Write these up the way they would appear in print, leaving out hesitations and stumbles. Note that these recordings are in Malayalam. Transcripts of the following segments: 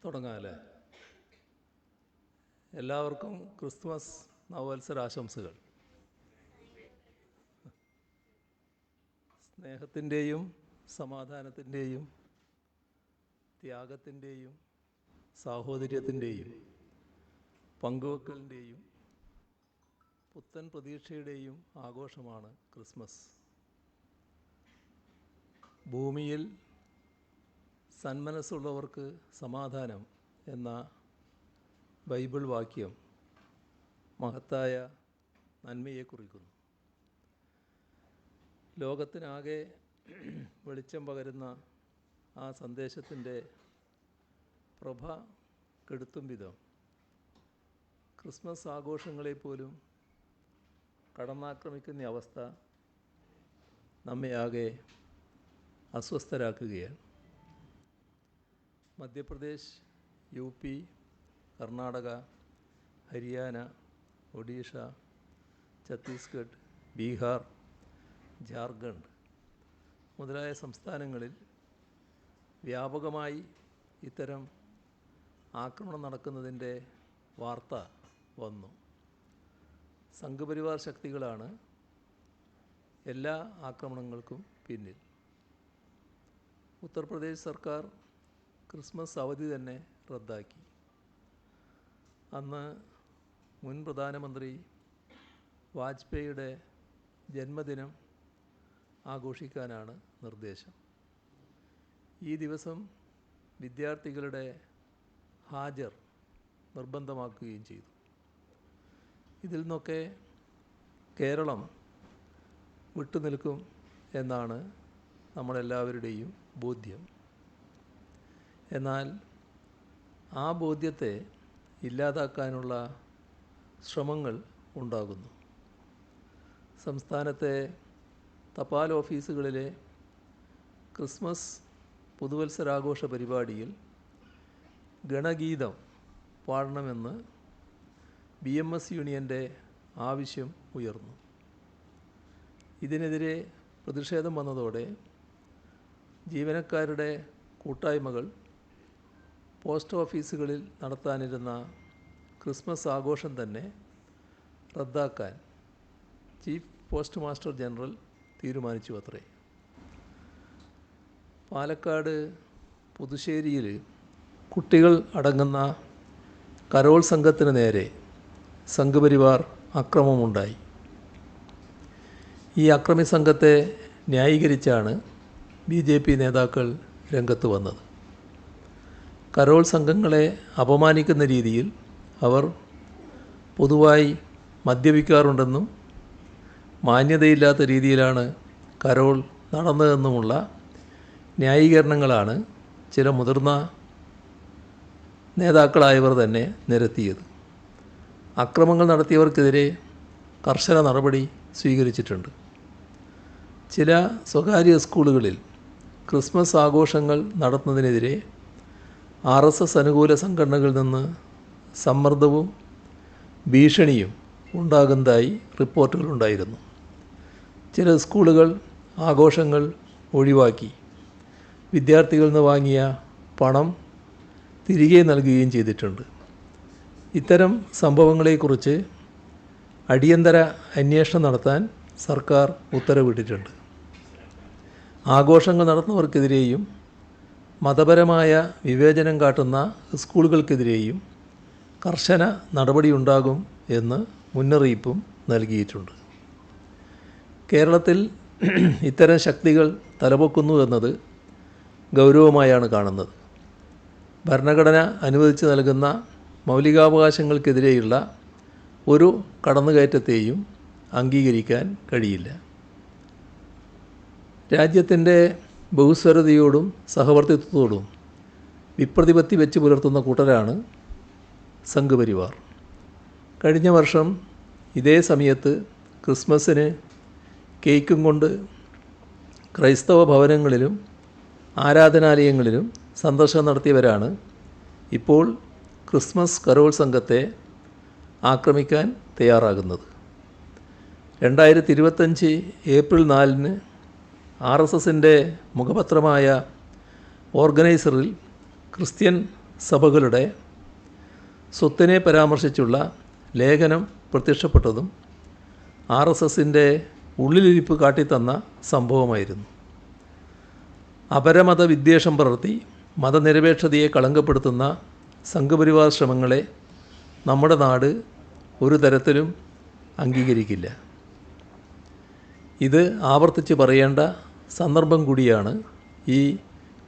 തുടങ്ങാമല്ലേ? എല്ലാവർക്കും ക്രിസ്തുമസ് നവവത്സര ആശംസകൾ. സ്നേഹത്തിൻ്റെയും സമാധാനത്തിൻ്റെയും ത്യാഗത്തിൻ്റെയും സാഹോദര്യത്തിൻ്റെയും പങ്കുവെക്കലിൻ്റെയും പുത്തൻ പ്രതീക്ഷയുടെയും ആഘോഷമാണ് ക്രിസ്മസ്. ഭൂമിയിൽ സന്മനസ്സുള്ളവർക്ക് സമാധാനം എന്ന ബൈബിൾ വാക്യം മഹത്തായ നന്മയെ കുറിക്കുന്നു. ലോകത്തിനാകെ വെളിച്ചം പകരുന്ന ആ സന്ദേശത്തിൻ്റെ പ്രഭ കെടുത്തും വിധം ക്രിസ്മസ് ആഘോഷങ്ങളെപ്പോലും കടന്നാക്രമിക്കുന്ന അവസ്ഥ നമ്മെ ആകെ അസ്വസ്ഥരാക്കുകയാണ്. മധ്യപ്രദേശ്, UP, കർണാടക, ഹരിയാന, ഒഡീഷ, ഛത്തീസ്ഗഡ്, ബീഹാർ, ജാർഖണ്ഡ് മുതലായ സംസ്ഥാനങ്ങളിൽ വ്യാപകമായി ഇത്തരം ആക്രമണം നടക്കുന്നതിൻ്റെ വാർത്ത വന്നു. സംഘപരിവാർ ശക്തികളാണ് എല്ലാ ആക്രമണങ്ങൾക്കും പിന്നിൽ. ഉത്തർപ്രദേശ് സർക്കാർ ക്രിസ്മസ് അവധി തന്നെ റദ്ദാക്കി. അന്ന് മുൻ പ്രധാനമന്ത്രി വാജ്പേയിയുടെ ജന്മദിനം ആഘോഷിക്കാനാണ് നിർദ്ദേശം. ഈ ദിവസം വിദ്യാർത്ഥികളുടെ ഹാജർ നിർബന്ധമാക്കുകയും ചെയ്തു. ഇതിൽ നിന്നൊക്കെ കേരളം വിട്ടുനിൽക്കും എന്നാണ് നമ്മളെല്ലാവരുടെയും ബോധ്യം. എന്നാൽ ആ ബോധ്യത്തെ ഇല്ലാതാക്കാനുള്ള ശ്രമങ്ങൾ ഉണ്ടാകുന്നു. സംസ്ഥാനത്തെ തപാൽ ഓഫീസുകളിലെ ക്രിസ്മസ് പുതുവത്സരാഘോഷ പരിപാടിയിൽ ഗണഗീതം പാടണമെന്ന് BMS യൂണിയൻ്റെ ആവശ്യം ഉയർന്നു. ഇതിനെതിരെ പ്രതിഷേധം വന്നതോടെ ജീവനക്കാരുടെ കൂട്ടായ്മകൾ പോസ്റ്റ് ഓഫീസുകളിൽ നടത്താനിരുന്ന ക്രിസ്മസ് ആഘോഷം തന്നെ റദ്ദാക്കാൻ ചീഫ് പോസ്റ്റ് മാസ്റ്റർ ജനറൽ തീരുമാനിച്ചു അത്രേ. പാലക്കാട് പുതുശ്ശേരിയിൽ കുട്ടികൾ അടങ്ങുന്ന കരോൾ സംഘത്തിന് നേരെ സംഘപരിവാർ അക്രമമുണ്ടായി. ഈ അക്രമി സംഘത്തെ ന്യായീകരിച്ചാണ് BJP നേതാക്കൾ രംഗത്ത് വന്നത്. കരോൾ സംഘങ്ങളെ അപമാനിക്കുന്ന രീതിയിൽ അവർ പൊതുവായി മദ്യപിക്കാറുണ്ടെന്നും മാന്യതയില്ലാത്ത രീതിയിലാണ് കരോൾ നടന്നതെന്നുമുള്ള ന്യായീകരണങ്ങളാണ് ചില മുതിർന്ന നേതാക്കളായവർ തന്നെ നിരത്തിയത്. അക്രമങ്ങൾ നടത്തിയവർക്കെതിരെ കർശന നടപടി സ്വീകരിച്ചിട്ടുണ്ട്. ചില സ്വകാര്യ സ്കൂളുകളിൽ ക്രിസ്മസ് ആഘോഷങ്ങൾ നടത്തുന്നതിനെതിരെ RSS അനുകൂല സംഘടനകളിൽ നിന്ന് സമ്മർദ്ദവും ഭീഷണിയും ഉണ്ടാകുന്നതായി റിപ്പോർട്ടുകളുണ്ടായിരുന്നു. ചില സ്കൂളുകൾ ആഘോഷങ്ങൾ ഒഴിവാക്കി വിദ്യാർത്ഥികളിൽ നിന്ന് വാങ്ങിയ പണം തിരികെ നൽകുകയും ചെയ്തിട്ടുണ്ട്. ഇത്തരം സംഭവങ്ങളെക്കുറിച്ച് അടിയന്തര അന്വേഷണം നടത്താൻ സർക്കാർ ഉത്തരവിട്ടിട്ടുണ്ട്. ആഘോഷങ്ങൾ നടത്തുന്നവർക്കെതിരെയും മതപരമായ വിവേചനം കാട്ടുന്ന സ്കൂളുകൾക്കെതിരെയും കർശന നടപടിയുണ്ടാകും എന്ന് മുന്നറിയിപ്പും നൽകിയിട്ടുണ്ട്. കേരളത്തിൽ ഇത്തരം ശക്തികൾ തലപൊക്കുന്നു എന്നത് ഗൗരവമായാണ് കാണുന്നത്. ഭരണഘടന അനുവദിച്ച് നൽകുന്ന മൗലികാവകാശങ്ങൾക്കെതിരെയുള്ള ഒരു കടന്നുകയറ്റത്തെയും അംഗീകരിക്കാൻ കഴിയില്ല. രാജ്യത്തിൻ്റെ ബഹുസ്വരതയോടും സഹവർത്തിത്വത്തോടും വിപ്രതിപത്തി വെച്ച് പുലർത്തുന്ന കൂട്ടരാണ് സംഘപരിവാർ. കഴിഞ്ഞ വർഷം ഇതേ സമയത്ത് ക്രിസ്മസിന് കേക്കും കൊണ്ട് ക്രൈസ്തവ ഭവനങ്ങളിലും ആരാധനാലയങ്ങളിലും സന്ദർശനം നടത്തിയവരാണ് ഇപ്പോൾ ക്രിസ്മസ് കരോൾ സംഘത്തെ ആക്രമിക്കാൻ തയ്യാറാകുന്നത്. 2025 ഏപ്രിൽ 4-ന് RSSൻ്റെ മുഖപത്രമായ ഓർഗനൈസറിൽ ക്രിസ്ത്യൻ സഭകളുടെ സ്വത്തിനെ പരാമർശിച്ചുള്ള ലേഖനം പ്രത്യക്ഷപ്പെട്ടതും RSSൻ്റെ ഉള്ളിലിരിപ്പ് കാട്ടിത്തന്ന സംഭവമായിരുന്നു. അപരമത വിദ്വേഷം പടർത്തി മതനിരപേക്ഷതയെ കളങ്കപ്പെടുത്തുന്ന സംഘപരിവാർ ശ്രമങ്ങളെ നമ്മുടെ നാട് ഒരു തരത്തിലും അംഗീകരിക്കില്ല. ഇത് ആവർത്തിച്ച് പറയേണ്ട സന്ദർഭം കൂടിയാണ് ഈ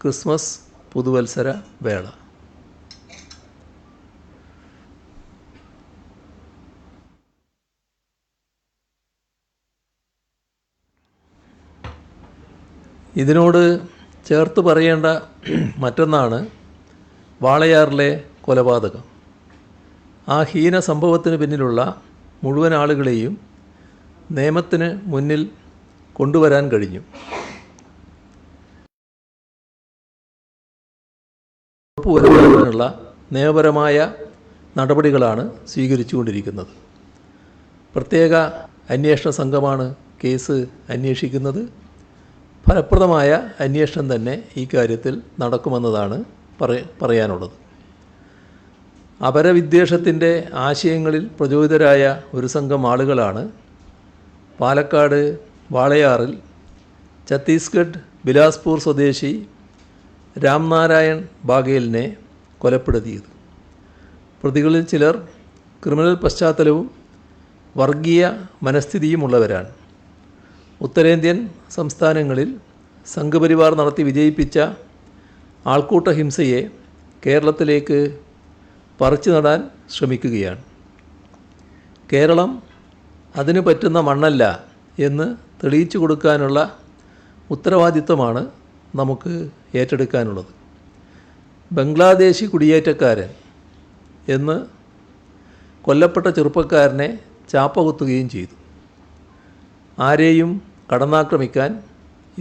ക്രിസ്മസ് പുതുവത്സര വേള. ഇതിനോട് ചേർത്ത് പറയേണ്ട മറ്റൊന്നാണ് വാളയാറിലെ കൊലപാതകം. ആ ഹീന സംഭവത്തിന് പിന്നിലുള്ള മുഴുവൻ ആളുകളെയും നിയമത്തിന് മുന്നിൽ കൊണ്ടുവരാൻ കഴിഞ്ഞു. ഉറപ്പുവരുത്തുന്നതിനുള്ള നിയമപരമായ നടപടികളാണ് സ്വീകരിച്ചുകൊണ്ടിരിക്കുന്നത്. പ്രത്യേക അന്വേഷണ സംഘമാണ് കേസ് അന്വേഷിക്കുന്നത്. ഫലപ്രദമായ അന്വേഷണം തന്നെ ഈ കാര്യത്തിൽ നടക്കുമെന്നതാണ് പറയാനുള്ളത്. അപരവിദ്വേഷത്തിൻ്റെ ആശയങ്ങളിൽ പ്രചോദിതരായ ഒരു സംഘം ആളുകളാണ് പാലക്കാട് വാളയാറിൽ ഛത്തീസ്ഗഡ് ബിലാസ്പൂർ സ്വദേശി രാംനാരായൺ ബാഗേലിനെ കൊലപ്പെടുത്തിയത്. പ്രതികളിൽ ചിലർ ക്രിമിനൽ പശ്ചാത്തലവും വർഗീയ മനസ്ഥിതിയുമുള്ളവരാണ്. ഉത്തരേന്ത്യൻ സംസ്ഥാനങ്ങളിൽ സംഘപരിവാർ നടത്തി വിജയിപ്പിച്ച ആൾക്കൂട്ട ഹിംസയെ കേരളത്തിലേക്ക് പറിച്ചു നടാൻ ശ്രമിക്കുകയാണ്. കേരളം അതിന് പറ്റുന്ന മണ്ണല്ല എന്ന് തെളിയിച്ചു കൊടുക്കാനുള്ള ഉത്തരവാദിത്വമാണ് നമുക്ക് ഏറ്റെടുക്കാനുള്ളത്. ബംഗ്ലാദേശി കുടിയേറ്റക്കാരൻ എന്ന് കൊല്ലപ്പെട്ട ചെറുപ്പക്കാരനെ ചാപ്പകുത്തുകയും ചെയ്തു. ആരെയും കടന്നാക്രമിക്കാൻ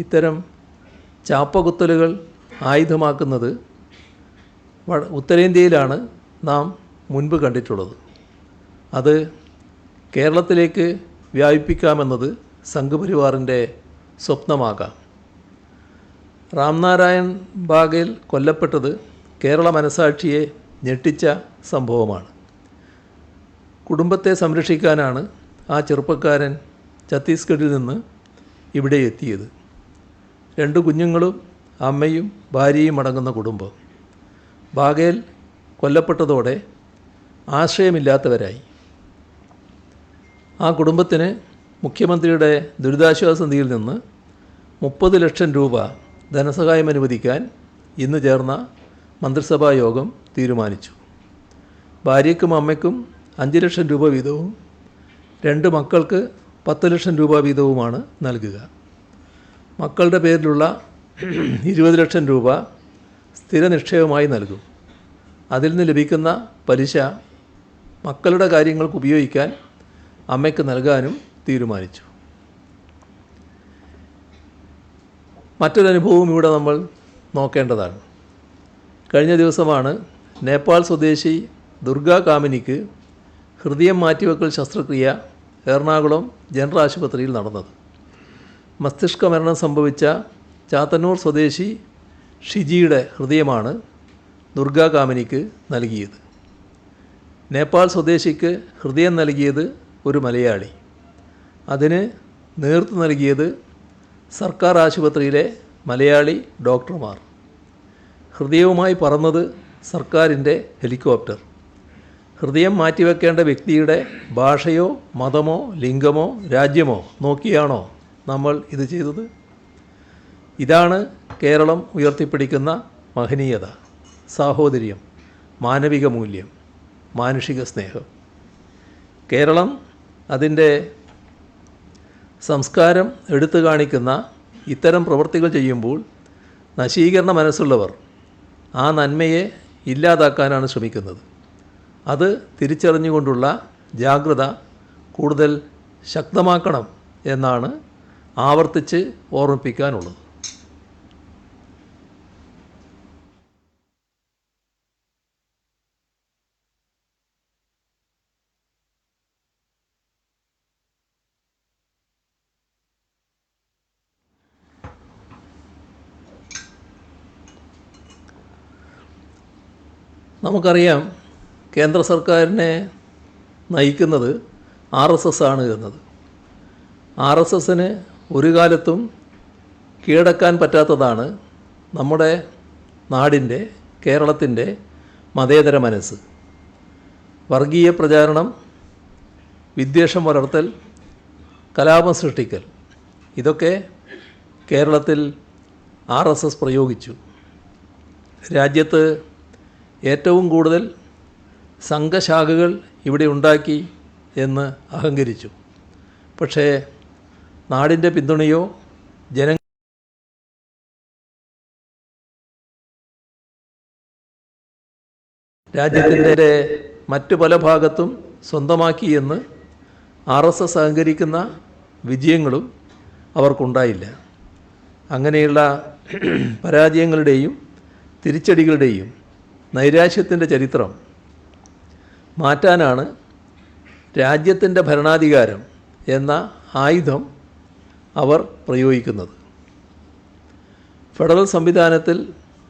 ഇത്തരം ചാപ്പകുത്തലുകൾ ആയുധമാക്കുന്നത് ഉത്തരേന്ത്യയിലാണ് നാം മുൻപ് കണ്ടിട്ടുള്ളത്. അത് കേരളത്തിലേക്ക് വ്യാപിപ്പിക്കാമെന്നത് സംഘപരിവാറിൻ്റെ സ്വപ്നമാകാം. രാംനാരായൺ ബാഗേൽ കൊല്ലപ്പെട്ടത് കേരള മനസാക്ഷിയെ ഞെട്ടിച്ച സംഭവമാണ്. കുടുംബത്തെ സംരക്ഷിക്കാനാണ് ആ ചെറുപ്പക്കാരൻ ഛത്തീസ്ഗഡിൽ നിന്ന് ഇവിടെ എത്തിയത്. 2 കുഞ്ഞുങ്ങളും അമ്മയും ഭാര്യയും അടങ്ങുന്ന കുടുംബം. ബാഗേൽ കൊല്ലപ്പെട്ടതോടെ ആശ്രയമില്ലാത്തവരായി. ആ കുടുംബത്തിന് മുഖ്യമന്ത്രിയുടെ ദുരിതാശ്വാസ നിധിയിൽ നിന്ന് 30 ലക്ഷം രൂപ ധനസഹായം അനുവദിക്കാൻ ഇന്ന് ചേർന്ന മന്ത്രിസഭാ യോഗം തീരുമാനിച്ചു. ഭാര്യയ്ക്കും അമ്മയ്ക്കും 5 ലക്ഷം രൂപ വീതവും 2 മക്കൾക്ക് 10 ലക്ഷം രൂപ വീതവുമാണ് നൽകുക. മക്കളുടെ പേരിലുള്ള 20 ലക്ഷം രൂപ സ്ഥിര നിക്ഷേപമായി നൽകും. അതിൽ നിന്ന് ലഭിക്കുന്ന പലിശ മക്കളുടെ കാര്യങ്ങൾക്ക് ഉപയോഗിക്കാൻ അമ്മയ്ക്ക് നൽകാനും തീരുമാനിച്ചു. മറ്റൊരനുഭവവും ഇവിടെ നമ്മൾ നോക്കേണ്ടതാണ്. കഴിഞ്ഞ ദിവസമാണ് നേപ്പാൾ സ്വദേശി ദുർഗാ കാമിനിക്ക് ഹൃദയം മാറ്റിവെക്കൽ ശസ്ത്രക്രിയ എറണാകുളം ജനറൽ ആശുപത്രിയിൽ നടന്നത്. മസ്തിഷ്ക മരണം സംഭവിച്ച ചാത്തന്നൂർ സ്വദേശി ഷിജിയുടെ ഹൃദയമാണ് ദുർഗാ കാമിനിക്ക് നൽകിയത്. നേപ്പാൾ സ്വദേശിക്ക് ഹൃദയം നൽകിയത് ഒരു മലയാളി. അതിന് നേതൃത്വം നൽകിയത് സർക്കാർ ആശുപത്രിയിലെ മലയാളി ഡോക്ടർമാർ. ഹൃദയവുമായി പറന്നത് സർക്കാരിൻ്റെ ഹെലികോപ്റ്റർ. ഹൃദയം മാറ്റിവെക്കേണ്ട വ്യക്തിയുടെ ഭാഷയോ മതമോ ലിംഗമോ രാജ്യമോ നോക്കിയാണോ നമ്മൾ ഇത് ചെയ്തത്? ഇതാണ് കേരളം ഉയർത്തിപ്പിടിക്കുന്ന മഹനീയത, സാഹോദര്യം, മാനവിക മൂല്യം, മാനുഷിക സ്നേഹം. കേരളം അതിൻ്റെ സംസ്കാരം എടുത്തു കാണിക്കുന്ന ഇത്തരം പ്രവൃത്തികൾ ചെയ്യുമ്പോൾ നശീകരണ മനസ്സുള്ളവർ ആ നന്മയെ ഇല്ലാതാക്കാനാണ് ശ്രമിക്കുന്നത്. അത് തിരിച്ചറിഞ്ഞുകൊണ്ടുള്ള ജാഗ്രത കൂടുതൽ ശക്തമാക്കണം എന്നാണ് ആവർത്തിച്ച് ഓർമ്മിപ്പിക്കാനുള്ളത്. നമുക്കറിയാം കേന്ദ്ര സർക്കാരിനെ നയിക്കുന്നത് RSS ആണ് എന്നത്. RSSന് ഒരു കാലത്തും കീഴടക്കാൻ പറ്റാത്തതാണ് നമ്മുടെ നാടിൻ്റെ, കേരളത്തിൻ്റെ മതേതര മനസ്സ്. വർഗീയ പ്രചാരണം, വിദ്വേഷം വളർത്തൽ, കലാപം സൃഷ്ടിക്കൽ, ഇതൊക്കെ കേരളത്തിൽ RSS പ്രയോഗിച്ചു. രാജ്യത്ത് ഏറ്റവും കൂടുതൽ സംഘശാഖകൾ ഇവിടെ ഉണ്ടാക്കി എന്ന് അഹങ്കരിച്ചു. പക്ഷേ നാടിൻ്റെ പിന്തുണയോ രാജ്യത്തിൻ്റെ മറ്റു പല ഭാഗത്തും സ്വന്തമാക്കി എന്ന് RSS അഹങ്കരിക്കുന്ന വിജയങ്ങളും അവർക്കുണ്ടായില്ല. അങ്ങനെയുള്ള പരാജയങ്ങളുടെയും തിരിച്ചടികളുടെയും നൈരാശ്യത്തിൻ്റെ ചരിത്രം മാറ്റാനാണ് രാജ്യത്തിൻ്റെ ഭരണാധികാരം എന്ന ആയുധം അവർ പ്രയോഗിക്കുന്നത്. ഫെഡറൽ സംവിധാനത്തിൽ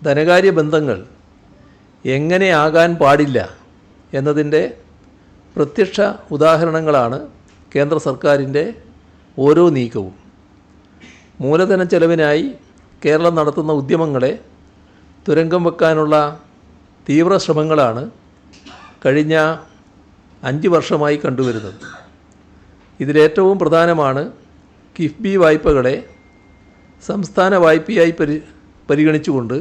ധനകാര്യ ബന്ധങ്ങൾ എങ്ങനെയാകാൻ പാടില്ല എന്നതിൻ്റെ പ്രത്യക്ഷ ഉദാഹരണങ്ങളാണ് കേന്ദ്ര സർക്കാരിൻ്റെ ഓരോ നീക്കവും. മൂലധന ചെലവിനായി കേരളം നടത്തുന്ന ഉദ്യമങ്ങളെ തുരങ്കം വെക്കാനുള്ള തീവ്ര ശ്രമങ്ങളാണ് കഴിഞ്ഞ 5 വർഷമായി കണ്ടുവരുന്നത്. ഇതിലേറ്റവും പ്രധാനമാണ് കിഫ്ബി വായ്പകളെ സംസ്ഥാന വായ്പയായി പരിഗണിച്ചുകൊണ്ട്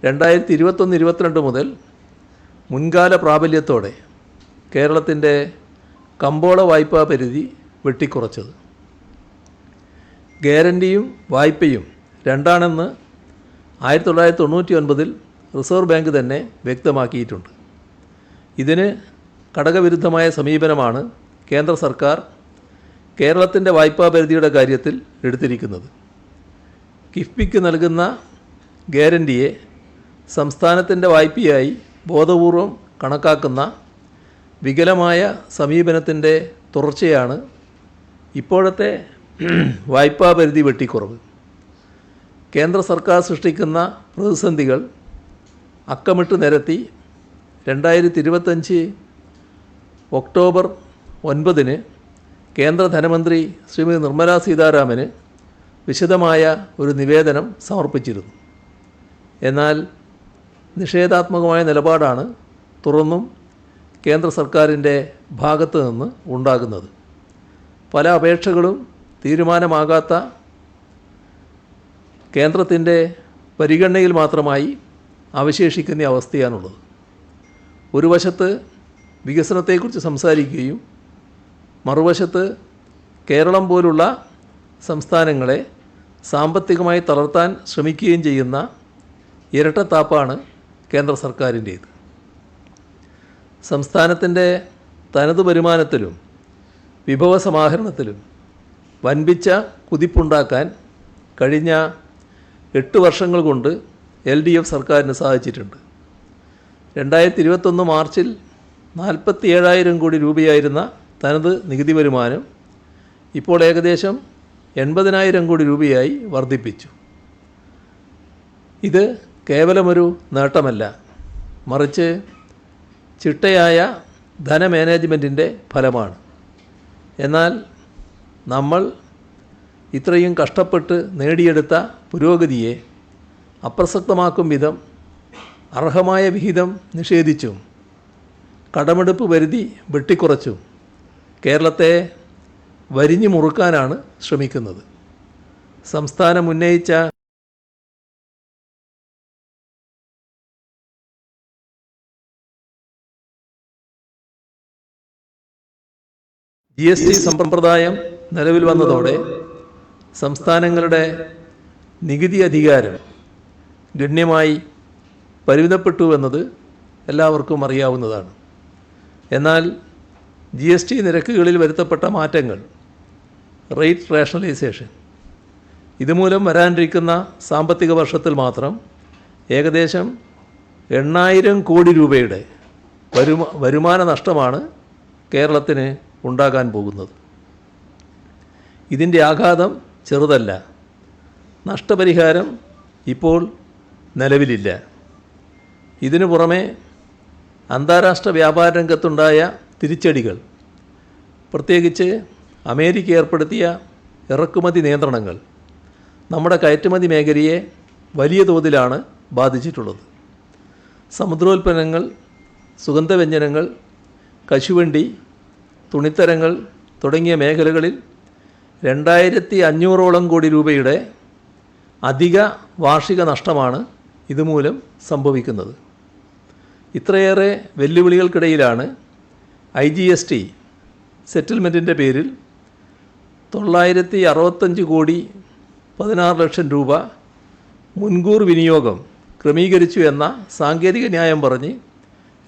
2021-22 മുതൽ മുൻകാല പ്രാബല്യത്തോടെ കേരളത്തിൻ്റെ കമ്പോള വായ്പാ പരിധി വെട്ടിക്കുറച്ചത്. ഗ്യാരണ്ടിയും വായ്പയും രണ്ടാണെന്ന് 1999 റിസർവ് ബാങ്ക് തന്നെ വ്യക്തമാക്കിയിട്ടുണ്ട്. ഇതിന് ഘടകവിരുദ്ധമായ സമീപനമാണ് കേന്ദ്ര സർക്കാർ കേരളത്തിൻ്റെ വായ്പാ പരിധിയുടെ കാര്യത്തിൽ എടുത്തിരിക്കുന്നത്. കിഫ്ബിക്ക് നൽകുന്ന ഗ്യാരണ്ടിയെ സംസ്ഥാനത്തിൻ്റെ വായ്പയായി ബോധപൂർവം കണക്കാക്കുന്ന വികലമായ സമീപനത്തിൻ്റെ തുടർച്ചയാണ് ഇപ്പോഴത്തെ വായ്പാ പരിധി വെട്ടിക്കുറവ്. കേന്ദ്ര സർക്കാർ സൃഷ്ടിക്കുന്ന പ്രതിസന്ധികൾ അക്കമിട്ട് നിരത്തി 2025 ഒക്ടോബർ 9 കേന്ദ്ര ധനമന്ത്രി ശ്രീമതി നിർമ്മലാ സീതാരാമന് വിശദമായ ഒരു നിവേദനം സമർപ്പിച്ചിരുന്നു. എന്നാൽ നിഷേധാത്മകമായ നിലപാടാണ് തുറന്നും കേന്ദ്ര സർക്കാരിൻ്റെ ഭാഗത്തു നിന്ന് ഉണ്ടാകുന്നത്. പല അപേക്ഷകളും തീരുമാനമാകാത്ത കേന്ദ്രത്തിൻ്റെ പരിഗണനയിൽ മാത്രമായി അവശേഷിക്കുന്ന അവസ്ഥയാണുള്ളത്. ഒരു വശത്ത് വികസനത്തെക്കുറിച്ച് സംസാരിക്കുകയും മറുവശത്ത് കേരളം പോലുള്ള സംസ്ഥാനങ്ങളെ സാമ്പത്തികമായി തളർത്താൻ ശ്രമിക്കുകയും ചെയ്യുന്ന ഇരട്ടത്താപ്പാണ് കേന്ദ്ര സർക്കാരിൻ്റേത്. സംസ്ഥാനത്തിൻ്റെ തനതു വരുമാനത്തിലും വിഭവ സമാഹരണത്തിലും വൻപിച്ച കുതിപ്പുണ്ടാക്കാൻ കഴിഞ്ഞ 8 വർഷങ്ങൾ കൊണ്ട് LDF സർക്കാരിന് സാധിച്ചിട്ടുണ്ട്. 2021 മാർച്ചിൽ 47,000 കോടി രൂപയായിരുന്ന തനത് നികുതി വരുമാനം ഇപ്പോൾ ഏകദേശം 80,000 കോടി രൂപയായി വർദ്ധിപ്പിച്ചു. ഇത് കേവലമൊരു നേട്ടമല്ല, മറിച്ച് ചിട്ടയായ ധനമാനേജ്മെൻറ്റിൻ്റെ ഫലമാണ്. എന്നാൽ നമ്മൾ ഇത്രയും കഷ്ടപ്പെട്ട് നേടിയെടുത്ത പുരോഗതിയെ അപ്രസക്തമാക്കും വിധം അർഹമായ വിഹിതം നിഷേധിച്ചും കടമെടുപ്പ് പരിധി വെട്ടിക്കുറച്ചും കേരളത്തെ വരിഞ്ഞു മുറുക്കാനാണ് ശ്രമിക്കുന്നത്. സംസ്ഥാനം ഉന്നയിച്ച GST സമ്പ്രദായം നിലവിൽ വന്നതോടെ സംസ്ഥാനങ്ങളുടെ നികുതി അധികാരം ഗണ്യമായി പരിമിതപ്പെട്ടുവെന്നത് എല്ലാവർക്കും അറിയാവുന്നതാണ്. എന്നാൽ GST നിരക്കുകളിൽ വരുത്തപ്പെട്ട മാറ്റങ്ങൾ, റേറ്റ് റേഷണലൈസേഷൻ, ഇതുമൂലം വരാനിരിക്കുന്ന സാമ്പത്തിക വർഷത്തിൽ മാത്രം ഏകദേശം 8,000 കോടി രൂപയുടെ വരുമാന നഷ്ടമാണ് കേരളത്തിന് ഉണ്ടാകാൻ പോകുന്നത്. ഇതിൻ്റെ ആഘാതം ചെറുതല്ല. നഷ്ടപരിഹാരം ഇപ്പോൾ നിലവിലില്ല. ഇതിനു പുറമെ അന്താരാഷ്ട്ര വ്യാപാര രംഗത്തുണ്ടായ തിരിച്ചടികൾ, പ്രത്യേകിച്ച് അമേരിക്ക ഏർപ്പെടുത്തിയ ഇറക്കുമതി നിയന്ത്രണങ്ങൾ നമ്മുടെ കയറ്റുമതി മേഖലയെ വലിയ തോതിലാണ് ബാധിച്ചിട്ടുള്ളത്. സമുദ്രോൽപ്പന്നങ്ങൾ, സുഗന്ധവ്യഞ്ജനങ്ങൾ, കശുവണ്ടി, തുണിത്തരങ്ങൾ തുടങ്ങിയ മേഖലകളിൽ 2500 കോടി രൂപയുടെ അധിക വാർഷിക നഷ്ടമാണ് ഇതുമൂലം സംഭവിക്കുന്നത്. ഇത്രയേറെ വെല്ലുവിളികൾക്കിടയിലാണ് IGST സെറ്റിൽമെൻറ്റിൻ്റെ പേരിൽ 965 കോടി 16 ലക്ഷം രൂപ മുൻകൂർ വിനിയോഗം ക്രമീകരിച്ചു എന്ന സാങ്കേതിക ന്യായം പറഞ്ഞ്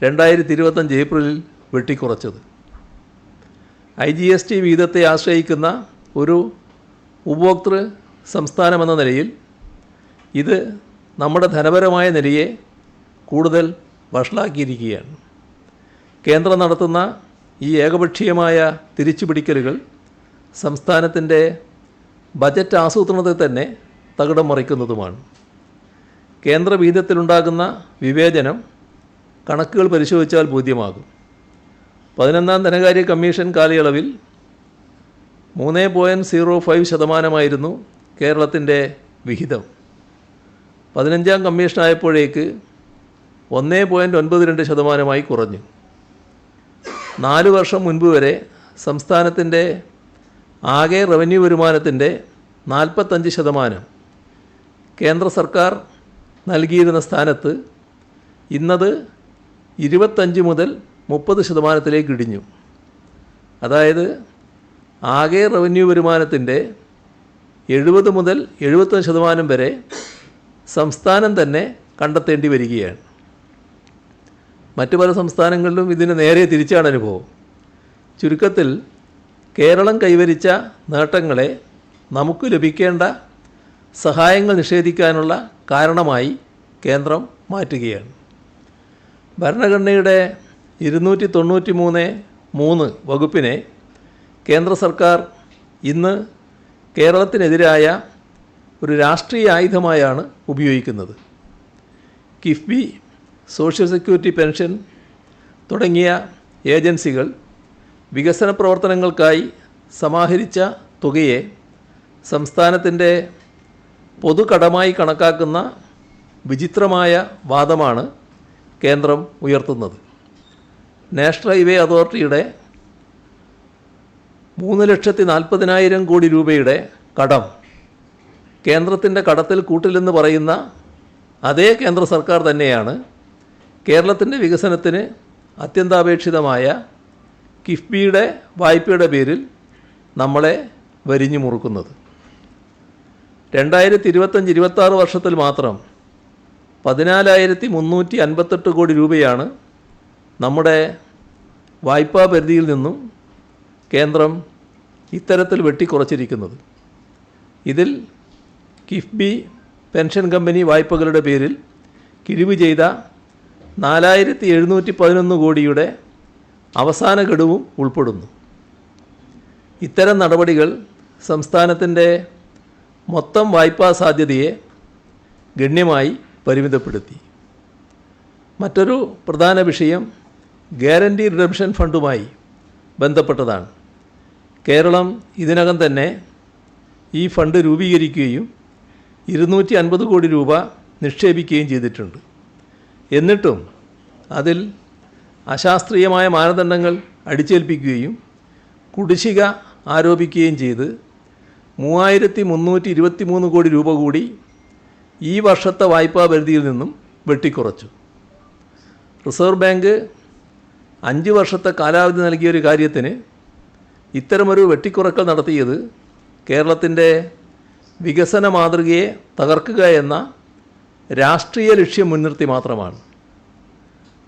2025 ഏപ്രിലിൽ വെട്ടിക്കുറച്ചത്. IGST വിഹിതത്തെ ആശ്രയിക്കുന്ന ഒരു ഉപഭോക്തൃ സംസ്ഥാനമെന്ന നിലയിൽ ഇത് നമ്മുടെ ധനപരമായ നിലയെ കൂടുതൽ വഷളാക്കിയിരിക്കുകയാണ്. കേന്ദ്രം നടത്തുന്ന ഈ ഏകപക്ഷീയമായ തിരിച്ചുപിടിക്കലുകൾ സംസ്ഥാനത്തിൻ്റെ ബജറ്റ് ആസൂത്രണത്തെ തന്നെ തകിടം മറിക്കുന്നതുമാണ്. കേന്ദ്ര വിഹിതത്തിലുണ്ടാകുന്ന വിവേചനം കണക്കുകൾ പരിശോധിച്ചാൽ ബോധ്യമാകും. 11ാം ധനകാര്യ കമ്മീഷൻ കാലയളവിൽ 3.05% കേരളത്തിൻ്റെ വിഹിതം. 15ാം കമ്മീഷനായപ്പോഴേക്ക് 1.92% കുറഞ്ഞു. 4 വർഷം മുൻപ് വരെ സംസ്ഥാനത്തിൻ്റെ ആകെ റവന്യൂ വരുമാനത്തിൻ്റെ 45% കേന്ദ്ര സർക്കാർ നൽകിയിരുന്ന സ്ഥാനത്ത് ഇന്നത് 25 മുതൽ 30% ഇടിഞ്ഞു. അതായത് ആകെ റവന്യൂ വരുമാനത്തിൻ്റെ 70 മുതൽ 75% വരെ സംസ്ഥാനം തന്നെ കണ്ടെത്തേണ്ടി വരികയാണ്. മറ്റു പല സംസ്ഥാനങ്ങളിലും ഇതിന് നേരെ തിരിച്ചാണ് അനുഭവം. ചുരുക്കത്തിൽ കേരളം കൈവരിച്ച നേട്ടങ്ങളെ നമുക്ക് ലഭിക്കേണ്ട സഹായങ്ങൾ നിഷേധിക്കാനുള്ള കാരണമായി കേന്ദ്രം മാറ്റുകയാണ്. ഭരണഘടനയുടെ 293(3) വകുപ്പിനെ കേന്ദ്ര സർക്കാർ ഇന്ന് കേരളത്തിനെതിരായ ഒരു രാഷ്ട്രീയ ആയുധമായാണ് ഉപയോഗിക്കുന്നത്. കിഫ്ബി, സോഷ്യൽ സെക്യൂരിറ്റി പെൻഷൻ തുടങ്ങിയ ഏജൻസികൾ വികസന പ്രവർത്തനങ്ങൾക്കായി സമാഹരിച്ച തുകയെ സംസ്ഥാനത്തിൻ്റെ പൊതുകടമായി കണക്കാക്കുന്ന വിചിത്രമായ വാദമാണ് കേന്ദ്രം ഉയർത്തുന്നത്. നാഷണൽ ഹൈവേ അതോറിറ്റിയുടെ 3,40,000 കോടി രൂപയുടെ കടം കേന്ദ്രത്തിൻ്റെ കടത്തിൽ കൂട്ടില്ലെന്ന് പറയുന്ന അതേ കേന്ദ്ര സർക്കാർ തന്നെയാണ് കേരളത്തിൻ്റെ വികസനത്തിന് അത്യന്താപേക്ഷിതമായ കിഫ്ബിയുടെ വായ്പയുടെ പേരിൽ നമ്മളെ വരിഞ്ഞു മുറുക്കുന്നത്. 2025-26 വർഷത്തിൽ മാത്രം 14,358 കോടി രൂപയാണ് നമ്മുടെ വായ്പാ പരിധിയിൽ നിന്നും കേന്ദ്രം ഇത്തരത്തിൽ വെട്ടിക്കുറച്ചിരിക്കുന്നത്. ഇതിൽ കിഫ്ബി പെൻഷൻ കമ്പനി വായ്പകളുടെ പേരിൽ കിഴിവ് ചെയ്ത 4,711 കോടിയുടെ അവസാന ഗഡുവും ഉൾപ്പെടുന്നു. ഇത്തരം നടപടികൾ സംസ്ഥാനത്തിൻ്റെ മൊത്തം വായ്പാ സാധ്യതയെ ഗണ്യമായി പരിമിതപ്പെടുത്തി. മറ്റൊരു പ്രധാന വിഷയം ഗ്യാരണ്ടി റിഡംഷൻ ഫണ്ടുമായി ബന്ധപ്പെട്ടതാണ്. കേരളം ഇതിനകം തന്നെ ഈ ഫണ്ട് രൂപീകരിക്കുകയും 250 കോടി രൂപ നിക്ഷേപിക്കുകയും ചെയ്തിട്ടുണ്ട്. എന്നിട്ടും അതിൽ അശാസ്ത്രീയമായ മാനദണ്ഡങ്ങൾ അടിച്ചേൽപ്പിക്കുകയും കുടിശ്ശിക ആരോപിക്കുകയും ചെയ്ത് 3,323 കോടി രൂപ കൂടി ഈ വർഷത്തെ വായ്പാ പരിധിയിൽ നിന്നും വെട്ടിക്കുറച്ചു. റിസർവ് ബാങ്ക് 5 വർഷത്തെ കാലാവധി നൽകിയൊരു കാര്യത്തിന് ഇത്തരമൊരു വെട്ടിക്കുറക്കൽ നടത്തിയത് കേരളത്തിൻ്റെ വികസന മാതൃകയെ തകർക്കുക എന്ന രാഷ്ട്രീയ ലക്ഷ്യം മുൻനിർത്തി മാത്രമാണ്.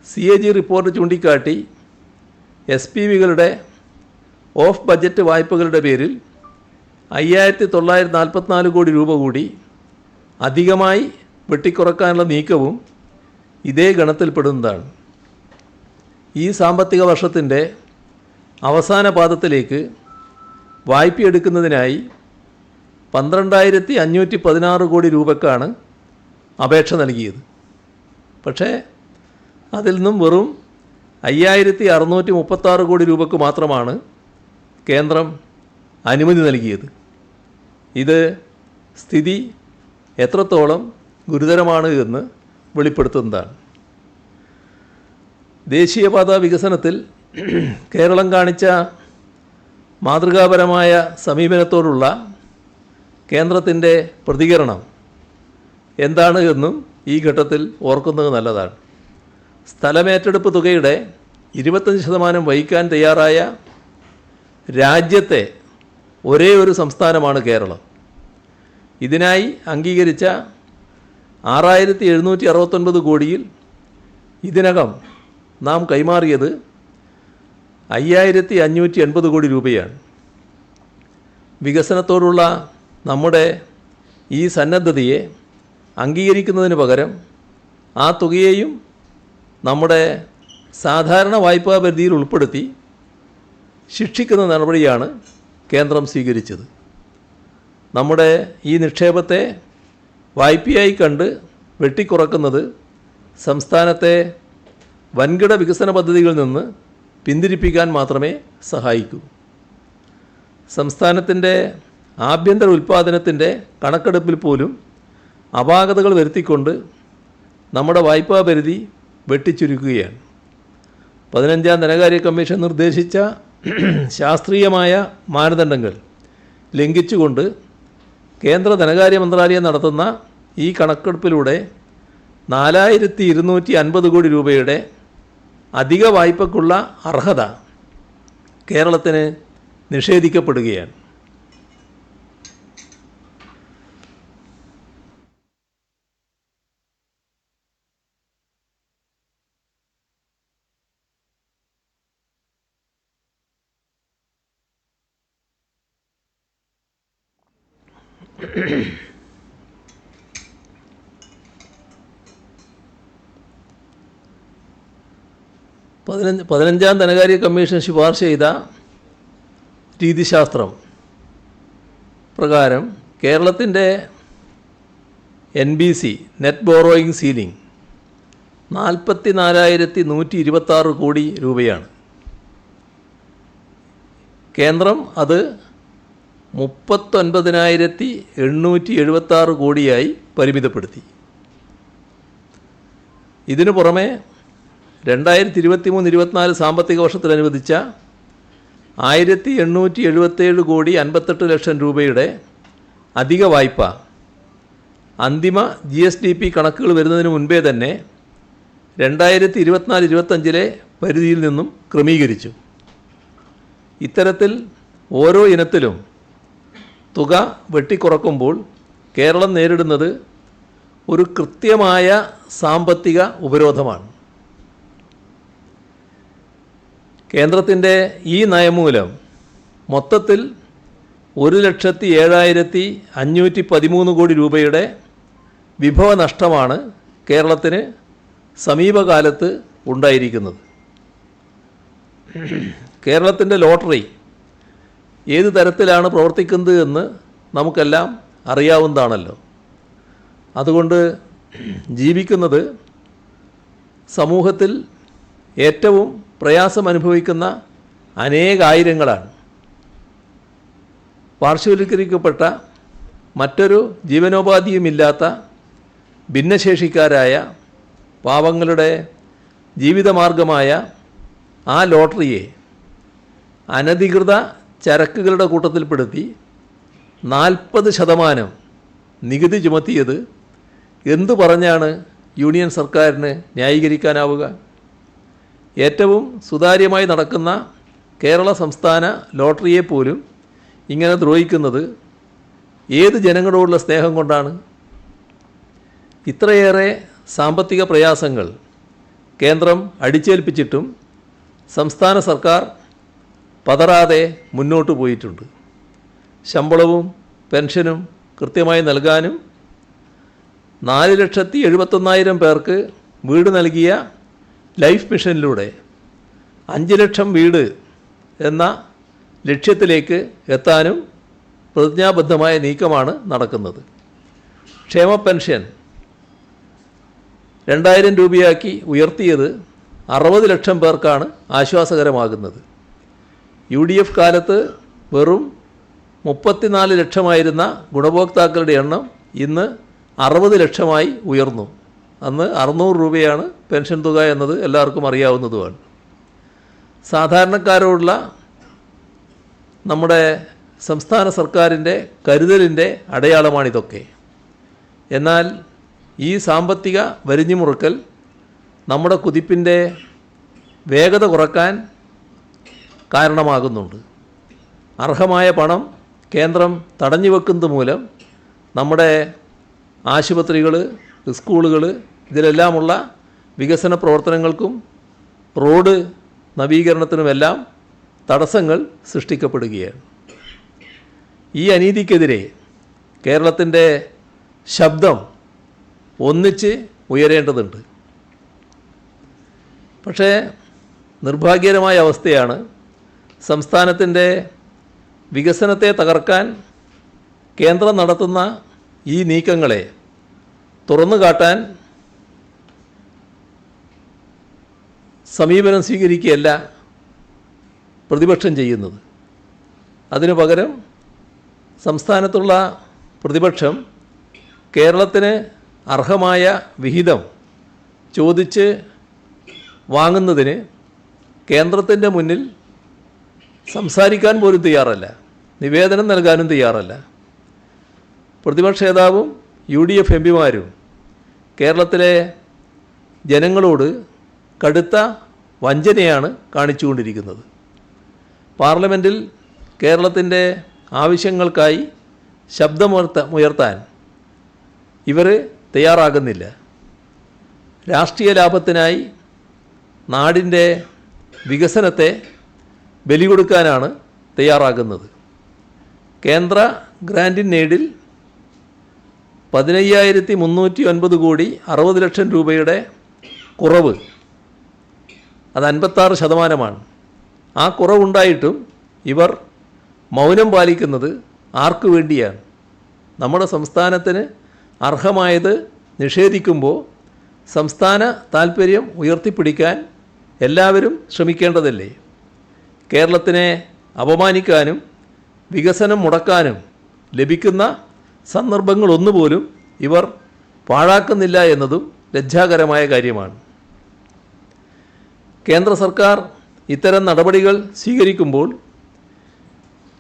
CAG റിപ്പോർട്ട് ചൂണ്ടിക്കാട്ടി SPVകളുടെ ഓഫ് ബജറ്റ് വായ്പകളുടെ പേരിൽ 5,944 കോടി രൂപ കൂടി അധികമായി വെട്ടിക്കുറക്കാനുള്ള നീക്കവും ഇതേ ഗണത്തിൽപ്പെടുന്നതാണ്. ഈ സാമ്പത്തിക വർഷത്തിൻ്റെ അവസാന പാദത്തിലേക്ക് വായ്പയെടുക്കുന്നതിനായി 12,516 കോടി രൂപക്കാണ് അപേക്ഷ നൽകിയത്. പക്ഷേ അതിൽ നിന്നും വെറും 5636 കോടി രൂപയ്ക്ക് മാത്രമാണ് കേന്ദ്രം അനുമതി നൽകിയത്. ഇത് സ്ഥിതി എത്രത്തോളം ഗുരുതരമാണ് എന്ന് വെളിപ്പെടുത്തുന്നതാണ്. ദേശീയപാത വികസനത്തിൽ കേരളം കാണിച്ച മാതൃകാപരമായ സമീപനത്തോടുള്ള കേന്ദ്രത്തിൻ്റെ പ്രതികരണം എന്താണ് എന്നും ഈ ഘട്ടത്തിൽ ഓർക്കുന്നത് നല്ലതാണ്. സ്ഥലമേറ്റെടുപ്പ് തുകയുടെ 25% വഹിക്കാൻ തയ്യാറായ രാജ്യത്തെ ഒരേ ഒരു സംസ്ഥാനമാണ് കേരളം. ഇതിനായി അംഗീകരിച്ച 6769 കോടിയിൽ ഇതിനകം നാം കൈമാറിയത് 5580 കോടി രൂപയാണ്. വികസനത്തോടുള്ള നമ്മുടെ ഈ സന്നദ്ധതയെ അംഗീകരിക്കുന്നതിന് പകരം ആ തുകയെയും നമ്മുടെ സാധാരണ വായ്പാ പരിധിയിൽ ഉൾപ്പെടുത്തി ശിക്ഷിക്കുന്ന നടപടിയാണ് കേന്ദ്രം സ്വീകരിച്ചത്. നമ്മുടെ ഈ നിക്ഷേപത്തെ വായ്പയായി കണ്ട് വെട്ടിക്കുറക്കുന്നത് സംസ്ഥാനത്തെ വൻകിട വികസന പദ്ധതികളിൽ നിന്ന് പിന്തിരിപ്പിക്കാൻ മാത്രമേ സഹായിക്കൂ. സംസ്ഥാനത്തിൻ്റെ ആഭ്യന്തര ഉൽപ്പാദനത്തിൻ്റെ കണക്കെടുപ്പിൽ പോലും അപാകതകൾ വരുത്തിക്കൊണ്ട് നമ്മുടെ വായ്പാ പരിധി വെട്ടിച്ചുരുക്കുകയാണ്. 15ാം ധനകാര്യ കമ്മീഷൻ നിർദ്ദേശിച്ച ശാസ്ത്രീയമായ മാനദണ്ഡങ്ങൾ ലംഘിച്ചുകൊണ്ട് കേന്ദ്ര ധനകാര്യ മന്ത്രാലയം നടത്തുന്ന ഈ കണക്കെടുപ്പിലൂടെ 4250 കോടി രൂപയുടെ അധിക വായ്പയ്ക്കുള്ള അർഹത കേരളത്തിന് നിഷേധിക്കപ്പെടുകയാണ്. പതിനഞ്ചാം ധനകാര്യ കമ്മീഷൻ ശുപാർശ ചെയ്ത രീതിശാസ്ത്രം പ്രകാരം കേരളത്തിൻ്റെ NBC നെറ്റ് ബോറോയിങ് സീലിംഗ് 44,126 കോടി രൂപയാണ്. കേന്ദ്രം അത് 39,876 കോടിയായി പരിമിതപ്പെടുത്തി. ഇതിനു പുറമെ 2023-24 സാമ്പത്തിക വർഷത്തിൽ അനുവദിച്ച 1877 കോടി 58 ലക്ഷം രൂപയുടെ അധിക വായ്പ അന്തിമ GSDP കണക്കുകൾ വരുന്നതിന് മുൻപേ തന്നെ 2024-25 പരിധിയിൽ നിന്നും ക്രമീകരിച്ചു. ഇത്തരത്തിൽ ഓരോ ഇനത്തിലും തുക വെട്ടിക്കുറക്കുമ്പോൾ കേരളം നേരിടുന്നത് ഒരു കൃത്യമായ സാമ്പത്തിക ഉപരോധമാണ്. കേന്ദ്രത്തിൻ്റെ ഈ നയം മൂലം മൊത്തത്തിൽ 1,07,513 കോടി രൂപയുടെ വിഭവ നഷ്ടമാണ് കേരളത്തിന് സമീപകാലത്ത് ഉണ്ടായിരിക്കുന്നത്. കേരളത്തിൻ്റെ ലോട്ടറി ഏത് തരത്തിലാണ് പ്രവർത്തിക്കുന്നത് എന്ന് നമുക്കെല്ലാം അറിയാവുന്നതാണല്ലോ. അതുകൊണ്ട് ജീവിക്കുന്നത് സമൂഹത്തിൽ ഏറ്റവും പ്രയാസം അനുഭവിക്കുന്ന അനേകായിരങ്ങളാണ്. പാർശ്വവൽക്കരിക്കപ്പെട്ട മറ്റൊരു ജീവനോപാധിയുമില്ലാത്ത ഭിന്നശേഷിക്കാരായ പാവങ്ങളുടെ ജീവിതമാർഗമായ ആ ലോട്ടറിയെ അനധികൃത ചരക്കുകളുടെ കൂട്ടത്തിൽപ്പെടുത്തി 40% നികുതി ചുമത്തിയത് എന്തു പറഞ്ഞാണ് യൂണിയൻ സർക്കാരിന് ന്യായീകരിക്കാനാവുക? ഏറ്റവും സുതാര്യമായി നടക്കുന്ന കേരള സംസ്ഥാന ലോട്ടറിയെ പോലും ഇങ്ങനെ ദ്രോഹിക്കുന്നത് ഏത് ജനങ്ങളോടുള്ള സ്നേഹം കൊണ്ടാണ്? ഇത്രയേറെ സാമ്പത്തിക പ്രയാസങ്ങൾ കേന്ദ്രം അടിച്ചേൽപ്പിച്ചിട്ടും സംസ്ഥാന സർക്കാർ പതറാതെ മുന്നോട്ട് പോയിട്ടുണ്ട്. ശമ്പളവും പെൻഷനും കൃത്യമായി നൽകാനും 4,71,000 പേർക്ക് വീട് നൽകിയ ലൈഫ് മിഷനിലൂടെ 5 ലക്ഷം വീട് എന്ന ലക്ഷ്യത്തിലേക്ക് എത്താനും പ്രതിജ്ഞാബദ്ധമായ നീക്കമാണ് നടക്കുന്നത്. ക്ഷേമ പെൻഷൻ 2,000 രൂപയാക്കി ഉയർത്തിയത് 60 ലക്ഷം പേർക്കാണ് ആശ്വാസകരമാകുന്നത്. UDF കാലത്ത് വെറും 34 ലക്ഷമായിരുന്ന ഗുണഭോക്താക്കളുടെ എണ്ണം ഇന്ന് 60 ലക്ഷമായി ഉയർന്നു. അന്ന് 600 രൂപയാണ് പെൻഷൻ തുക എന്നത് എല്ലാവർക്കും അറിയാവുന്നതുമാണ്. സാധാരണക്കാരോടുള്ള നമ്മുടെ സംസ്ഥാന സർക്കാരിൻ്റെ കരുതലിൻ്റെ അടയാളമാണിതൊക്കെ. എന്നാൽ ഈ സാമ്പത്തിക വരിഞ്ഞുമുറുക്കൽ നമ്മുടെ കുതിപ്പിൻ്റെ വേഗത കുറക്കാൻ കാരണമാകുന്നുണ്ട്. അർഹമായ പണം കേന്ദ്രം തടഞ്ഞു വെക്കുന്നത് മൂലം നമ്മുടെ ആശുപത്രികൾ, സ്കൂളുകൾ, ഇതിലെല്ലാമുള്ള വികസന പ്രവർത്തനങ്ങൾക്കും റോഡ് നവീകരണത്തിനുമെല്ലാം തടസ്സങ്ങൾ സൃഷ്ടിക്കപ്പെടുകയാണ്. ഈ അനീതിക്കെതിരെ കേരളത്തിൻ്റെ ശബ്ദം ഒന്നിച്ച് ഉയരേണ്ടതുണ്ട്. പക്ഷേ നിർഭാഗ്യകരമായ അവസ്ഥയാണ്, സംസ്ഥാനത്തിൻ്റെ വികസനത്തെ തകർക്കാൻ കേന്ദ്രം നടത്തുന്ന ഈ നീക്കങ്ങളെ തുറന്നു കാട്ടാൻ സമീപനം സ്വീകരിക്കുകയല്ല പ്രതിപക്ഷം ചെയ്യുന്നത്. അതിനു പകരം സംസ്ഥാനത്തുള്ള പ്രതിപക്ഷം കേരളത്തിന് അർഹമായ വിഹിതം ചോദിച്ച് വാങ്ങുന്നതിന് കേന്ദ്രത്തിൻ്റെ മുന്നിൽ സംസാരിക്കാൻ പോലും തയ്യാറല്ല, നിവേദനം നൽകാനും തയ്യാറല്ല. പ്രതിപക്ഷ നേതാവും UDF എംപിമാരും കേരളത്തിലെ ജനങ്ങളോട് കടുത്ത വഞ്ചനയാണ് കാണിച്ചുകൊണ്ടിരിക്കുന്നത്. പാർലമെൻറ്റിൽ കേരളത്തിൻ്റെ ആവശ്യങ്ങൾക്കായി ശബ്ദമുയർത്താൻ ഇവർ തയ്യാറാകുന്നില്ല. രാഷ്ട്രീയ ലാഭത്തിനായി നാടിൻ്റെ വികസനത്തെ ബലി കൊടുക്കാനാണ് തയ്യാറാകുന്നത്. കേന്ദ്ര ഗ്രാൻറ്റിൻ എയ്ഡിൽ 15,309 കോടി 60 ലക്ഷം രൂപയുടെ കുറവ്, അത് 56%. ആ കുറവുണ്ടായിട്ടും ഇവർ മൗനം പാലിക്കുന്നത് ആർക്കു വേണ്ടിയാണ്? നമ്മുടെ സംസ്ഥാനത്തിന് അർഹമായത് നിഷേധിക്കുമ്പോൾ സംസ്ഥാന താൽപ്പര്യം ഉയർത്തിപ്പിടിക്കാൻ എല്ലാവരും ശ്രമിക്കേണ്ടതല്ലേ? കേരളത്തിനെ അപമാനിക്കാനും വികസനം മുടക്കാനും ലഭിക്കുന്ന സന്ദർഭങ്ങളൊന്നുപോലും ഇവർ പാഴാക്കുന്നില്ല എന്നതും ലജ്ജാകരമായ കാര്യമാണ്. കേന്ദ്ര സർക്കാർ ഇത്തരം നടപടികൾ സ്വീകരിക്കുമ്പോൾ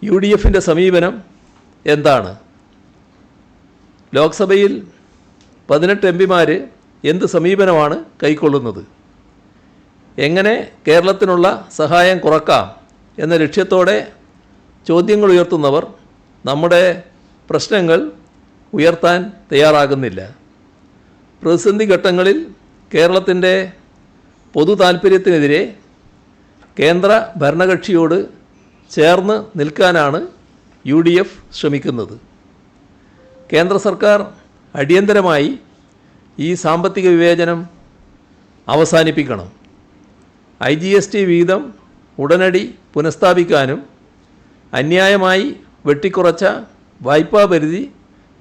UDFൻ്റെ സമീപനം എന്താണ്? ലോക്സഭയിൽ 18 എംപിമാർ എന്ത് സമീപനമാണ് കൈക്കൊള്ളുന്നത്? എങ്ങനെ കേരളത്തിനുള്ള സഹായം കുറക്കാം എന്ന ലക്ഷ്യത്തോടെ ചോദ്യങ്ങൾ ഉയർത്തുന്നവർ നമ്മുടെ പ്രശ്നങ്ങൾ ഉയർത്താൻ തയ്യാറാകുന്നില്ല. പ്രതിസന്ധി ഘട്ടങ്ങളിൽ കേരളത്തിൻ്റെ പൊതു താൽപ്പര്യത്തിനെതിരെ കേന്ദ്ര ഭരണകക്ഷിയോട് ചേർന്ന് നിൽക്കാനാണ് UDF ശ്രമിക്കുന്നത്. കേന്ദ്ര സർക്കാർ അടിയന്തരമായി ഈ സാമ്പത്തിക വിവേചനം അവസാനിപ്പിക്കണം. IGST വിഹിതം ഉടനടി പുനഃസ്ഥാപിക്കാനും അന്യായമായി വെട്ടിക്കുറച്ച വായ്പാ പരിധി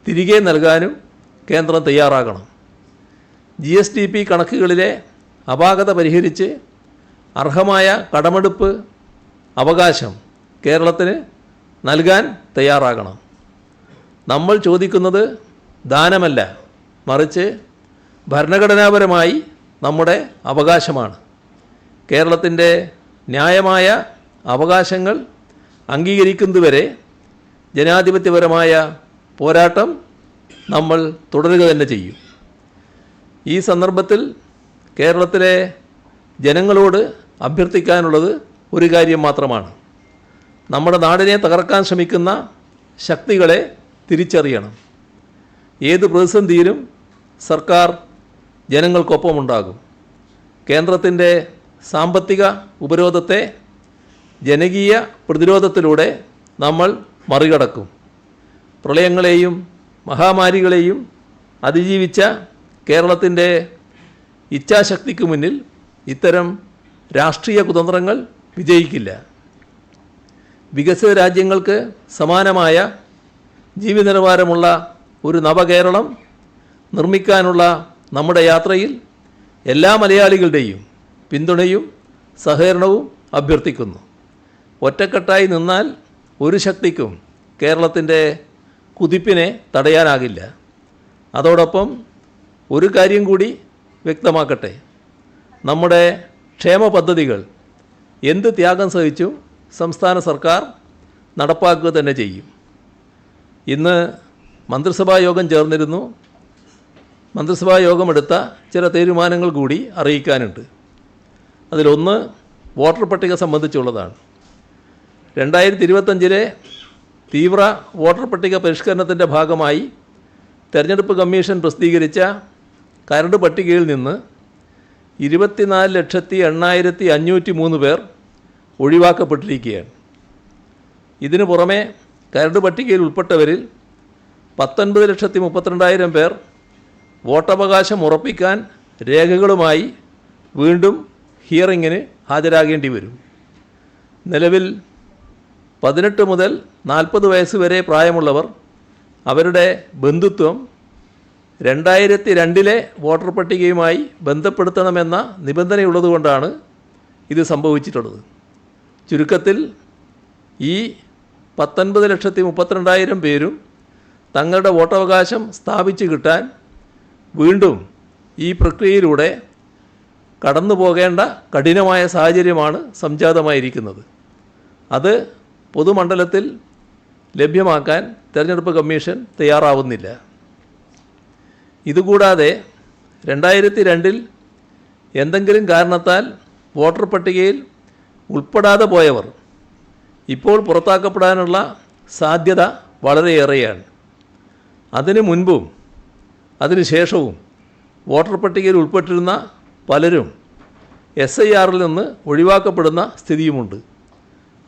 തിരികെ നൽകാനും കേന്ദ്രം തയ്യാറാകണം. GSDP കണക്കുകളിലെ അപാകത പരിഹരിച്ച് അർഹമായ കടമെടുപ്പ് അവകാശം കേരളത്തിന് നൽകാൻ തയ്യാറാകണം. നമ്മൾ ചോദിക്കുന്നത് ദാനമല്ല, മറിച്ച് ഭരണഘടനാപരമായി നമ്മുടെ അവകാശമാണ്. കേരളത്തിൻ്റെ ന്യായമായ അവകാശങ്ങൾ അംഗീകരിക്കുന്നതുവരെ ജനാധിപത്യപരമായ പോരാട്ടം നമ്മൾ തുടരുക തന്നെ ചെയ്യും. ഈ സന്ദർഭത്തിൽ കേരളത്തിലെ ജനങ്ങളോട് അഭ്യർത്ഥിക്കാനുള്ളത് ഒരു കാര്യം മാത്രമാണ്. നമ്മുടെ നാടിനെ തകർക്കാൻ ശ്രമിക്കുന്ന ശക്തികളെ തിരിച്ചറിയണം. ഏത് പ്രതിസന്ധിയിലും സർക്കാർ ജനങ്ങൾക്കൊപ്പമുണ്ടാകും. കേന്ദ്രത്തിൻ്റെ സാമ്പത്തിക ഉപരോധത്തെ ജനകീയ പ്രതിരോധത്തിലൂടെ നമ്മൾ മറികടക്കും. പ്രളയങ്ങളെയും മഹാമാരികളെയും അതിജീവിച്ച കേരളത്തിൻ്റെ ഇച്ഛാശക്തിക്ക് മുന്നിൽ ഇത്തരം രാഷ്ട്രീയ കുതന്ത്രങ്ങൾ വിജയിക്കില്ല. വികസിത രാജ്യങ്ങൾക്ക് സമാനമായ ജീവിത നിലവാരമുള്ള ഒരു നവകേരളം നിർമ്മിക്കാനുള്ള നമ്മുടെ യാത്രയിൽ എല്ലാ മലയാളികളുടെയും പിന്തുണയും സഹകരണവും അഭ്യർത്ഥിക്കുന്നു. ഒറ്റക്കെട്ടായി നിന്നാൽ ഒരു ശക്തിക്കും കേരളത്തിൻ്റെ കുതിപ്പിനെ തടയാനാകില്ല. അതോടൊപ്പം ഒരു കാര്യം കൂടി വ്യക്തമാക്കട്ടെ, നമ്മുടെ ക്ഷേമ പദ്ധതികൾ എന്ത് ത്യാഗം സഹിച്ചും സംസ്ഥാന സർക്കാർ നടപ്പാക്കുക തന്നെ ചെയ്യും. ഇന്ന് മന്ത്രിസഭാ യോഗം ചേർന്നിരുന്നു. മന്ത്രിസഭാ യോഗമെടുത്ത ചില തീരുമാനങ്ങൾ കൂടി അറിയിക്കാനുണ്ട്. അതിലൊന്ന് വോട്ടർ പട്ടിക സംബന്ധിച്ചുള്ളതാണ്. 2025 തീവ്ര വോട്ടർ പട്ടിക പരിഷ്കരണത്തിൻ്റെ ഭാഗമായി തെരഞ്ഞെടുപ്പ് കമ്മീഷൻ പ്രസിദ്ധീകരിച്ച കരട് പട്ടികയിൽ നിന്ന് 24,08,503 പേർ ഒഴിവാക്കപ്പെട്ടിരിക്കുകയാണ്. ഇതിനു പുറമെ കരട് പട്ടികയിൽ ഉൾപ്പെട്ടവരിൽ 19,32,000 പേർ വോട്ടവകാശം ഉറപ്പിക്കാൻ രേഖകളുമായി വീണ്ടും ഹിയറിങ്ങിന് ഹാജരാകേണ്ടി വരും. നിലവിൽ 18 മുതൽ 40 വയസ്സ് വരെ പ്രായമുള്ളവർ അവരുടെ ബന്ധുത്വം 2002 വോട്ടർ പട്ടികയുമായി ബന്ധപ്പെടുത്തണമെന്ന നിബന്ധനയുള്ളതുകൊണ്ടാണ് ഇത് സംഭവിച്ചിട്ടുള്ളത്. ചുരുക്കത്തിൽ ഈ 19,32,000 പേരും തങ്ങളുടെ വോട്ടവകാശം സ്ഥാപിച്ചു കിട്ടാൻ വീണ്ടും ഈ പ്രക്രിയയിലൂടെ കടന്നു പോകേണ്ട കഠിനമായ സാഹചര്യമാണ് സംജാതമായിരിക്കുന്നത്. അത് പൊതുമണ്ഡലത്തിൽ ലഭ്യമാക്കാൻ തെരഞ്ഞെടുപ്പ് കമ്മീഷൻ തയ്യാറാവുന്നില്ല. ഇതുകൂടാതെ 2002 എന്തെങ്കിലും കാരണത്താൽ വോട്ടർ പട്ടികയിൽ ഉൾപ്പെടാതെ പോയവർ ഇപ്പോൾ പുറത്താക്കപ്പെടാനുള്ള സാധ്യത വളരെയേറെയാണ്. അതിനു മുൻപും അതിനുശേഷവും വോട്ടർ പട്ടികയിൽ ഉൾപ്പെട്ടിരുന്ന പലരും SIRൽ നിന്ന് ഒഴിവാക്കപ്പെടുന്ന സ്ഥിതിയുമുണ്ട്.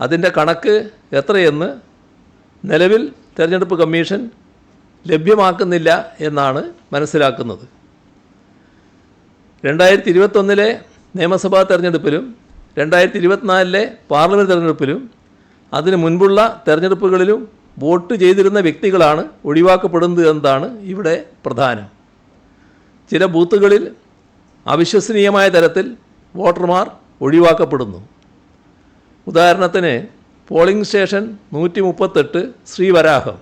അതിൻ്റെ കണക്ക് എത്രയെന്ന് നിലവിൽ തെരഞ്ഞെടുപ്പ് കമ്മീഷൻ ലഭ്യമാക്കുന്നില്ല എന്നാണ് മനസ്സിലാക്കുന്നത്. 2021 നിയമസഭാ തെരഞ്ഞെടുപ്പിലും 2024 പാർലമെൻറ്റ് തെരഞ്ഞെടുപ്പിലും അതിനു മുൻപുള്ള തെരഞ്ഞെടുപ്പുകളിലും വോട്ട് ചെയ്തിരുന്ന വ്യക്തികളാണ് ഒഴിവാക്കപ്പെടുന്നത് എന്നതാണ് ഇവിടെ പ്രധാനം. ചില ബൂത്തുകളിൽ അവിശ്വസനീയമായ തരത്തിൽ വോട്ടർമാർ ഒഴിവാക്കപ്പെടുന്നു. ഉദാഹരണത്തിന് പോളിംഗ് സ്റ്റേഷൻ 138 ശ്രീവരാഹം.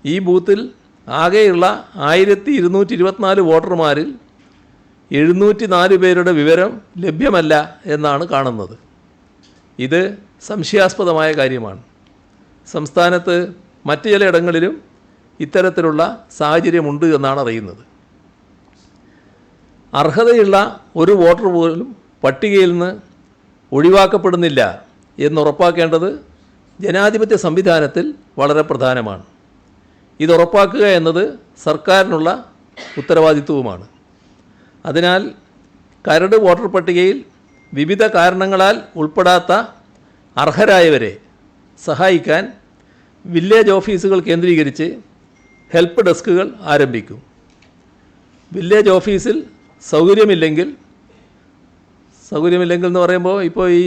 ഈ ബൂത്തിൽ ആകെയുള്ള 1224 വോട്ടർമാരിൽ 704 പേരുടെ വിവരം ലഭ്യമല്ല എന്നാണ് കാണുന്നത്. ഇത് സംശയാസ്പദമായ കാര്യമാണ്. സംസ്ഥാനത്ത് മറ്റ് ചിലയിടങ്ങളിലും ഇത്തരത്തിലുള്ള സാഹചര്യമുണ്ട് എന്നാണ് അറിയുന്നത്. അർഹതയുള്ള ഒരു വോട്ടർ പോലും പട്ടികയിൽ നിന്ന് ഒഴിവാക്കപ്പെടുന്നില്ല എന്നുറപ്പാക്കേണ്ടത് ജനാധിപത്യ സംവിധാനത്തിൽ വളരെ പ്രധാനമാണ്. ഇതുറപ്പാക്കുക എന്നത് സർക്കാരിനുള്ള ഉത്തരവാദിത്വവുമാണ്. അതിനാൽ കരട് വോട്ടർ പട്ടികയിൽ വിവിധ കാരണങ്ങളാൽ ഉൾപ്പെടാത്ത അർഹരായവരെ സഹായിക്കാൻ വില്ലേജ് ഓഫീസുകൾ കേന്ദ്രീകരിച്ച് ഹെൽപ്പ് ഡെസ്കുകൾ ആരംഭിക്കും. വില്ലേജ് ഓഫീസിൽ സൗകര്യമില്ലെങ്കിൽ എന്ന് പറയുമ്പോൾ ഇപ്പോൾ ഈ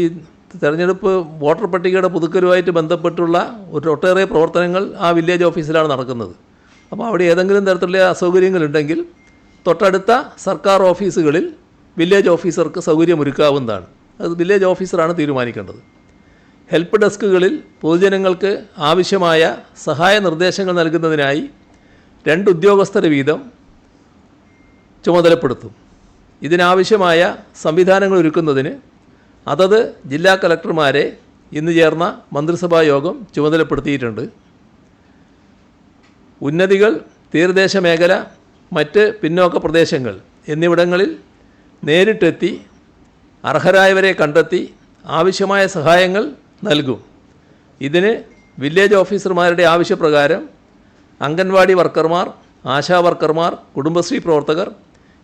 തെരഞ്ഞെടുപ്പ് വോട്ടർ പട്ടികയുടെ പുതുക്കലുമായിട്ട് ബന്ധപ്പെട്ടുള്ള ഒട്ടേറെ പ്രവർത്തനങ്ങൾ ആ വില്ലേജ് ഓഫീസിലാണ് നടക്കുന്നത്. അപ്പോൾ അവിടെ ഏതെങ്കിലും തരത്തിലുള്ള അസൗകര്യങ്ങളുണ്ടെങ്കിൽ തൊട്ടടുത്ത സർക്കാർ ഓഫീസുകളിൽ വില്ലേജ് ഓഫീസർക്ക് സൗകര്യമൊരുക്കാവുന്നതാണ്. അത് വില്ലേജ് ഓഫീസറാണ് തീരുമാനിക്കേണ്ടത്. ഹെൽപ്പ് ഡെസ്കുകളിൽ പൊതുജനങ്ങൾക്ക് ആവശ്യമായ സഹായ നിർദ്ദേശങ്ങൾ നൽകുന്നതിനായി 2 ഉദ്യോഗസ്ഥരെ വീതം ചുമതലപ്പെടുത്തും. ഇതിനാവശ്യമായ സംവിധാനങ്ങൾ ഒരുക്കുന്നതിന് അതത് ജില്ലാ കളക്ടർമാരെ ഇന്ന് ചേർന്ന മന്ത്രിസഭാ യോഗം ചുമതലപ്പെടുത്തിയിട്ടുണ്ട്. ഉന്നതികൾ, തീരദേശ മേഖല, മറ്റ് പിന്നോക്ക പ്രദേശങ്ങൾ എന്നിവിടങ്ങളിൽ നേരിട്ടെത്തി അർഹരായവരെ കണ്ടെത്തി ആവശ്യമായ സഹായങ്ങൾ നൽകും. ഇതിന് വില്ലേജ് ഓഫീസർമാരുടെ ആവശ്യപ്രകാരം അംഗൻവാടി വർക്കർമാർ, ആശാ വർക്കർമാർ, കുടുംബശ്രീ പ്രവർത്തകർ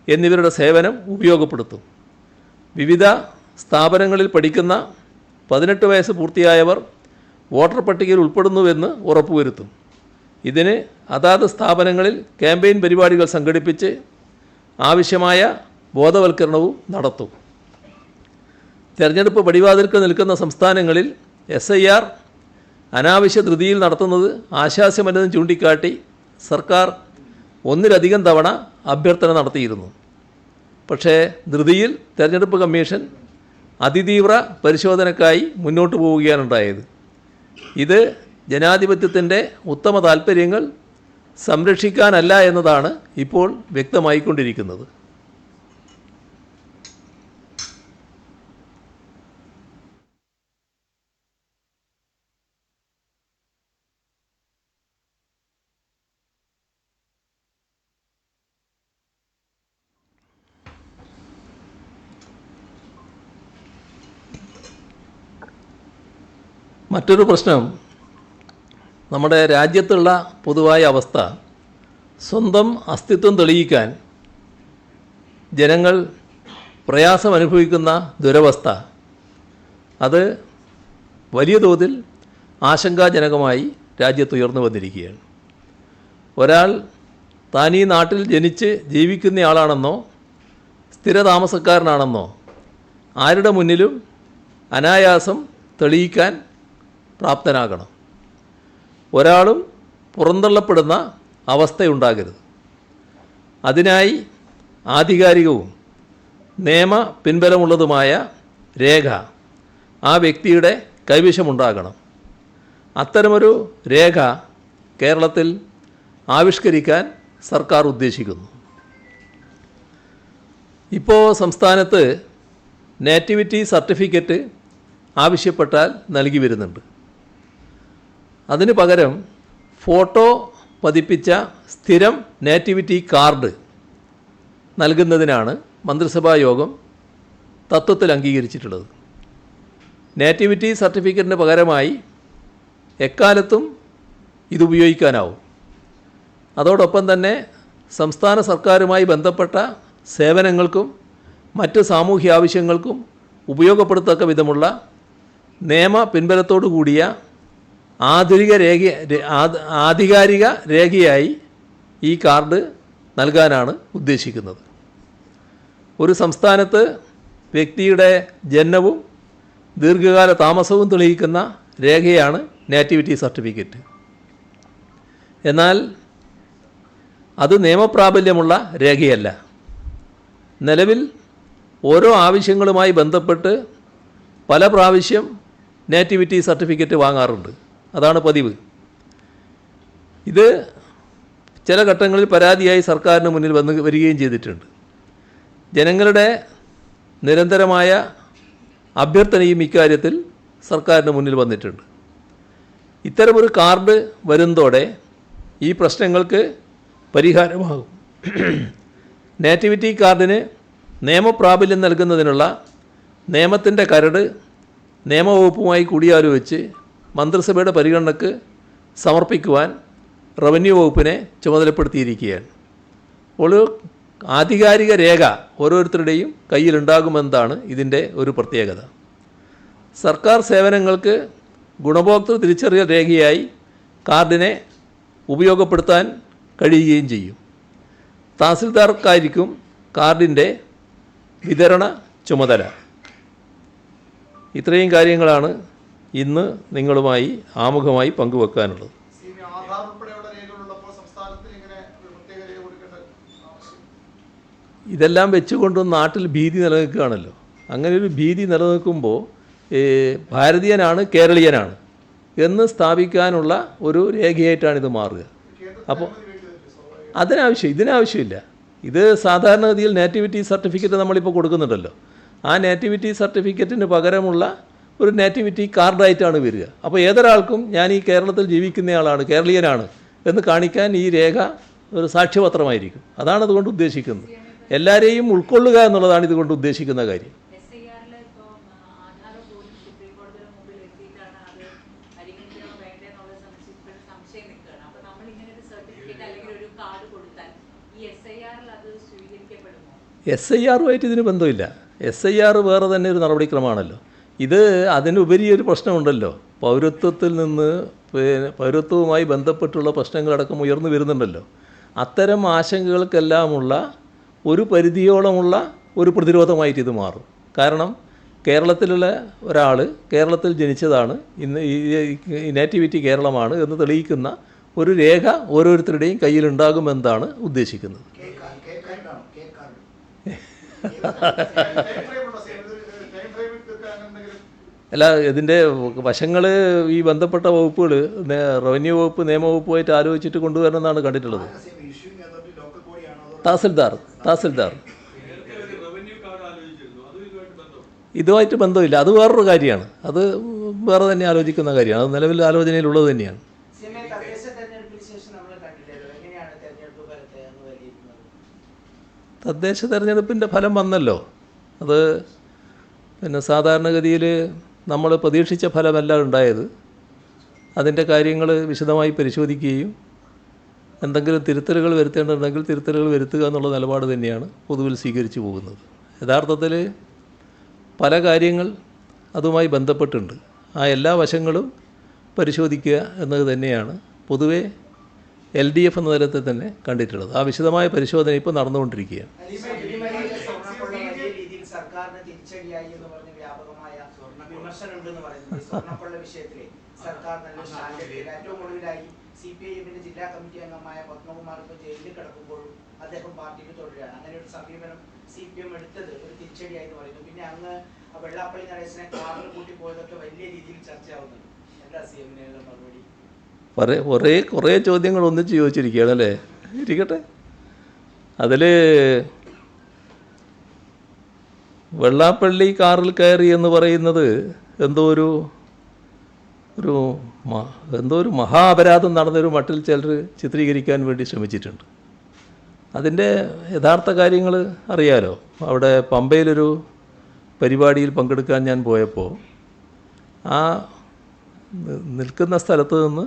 എന്നിവരുടെ സേവനം ഉപയോഗപ്പെടുത്തും. വിവിധ സ്ഥാപനങ്ങളിൽ പഠിക്കുന്ന 18 വയസ്സ് പൂർത്തിയായവർ വോട്ടർ പട്ടികയിൽ ഉൾപ്പെടുന്നുവെന്ന് ഉറപ്പുവരുത്തും. ഇതിന് അതാത് സ്ഥാപനങ്ങളിൽ ക്യാമ്പയിൻ പരിപാടികൾ സംഘടിപ്പിച്ച് ആവശ്യമായ ബോധവൽക്കരണവും നടത്തും. തെരഞ്ഞെടുപ്പ് പടിവാതിൽക്ക് നിൽക്കുന്ന സംസ്ഥാനങ്ങളിൽ SIR അനാവശ്യ ധൃതിയിൽ നടത്തുന്നത് ആശാസ്യമല്ലെന്ന് ചൂണ്ടിക്കാട്ടി സർക്കാർ ഒന്നിലധികം തവണ അഭ്യർത്ഥന നടത്തിയിരുന്നു. പക്ഷേ ധൃതിയിൽ തെരഞ്ഞെടുപ്പ് കമ്മീഷൻ അതിതീവ്ര പരിശോധനയ്ക്കായി മുന്നോട്ട് പോവുകയാണ് ഉണ്ടായത്. ഇത് ജനാധിപത്യത്തിൻ്റെ ഉത്തമ താൽപ്പര്യങ്ങൾ സംരക്ഷിക്കാനല്ല എന്നതാണ് ഇപ്പോൾ വ്യക്തമായിക്കൊണ്ടിരിക്കുന്നത്. മറ്റൊരു പ്രശ്നം, നമ്മുടെ രാജ്യത്തുള്ള പൊതുവായ അവസ്ഥ, സ്വന്തം അസ്തിത്വം തെളിയിക്കാൻ ജനങ്ങൾ പ്രയാസമനുഭവിക്കുന്ന ദുരവസ്ഥ, അത് വലിയ തോതിൽ ആശങ്കാജനകമായി രാജ്യത്തുയർന്നു വന്നിരിക്കുകയാണ്. ഒരാൾ താൻ ഈ നാട്ടിൽ ജനിച്ച് ജീവിക്കുന്നയാളാണെന്നോ സ്ഥിരതാമസക്കാരനാണെന്നോ ആരുടെ മുന്നിലും അനായാസം തെളിയിക്കാൻ പ്രാപ്തനാകണം. ഒരാളും പുറന്തള്ളപ്പെടുന്ന അവസ്ഥയുണ്ടാകരുത്. അതിനായി ആധികാരികവും നിയമ പിൻബലമുള്ളതുമായ രേഖ ആ വ്യക്തിയുടെ കൈവശമുണ്ടാകണം. അത്തരമൊരു രേഖ കേരളത്തിൽ ആവിഷ്കരിക്കാൻ സർക്കാർ ഉദ്ദേശിക്കുന്നു. ഇപ്പോൾ സംസ്ഥാനത്ത് നേറ്റിവിറ്റി സർട്ടിഫിക്കറ്റ് ആവശ്യപ്പെട്ടാൽ നൽകി വരുന്നുണ്ട്. അതിന് പകരം ഫോട്ടോ പതിപ്പിച്ച സ്ഥിരം നേറ്റിവിറ്റി കാർഡ് നൽകുന്നതിനാണ് മന്ത്രിസഭാ യോഗം തത്വത്തിൽ അംഗീകരിച്ചിട്ടുള്ളത്. നേറ്റിവിറ്റി സർട്ടിഫിക്കറ്റിന് പകരമായി എക്കാലത്തും ഇതുപയോഗിക്കാനാവും. അതോടൊപ്പം തന്നെ സംസ്ഥാന സർക്കാരുമായി ബന്ധപ്പെട്ട സേവനങ്ങൾക്കും മറ്റ് സാമൂഹ്യ ആവശ്യങ്ങൾക്കും ഉപയോഗപ്പെടുത്തക്ക വിധമുള്ള നിയമ പിൻബലത്തോടു കൂടിയ ആധികാരിക രേഖയായി ഈ കാർഡ് നൽകാനാണ് ഉദ്ദേശിക്കുന്നത്. ഒരു സംസ്ഥാനത്ത് വ്യക്തിയുടെ ജനനവും ദീർഘകാല താമസവും തെളിയിക്കുന്ന രേഖയാണ് നേറ്റിവിറ്റി സർട്ടിഫിക്കറ്റ്. എന്നാൽ അത് നിയമപ്രാബല്യമുള്ള രേഖയല്ല. നിലവിൽ ഓരോ ആവശ്യങ്ങളുമായി ബന്ധപ്പെട്ട് പല പ്രാവശ്യം നേറ്റിവിറ്റി സർട്ടിഫിക്കറ്റ് വാങ്ങാറുണ്ട്. അതാണ് പതിവ്. ഇത് ചില ഘട്ടങ്ങളിൽ പരാതിയായി സർക്കാരിന് മുന്നിൽ വരികയും ചെയ്തിട്ടുണ്ട്. ജനങ്ങളുടെ നിരന്തരമായ അഭ്യർത്ഥനയും ഇക്കാര്യത്തിൽ സർക്കാരിന് മുന്നിൽ വന്നിട്ടുണ്ട്. ഇത്തരമൊരു കാർഡ് വരുന്നതോടെ ഈ പ്രശ്നങ്ങൾക്ക് പരിഹാരമാകും. നേറ്റിവിറ്റി കാർഡിന് നിയമപ്രാബല്യം നൽകുന്നതിനുള്ള നിയമത്തിൻ്റെ കരട് നിയമവകുപ്പുമായി കൂടിയാലോചിച്ച് മന്ത്രിസഭയുടെ പരിഗണനയ്ക്ക് സമർപ്പിക്കുവാൻ റവന്യൂ വകുപ്പിനെ ചുമതലപ്പെടുത്തിയിരിക്കുകയാണ്. അപ്പോൾ ആധികാരിക രേഖ ഓരോരുത്തരുടെയും കയ്യിലുണ്ടാകുമെന്നതാണ് ഇതിൻ്റെ ഒരു പ്രത്യേകത. സർക്കാർ സേവനങ്ങൾക്ക് ഗുണഭോക്തൃ തിരിച്ചറിയൽ രേഖയായി കാർഡിനെ ഉപയോഗപ്പെടുത്താൻ കഴിയുകയും ചെയ്യും. തഹസിൽദാർക്കായിരിക്കും കാർഡിൻ്റെ വിതരണ ചുമതല. ഇത്രയും കാര്യങ്ങളാണ് ഇന്ന് നിങ്ങളുമായി ആമുഖമായി പങ്കുവെക്കാനുള്ളത്. ഇതെല്ലാം വെച്ചുകൊണ്ടും നാട്ടിൽ ഭീതി നിലനിൽക്കുകയാണല്ലോ. അങ്ങനെ ഒരു ഭീതി നിലനിൽക്കുമ്പോൾ ഭാരതീയനാണ് കേരളീയനാണ് എന്ന് സ്ഥാപിക്കാനുള്ള ഒരു രേഖയായിട്ടാണ് ഇത് മാറുക. അപ്പോൾ ഇതിനാവശ്യമില്ല. ഇത് സാധാരണഗതിയിൽ നേറ്റിവിറ്റി സർട്ടിഫിക്കറ്റ് നമ്മളിപ്പോൾ കൊടുക്കുന്നുണ്ടല്ലോ. ആ നേറ്റിവിറ്റി സർട്ടിഫിക്കറ്റിന് പകരമുള്ള ഒരു നേറ്റിവിറ്റി കാർഡായിട്ടാണ് വരിക. അപ്പോൾ ഏതൊരാൾക്കും ഞാൻ ഈ കേരളത്തിൽ ജീവിക്കുന്നയാളാണ്, കേരളീയനാണ് എന്ന് കാണിക്കാൻ ഈ രേഖ ഒരു സാക്ഷ്യപത്രമായിരിക്കും. അതാണ് അതുകൊണ്ട് ഉദ്ദേശിക്കുന്നത്. എല്ലാവരെയും ഉൾക്കൊള്ളുക എന്നുള്ളതാണ് ഇതുകൊണ്ട് ഉദ്ദേശിക്കുന്ന കാര്യം. SIR-ഉമായിട്ട് ഇതിന് ബന്ധമില്ല. SIR വേറെ തന്നെ ഒരു നടപടിക്രമമാണല്ലോ. ഇത് അതിനുപരി ഒരു പ്രശ്നമുണ്ടല്ലോ. പൗരത്വവുമായി ബന്ധപ്പെട്ടുള്ള പ്രശ്നങ്ങളടക്കം ഉയർന്നു വരുന്നുണ്ടല്ലോ. അത്തരം ആശങ്കകൾക്കെല്ലാമുള്ള ഒരു പരിധിയോളമുള്ള ഒരു പ്രതിരോധമായിട്ട് ഇത് മാറും. കാരണം കേരളത്തിലുള്ള ഒരാൾ കേരളത്തിൽ ജനിച്ചതാണ്, ഇന്ന് ഈ നേറ്റിവിറ്റി കേരളമാണ് എന്ന് തെളിയിക്കുന്ന ഒരു രേഖ ഓരോരുത്തരുടെയും കയ്യിലുണ്ടാകുമെന്നാണ് ഉദ്ദേശിക്കുന്നത്. അല്ല, ഇതിൻ്റെ വശങ്ങൾ ഈ ബന്ധപ്പെട്ട വകുപ്പുകൾ റവന്യൂ വകുപ്പ് നിയമവകുപ്പുമായിട്ട് ആലോചിച്ചിട്ട് കൊണ്ടുവരണമെന്നാണ് കണ്ടിട്ടുള്ളത്. തഹസിൽദാർ ഇതുമായിട്ട് ബന്ധമില്ല. അത് വേറൊരു കാര്യമാണ്. അത് വേറെ തന്നെ ആലോചിക്കുന്ന കാര്യമാണ്. അത് നിലവിൽ ആലോചനയിലുള്ളത് തന്നെയാണ്. തദ്ദേശ തെരഞ്ഞെടുപ്പിൻ്റെ ഫലം വന്നല്ലോ. അത് പിന്നെ സാധാരണഗതിയിൽ നമ്മൾ പ്രതീക്ഷിച്ച ഫലമല്ല ഉണ്ടായത്. അതിൻ്റെ കാര്യങ്ങൾ വിശദമായി പരിശോധിക്കുകയും എന്തെങ്കിലും തിരുത്തലുകൾ വരുത്തേണ്ടതുണ്ടെങ്കിൽ തിരുത്തലുകൾ വരുത്തുക എന്നുള്ള നിലപാട് തന്നെയാണ് പൊതുവിൽ സ്വീകരിച്ചു പോകുന്നത്. യഥാർത്ഥത്തിൽ പല കാര്യങ്ങൾ അതുമായി ബന്ധപ്പെട്ടുണ്ട്. ആ എല്ലാ വശങ്ങളും പരിശോധിക്കുക എന്നത് തന്നെയാണ് പൊതുവെ LDF എന്ന തലത്തിൽ തന്നെ കണ്ടിട്ടുള്ളത്. ആ വിശദമായ പരിശോധന ഇപ്പോൾ നടന്നുകൊണ്ടിരിക്കുകയാണ്. CPIM ജില്ലാ കമ്മിറ്റി അംഗമായ പത്മകുമാർ ഇപ്പോൾ ജയിലിൽ കിടക്കുമ്പോഴും അദ്ദേഹം പാർട്ടിക്ക് തുടരുകയാണ്. അങ്ങനെ ഒരു സമീപനം CPM എടുത്തത് ഒരു തിരിച്ചടിയായി പറയുന്നു. പിന്നെ അങ്ങ് വെള്ളാപ്പള്ളി നടേശനെ കാറിൽ കൂട്ടി പോയതൊക്കെ വലിയ രീതിയിൽ ചർച്ചയാവുന്നുണ്ട്. എന്താ CM-നുള്ള മറുപടി? കുറേ ചോദ്യങ്ങൾ ഒന്നിച്ച് ചോദിച്ചിരിക്കുകയാണ് അല്ലേ? ഇരിക്കട്ടെ. അതിൽ വെള്ളാപ്പള്ളി കാറിൽ കയറി എന്ന് പറയുന്നത് എന്തോ ഒരു മഹാ അപരാധം നടന്നൊരു മട്ടിൽ ചിലർ ചിത്രീകരിക്കാൻ വേണ്ടി ശ്രമിച്ചിട്ടുണ്ട്. അതിൻ്റെ യഥാർത്ഥ കാര്യങ്ങൾ അറിയാലോ. അവിടെ പമ്പയിലൊരു പരിപാടിയിൽ പങ്കെടുക്കാൻ ഞാൻ പോയപ്പോൾ ആ നിൽക്കുന്ന സ്ഥലത്ത് നിന്ന്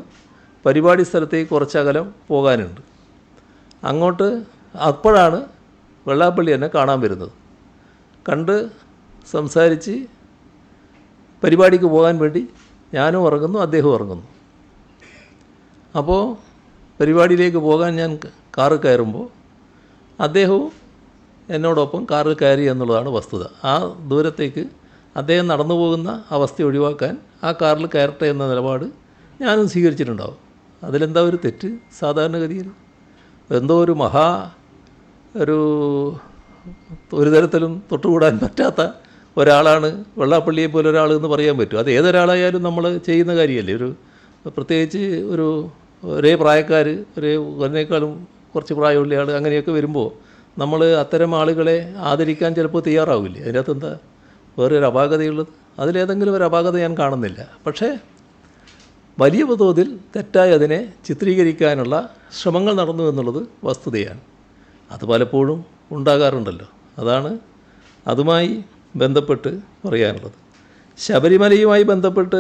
പരിപാടി സ്ഥലത്തേക്ക് കുറച്ചകലം പോകാനുണ്ട്. അങ്ങോട്ട് അപ്പോഴാണ് വെള്ളാപ്പള്ളി എന്നെ കാണാൻ വരുന്നത്. കണ്ട് സംസാരിച്ച് പരിപാടിക്ക് പോകാൻ വേണ്ടി ഞാനും ഇറങ്ങുന്നു, അദ്ദേഹവും ഇറങ്ങുന്നു. അപ്പോൾ പരിപാടിയിലേക്ക് പോകാൻ ഞാൻ കാറിൽ കയറുമ്പോൾ അദ്ദേഹവും എന്നോടൊപ്പം കാറിൽ കയറി എന്നുള്ളതാണ് വസ്തുത. ആ ദൂരത്തേക്ക് അദ്ദേഹം നടന്നു പോകുന്ന അവസ്ഥ ഒഴിവാക്കാൻ ആ കാറിൽ കയറട്ടെ എന്ന നിലപാട് ഞാനും സ്വീകരിച്ചിട്ടുണ്ടാവും. അതിലെന്താ ഒരു തെറ്റ്? സാധാരണഗതിയിൽ എന്തോ ഒരു തരത്തിലും തൊട്ടുകൂടാൻ പറ്റാത്ത ഒരാളാണ് വെള്ളാപ്പള്ളിയെ പോലെ ഒരാൾ എന്ന് പറയാൻ പറ്റും. അത് ഏതൊരാളായാലും നമ്മൾ ചെയ്യുന്ന കാര്യമല്ലേ. പ്രത്യേകിച്ച് ഒരേ പ്രായക്കാർ, ഒരേക്കാളും കുറച്ച് പ്രായമുള്ള ആൾ അങ്ങനെയൊക്കെ വരുമ്പോൾ നമ്മൾ അത്തരം ആളുകളെ ആദരിക്കാൻ ചിലപ്പോൾ തയ്യാറാവില്ലേ. അതിനകത്ത് എന്താ വേറൊരു അപാകതയുള്ളത്? അതിലേതെങ്കിലും ഒരു അപാകത ഞാൻ കാണുന്നില്ല. പക്ഷേ വലിയ തോതിൽ തെറ്റായി അതിനെ ചിത്രീകരിക്കാനുള്ള ശ്രമങ്ങൾ നടന്നു എന്നുള്ളത് വസ്തുതയാണ്. അത് പലപ്പോഴും ഉണ്ടാകാറുണ്ടല്ലോ. അതാണ് അതുമായി ബന്ധപ്പെട്ട് പറയാനുള്ളത്. ശബരിമലയുമായി ബന്ധപ്പെട്ട്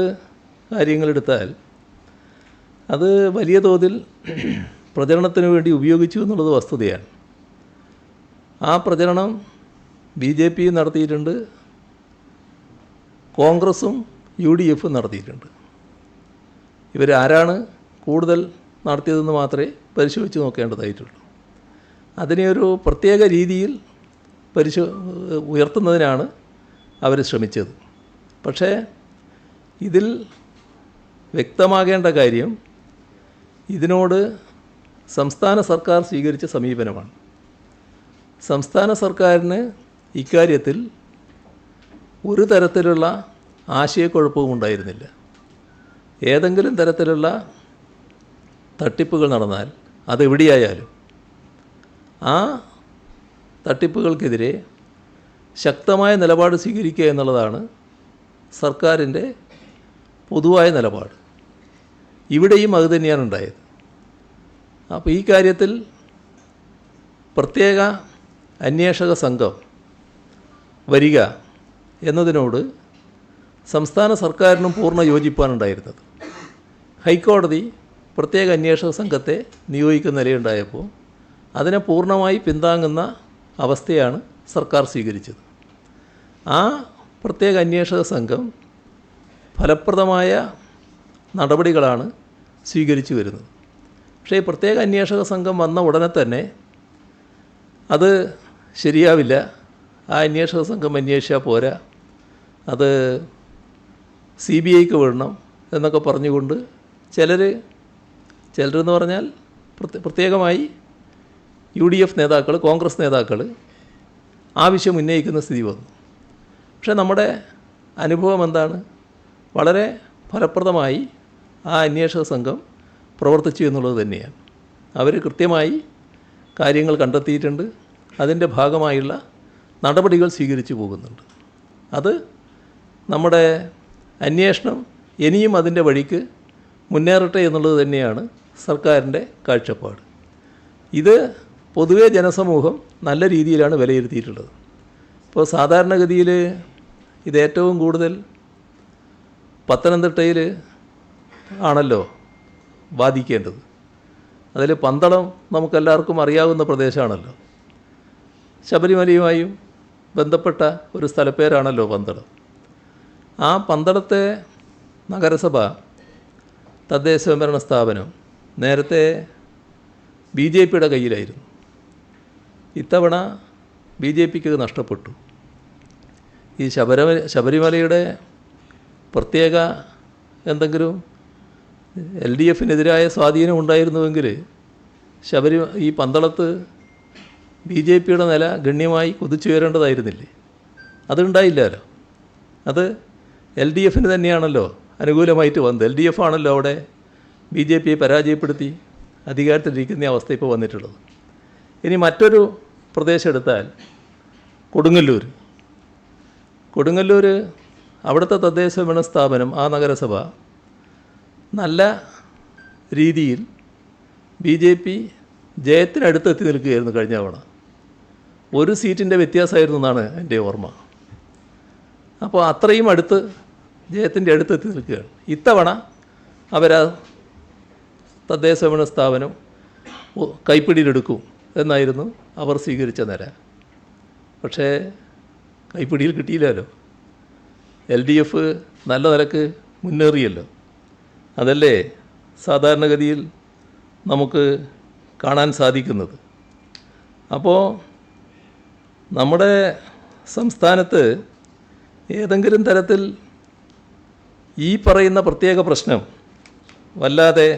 കാര്യങ്ങളെടുത്താൽ അത് വലിയ തോതിൽ പ്രചരണത്തിന് വേണ്ടി ഉപയോഗിച്ചു എന്നുള്ളത് വസ്തുതയാണ്. ആ പ്രചരണം BJP നടത്തിയിട്ടുണ്ട്, കോൺഗ്രസും UDF നടത്തിയിട്ടുണ്ട്. ഇവരാരാണ് കൂടുതൽ നടത്തിയതെന്ന് മാത്രമേ പരിശോധിച്ച് നോക്കേണ്ടതായിട്ടുള്ളൂ. അതിനെ ഒരു പ്രത്യേക രീതിയിൽ ഉയർത്തുന്നതിനാണ് അവർ ശ്രമിച്ചത്. പക്ഷേ ഇതിൽ വ്യക്തമാകേണ്ട കാര്യം ഇതിനോട് സംസ്ഥാന സർക്കാർ സ്വീകരിച്ച സമീപനമാണ്. സംസ്ഥാന സർക്കാരിന് ഇക്കാര്യത്തിൽ ഒരു തരത്തിലുള്ള ആശയക്കുഴപ്പവും ഉണ്ടായിരുന്നില്ല. ഏതെങ്കിലും തരത്തിലുള്ള തട്ടിപ്പുകൾ നടന്നാൽ അതെവിടെയായാലും ആ തട്ടിപ്പുകൾക്കെതിരെ ശക്തമായ നിലപാട് സ്വീകരിക്കുക എന്നുള്ളതാണ് സർക്കാരിൻ്റെ പൊതുവായ നിലപാട്. ഇവിടെയും അതുതന്നെയാണ് ഉണ്ടായത്. അപ്പോൾ ഈ കാര്യത്തിൽ പ്രത്യേക അന്വേഷക സംഘം വരിക എന്നതിനോട് സംസ്ഥാന സർക്കാരിനും പൂർണ്ണ യോജിപ്പാണ് ഉണ്ടായിരുന്നത്. ഹൈക്കോടതി പ്രത്യേക അന്വേഷക സംഘത്തെ നിയോഗിക്കുന്ന നിലയുണ്ടായപ്പോൾ അതിനെ പൂർണ്ണമായി പിന്താങ്ങുന്ന അവസ്ഥയാണ് സർക്കാർ സ്വീകരിച്ചത്. ആ പ്രത്യേക അന്വേഷക സംഘം ഫലപ്രദമായ നടപടികളാണ് സ്വീകരിച്ചു വരുന്നത്. പക്ഷേ ഈ പ്രത്യേക അന്വേഷക സംഘം വന്ന ഉടനെ തന്നെ അത് ശരിയാവില്ല, ആ അന്വേഷക സംഘം അന്വേഷിച്ചാൽ പോരാ, അത് CBIക്ക് വിടണം എന്നൊക്കെ പറഞ്ഞുകൊണ്ട് ചിലരെന്ന് പറഞ്ഞാൽ പ്രത്യേകമായി UDF നേതാക്കൾ, കോൺഗ്രസ് നേതാക്കൾ ആവശ്യം ഉന്നയിക്കുന്ന സ്ഥിതി വന്നു. പക്ഷേ നമ്മുടെ അനുഭവം എന്താണ്? വളരെ ഫലപ്രദമായി ആ അന്വേഷക സംഘം പ്രവർത്തിച്ചു എന്നുള്ളത് തന്നെയാണ്. അവർ കൃത്യമായി കാര്യങ്ങൾ കണ്ടെത്തിയിട്ടുണ്ട്. അതിൻ്റെ ഭാഗമായുള്ള നടപടികൾ സ്വീകരിച്ചു പോകുന്നുണ്ട്. അത് നമ്മുടെ അന്വേഷണം ഇനിയും അതിൻ്റെ വഴിക്ക് മുന്നേറട്ടെ എന്നുള്ളത് തന്നെയാണ് സർക്കാരിൻ്റെ കാഴ്ചപ്പാട്. ഇത് പൊതുവെ ജനസമൂഹം നല്ല രീതിയിലാണ് വിലയിരുത്തിയിട്ടുള്ളത്. ഇപ്പോൾ സാധാരണഗതിയിൽ ഇത് ഏറ്റവും കൂടുതൽ പത്തനംതിട്ടയിൽ ആണല്ലോ ബാധിക്കേണ്ടത്. അതിൽ പന്തളം നമുക്കെല്ലാവർക്കും അറിയാവുന്ന പ്രദേശമാണല്ലോ. ശബരിമലയുമായും ബന്ധപ്പെട്ട ഒരു സ്ഥലപ്പേരാണല്ലോ പന്തളം. ആ പന്തളത്തെ നഗരസഭ തദ്ദേശ സ്വയംഭരണ സ്ഥാപനം നേരത്തെ BJPയുടെ കയ്യിലായിരുന്നു. ഇത്തവണ BJPക്ക് നഷ്ടപ്പെട്ടു. ഈ ശബരിമലയുടെ പ്രത്യേക എന്തെങ്കിലും LDFനെതിരായ സ്വാധീനം ഉണ്ടായിരുന്നുവെങ്കിൽ ഈ പന്തളത്ത് BJPയുടെ നില ഗണ്യമായി കുതിച്ചുയരേണ്ടതായിരുന്നില്ലേ? അതുണ്ടായില്ലല്ലോ. അത് LDFന് തന്നെയാണല്ലോ അനുകൂലമായിട്ട് വന്നത്. LDF ആണല്ലോ അവിടെ BJPയെ പരാജയപ്പെടുത്തി അധികാരത്തിലിരിക്കുന്ന അവസ്ഥ ഇപ്പോൾ വന്നിട്ടുള്ളത്. ഇനി മറ്റൊരു പ്രദേശം എടുത്താൽ കൊടുങ്ങല്ലൂർ അവിടുത്തെ തദ്ദേശ സ്വയംഭരണ സ്ഥാപനം, ആ നഗരസഭ നല്ല രീതിയിൽ BJP ജയത്തിനടുത്തെത്തി നിൽക്കുകയായിരുന്നു കഴിഞ്ഞ തവണ. ഒരു സീറ്റിൻ്റെ വ്യത്യാസമായിരുന്നു എന്നാണ് എൻ്റെ ഓർമ്മ. അപ്പോൾ അത്രയും അടുത്ത് ജയത്തിൻ്റെ അടുത്തെത്തി നിൽക്കുകയാണ്. ഇത്തവണ അവരാ തദ്ദേശ സ്വയംഭരണ സ്ഥാപനം കൈപ്പിടിയിലെടുക്കും എന്നായിരുന്നു അവർ സ്വീകരിച്ച നില. പക്ഷേ കൈപ്പിടിയിൽ കിട്ടിയില്ലല്ലോ. LDF നല്ല നിലക്ക് മുന്നേറിയല്ലോ. അതല്ലേ സാധാരണഗതിയിൽ നമുക്ക് കാണാൻ സാധിക്കുന്നത്. അപ്പോൾ നമ്മുടെ സംസ്ഥാനത്ത് ഏതെങ്കിലും തരത്തിൽ ഈ പറയുന്ന പ്രത്യേക പ്രശ്നം വല്ലാതെ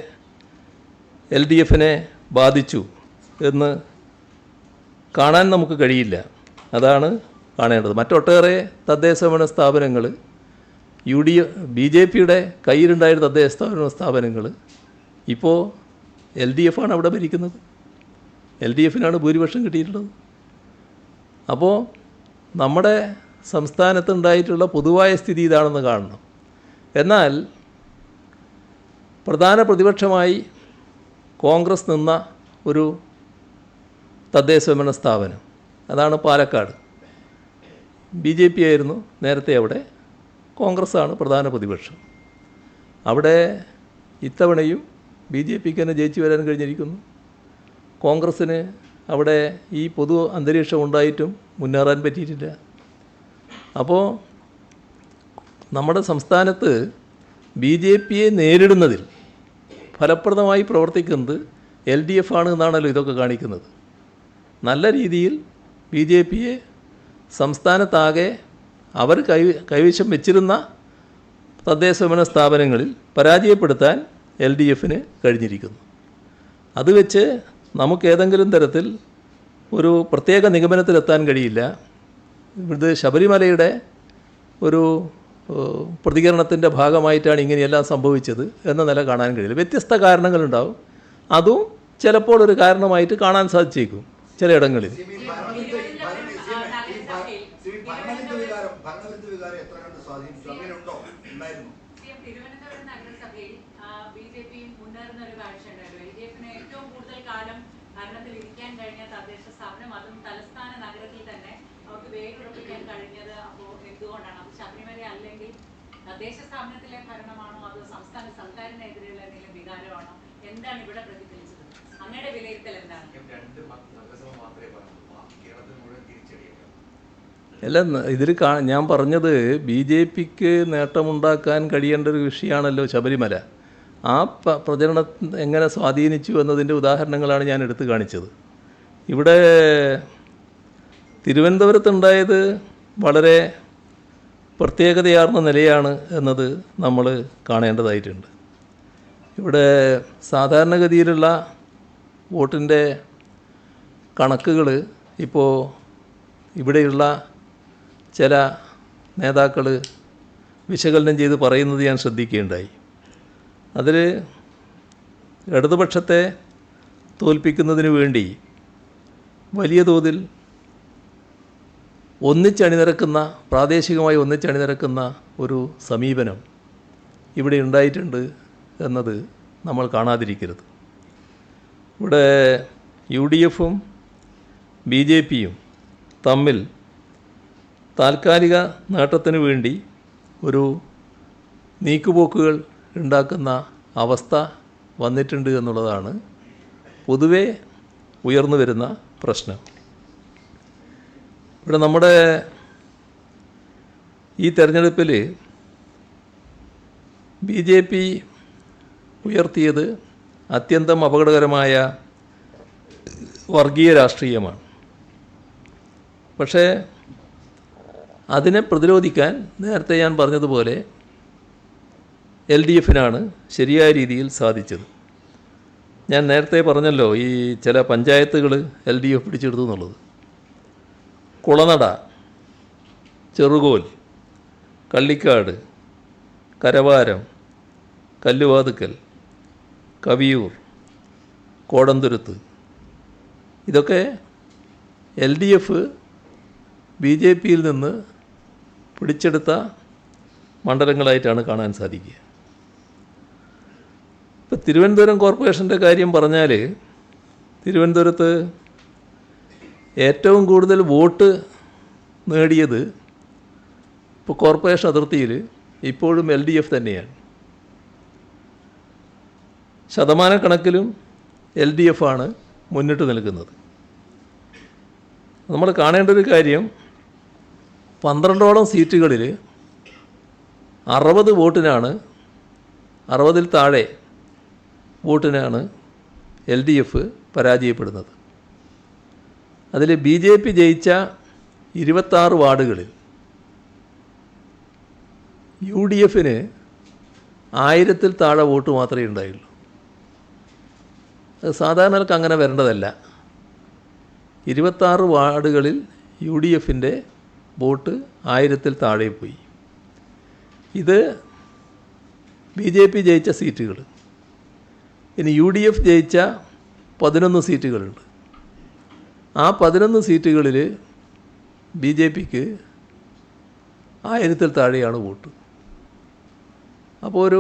LDFനെ ബാധിച്ചു എന്ന് കാണാൻ നമുക്ക് കഴിയില്ല. അതാണ് കാണേണ്ടത്. മറ്റൊട്ടേറെ തദ്ദേശ സ്വയംഭരണ സ്ഥാപനങ്ങൾ BJPയുടെ കയ്യിലുണ്ടായിരുന്ന തദ്ദേശ സ്ഥാപനങ്ങൾ ഇപ്പോൾ LDF ആണ് അവിടെ ഭരിക്കുന്നത്. LDFനാണ് ഭൂരിപക്ഷം കിട്ടിയിട്ടുള്ളത്. അപ്പോൾ നമ്മുടെ സംസ്ഥാനത്തുണ്ടായിട്ടുള്ള പൊതുവായ സ്ഥിതി ഇതാണെന്ന് കാണണം. എന്നാൽ പ്രധാന പ്രതിപക്ഷമായി കോൺഗ്രസ് നിന്ന ഒരു തദ്ദേശ സ്വയംഭരണ സ്ഥാപനം, അതാണ് പാലക്കാട്. BJP ആയിരുന്നു നേരത്തെ അവിടെ, കോൺഗ്രസ്സാണ് പ്രധാന പ്രതിപക്ഷം. അവിടെ ഇത്തവണയും BJPക്ക് തന്നെ ജയിച്ചു വരാൻ കഴിഞ്ഞിരിക്കുന്നു. കോൺഗ്രസ്സിന് അവിടെ ഈ പൊതു അന്തരീക്ഷം ഉണ്ടായിട്ടും മുന്നേറാൻ പറ്റിയിട്ടില്ല. അപ്പോൾ നമ്മുടെ സംസ്ഥാനത്ത് BJPയെ നേരിടുന്നതിൽ ഫലപ്രദമായി പ്രവർത്തിക്കുന്നത് LDF ആണ് എന്നാണല്ലോ ഇതൊക്കെ കാണിക്കുന്നത്. നല്ല രീതിയിൽ BJPയെ സംസ്ഥാനത്താകെ അവർ കൈവശം വെച്ചിരുന്ന തദ്ദേശ സ്വയംഭരണ സ്ഥാപനങ്ങളിൽ പരാജയപ്പെടുത്താൻ LDFന് കഴിഞ്ഞിരിക്കുന്നു. അത് വെച്ച് നമുക്ക് ഏതെങ്കിലും തരത്തിൽ ഒരു പ്രത്യേക നിഗമനത്തിലെത്താൻ കഴിയില്ല. ഇത് ശബരിമലയുടെ ഒരു പ്രതികരണത്തിൻ്റെ ഭാഗമായിട്ടാണ് ഇങ്ങനെയെല്ലാം സംഭവിച്ചത് എന്ന നില കാണാൻ കഴിയില്ല. വ്യത്യസ്ത കാരണങ്ങളുണ്ടാവും. അതും ചിലപ്പോൾ ഒരു കാരണമായിട്ട് കാണാൻ സാധിച്ചേക്കും ചിലയിടങ്ങളിൽ. തദ്ദേശ സ്ഥാപനത്തിലെ ഭരണമാണോ അതോ സംസ്ഥാന സർക്കാരിനെതിരെയുള്ള എന്തെങ്കിലും വികാരമാണോ? എന്താണ് ഇവിടെ പ്രതിഫലിച്ചത്? അങ്ങയുടെ വിലയിരുത്തൽ എന്താണ്? അല്ല, ഇതിൽ ഞാൻ പറഞ്ഞത് BJPക്ക് നേട്ടമുണ്ടാക്കാൻ കഴിയേണ്ട ഒരു വിഷയമാണല്ലോ ശബരിമല. ആ പ്രചരണം എങ്ങനെ സ്വാധീനിച്ചു എന്നതിൻ്റെ ഉദാഹരണങ്ങളാണ് ഞാൻ എടുത്തു കാണിച്ചത്. ഇവിടെ തിരുവനന്തപുരത്തുണ്ടായത് വളരെ പ്രത്യേകതയാർന്ന നിലയാണ് എന്നത് നമ്മൾ കാണേണ്ടതായിട്ടുണ്ട്. ഇവിടെ സാധാരണഗതിയിലുള്ള വോട്ടിൻ്റെ കണക്കുകൾ ഇപ്പോൾ ഇവിടെയുള്ള ചില നേതാക്കൾ വിശകലനം ചെയ്ത് പറയുന്നത് ഞാൻ ശ്രദ്ധിക്കുകയുണ്ടായി. അതിൽ ഇടതുപക്ഷത്തെ തോൽപ്പിക്കുന്നതിന് വേണ്ടി വലിയ തോതിൽ പ്രാദേശികമായി ഒന്നിച്ചണിനിരക്കുന്ന ഒരു സമീപനം ഇവിടെ ഉണ്ടായിട്ടുണ്ട് എന്നത് നമ്മൾ കാണാതിരിക്കരുത്. ഇവിടെ UDFും BJPയും തമ്മിൽ താൽക്കാലിക നേട്ടത്തിന് വേണ്ടി ഒരു നീക്കുപോക്കുകൾ ഉണ്ടാക്കുന്ന അവസ്ഥ വന്നിട്ടുണ്ട് എന്നുള്ളതാണ് പൊതുവെ ഉയർന്നു വരുന്ന പ്രശ്നം. ഇവിടെ നമ്മുടെ ഈ തെരഞ്ഞെടുപ്പിൽ BJP ഉയർത്തിയത് അത്യന്തം അപകടകരമായ വർഗീയ രാഷ്ട്രീയമാണ്. പക്ഷേ അതിനെ പ്രതിരോധിക്കാൻ നേരത്തെ ഞാൻ പറഞ്ഞതുപോലെ LDFനാണ് ശരിയായ രീതിയിൽ സാധിച്ചത്. ഞാൻ നേരത്തെ പറഞ്ഞല്ലോ ഈ ചില പഞ്ചായത്തുകൾ LDF പിടിച്ചെടുത്തു എന്നുള്ളത്. കുളനട, ചെറുകോൽ, കള്ളിക്കാട്, കരവാരം, കല്ലുവാതുക്കൽ, കവിയൂർ, കോടന്തുരുത്ത്, ഇതൊക്കെ LDF BJPയിൽ നിന്ന് പിടിച്ചെടുത്ത മണ്ഡലങ്ങളായിട്ടാണ് കാണാൻ സാധിക്കുക. ഇപ്പോൾ തിരുവനന്തപുരം കോർപ്പറേഷൻ്റെ കാര്യം പറഞ്ഞാൽ തിരുവനന്തപുരത്ത് ഏറ്റവും കൂടുതൽ വോട്ട് നേടിയത് ഇപ്പോൾ കോർപ്പറേഷൻ അതിർത്തിയിൽ ഇപ്പോഴും LDF തന്നെയാണ്. ശതമാനക്കണക്കിലും LDF ആണ് മുന്നിട്ട് നിൽക്കുന്നത്. നമ്മൾ കാണേണ്ട ഒരു കാര്യം 12ഓളം സീറ്റുകളിൽ 60 വോട്ടിനാണ് 60-ൽ താഴെ വോട്ടിനാണ് LDF പരാജയപ്പെടുന്നത്. അതിൽ BJP ജയിച്ച 26 വാർഡുകളിൽ UDFന് 1000-ൽ താഴെ വോട്ട് മാത്രമേ ഉണ്ടായുള്ളൂ. അത് സാധാരണക്ക് അങ്ങനെ വരേണ്ടതല്ല. 26 വാർഡുകളിൽ UDFൻ്റെ വോട്ട് 1000-ൽ താഴെ പോയി. ഇത് BJP ജയിച്ച സീറ്റുകൾ. ഇനി UDF ജയിച്ച 11 സീറ്റുകളുണ്ട്. ആ 11 സീറ്റുകളിൽ BJPക്ക് 1000-ൽ താഴെയാണ് വോട്ട്. അപ്പോൾ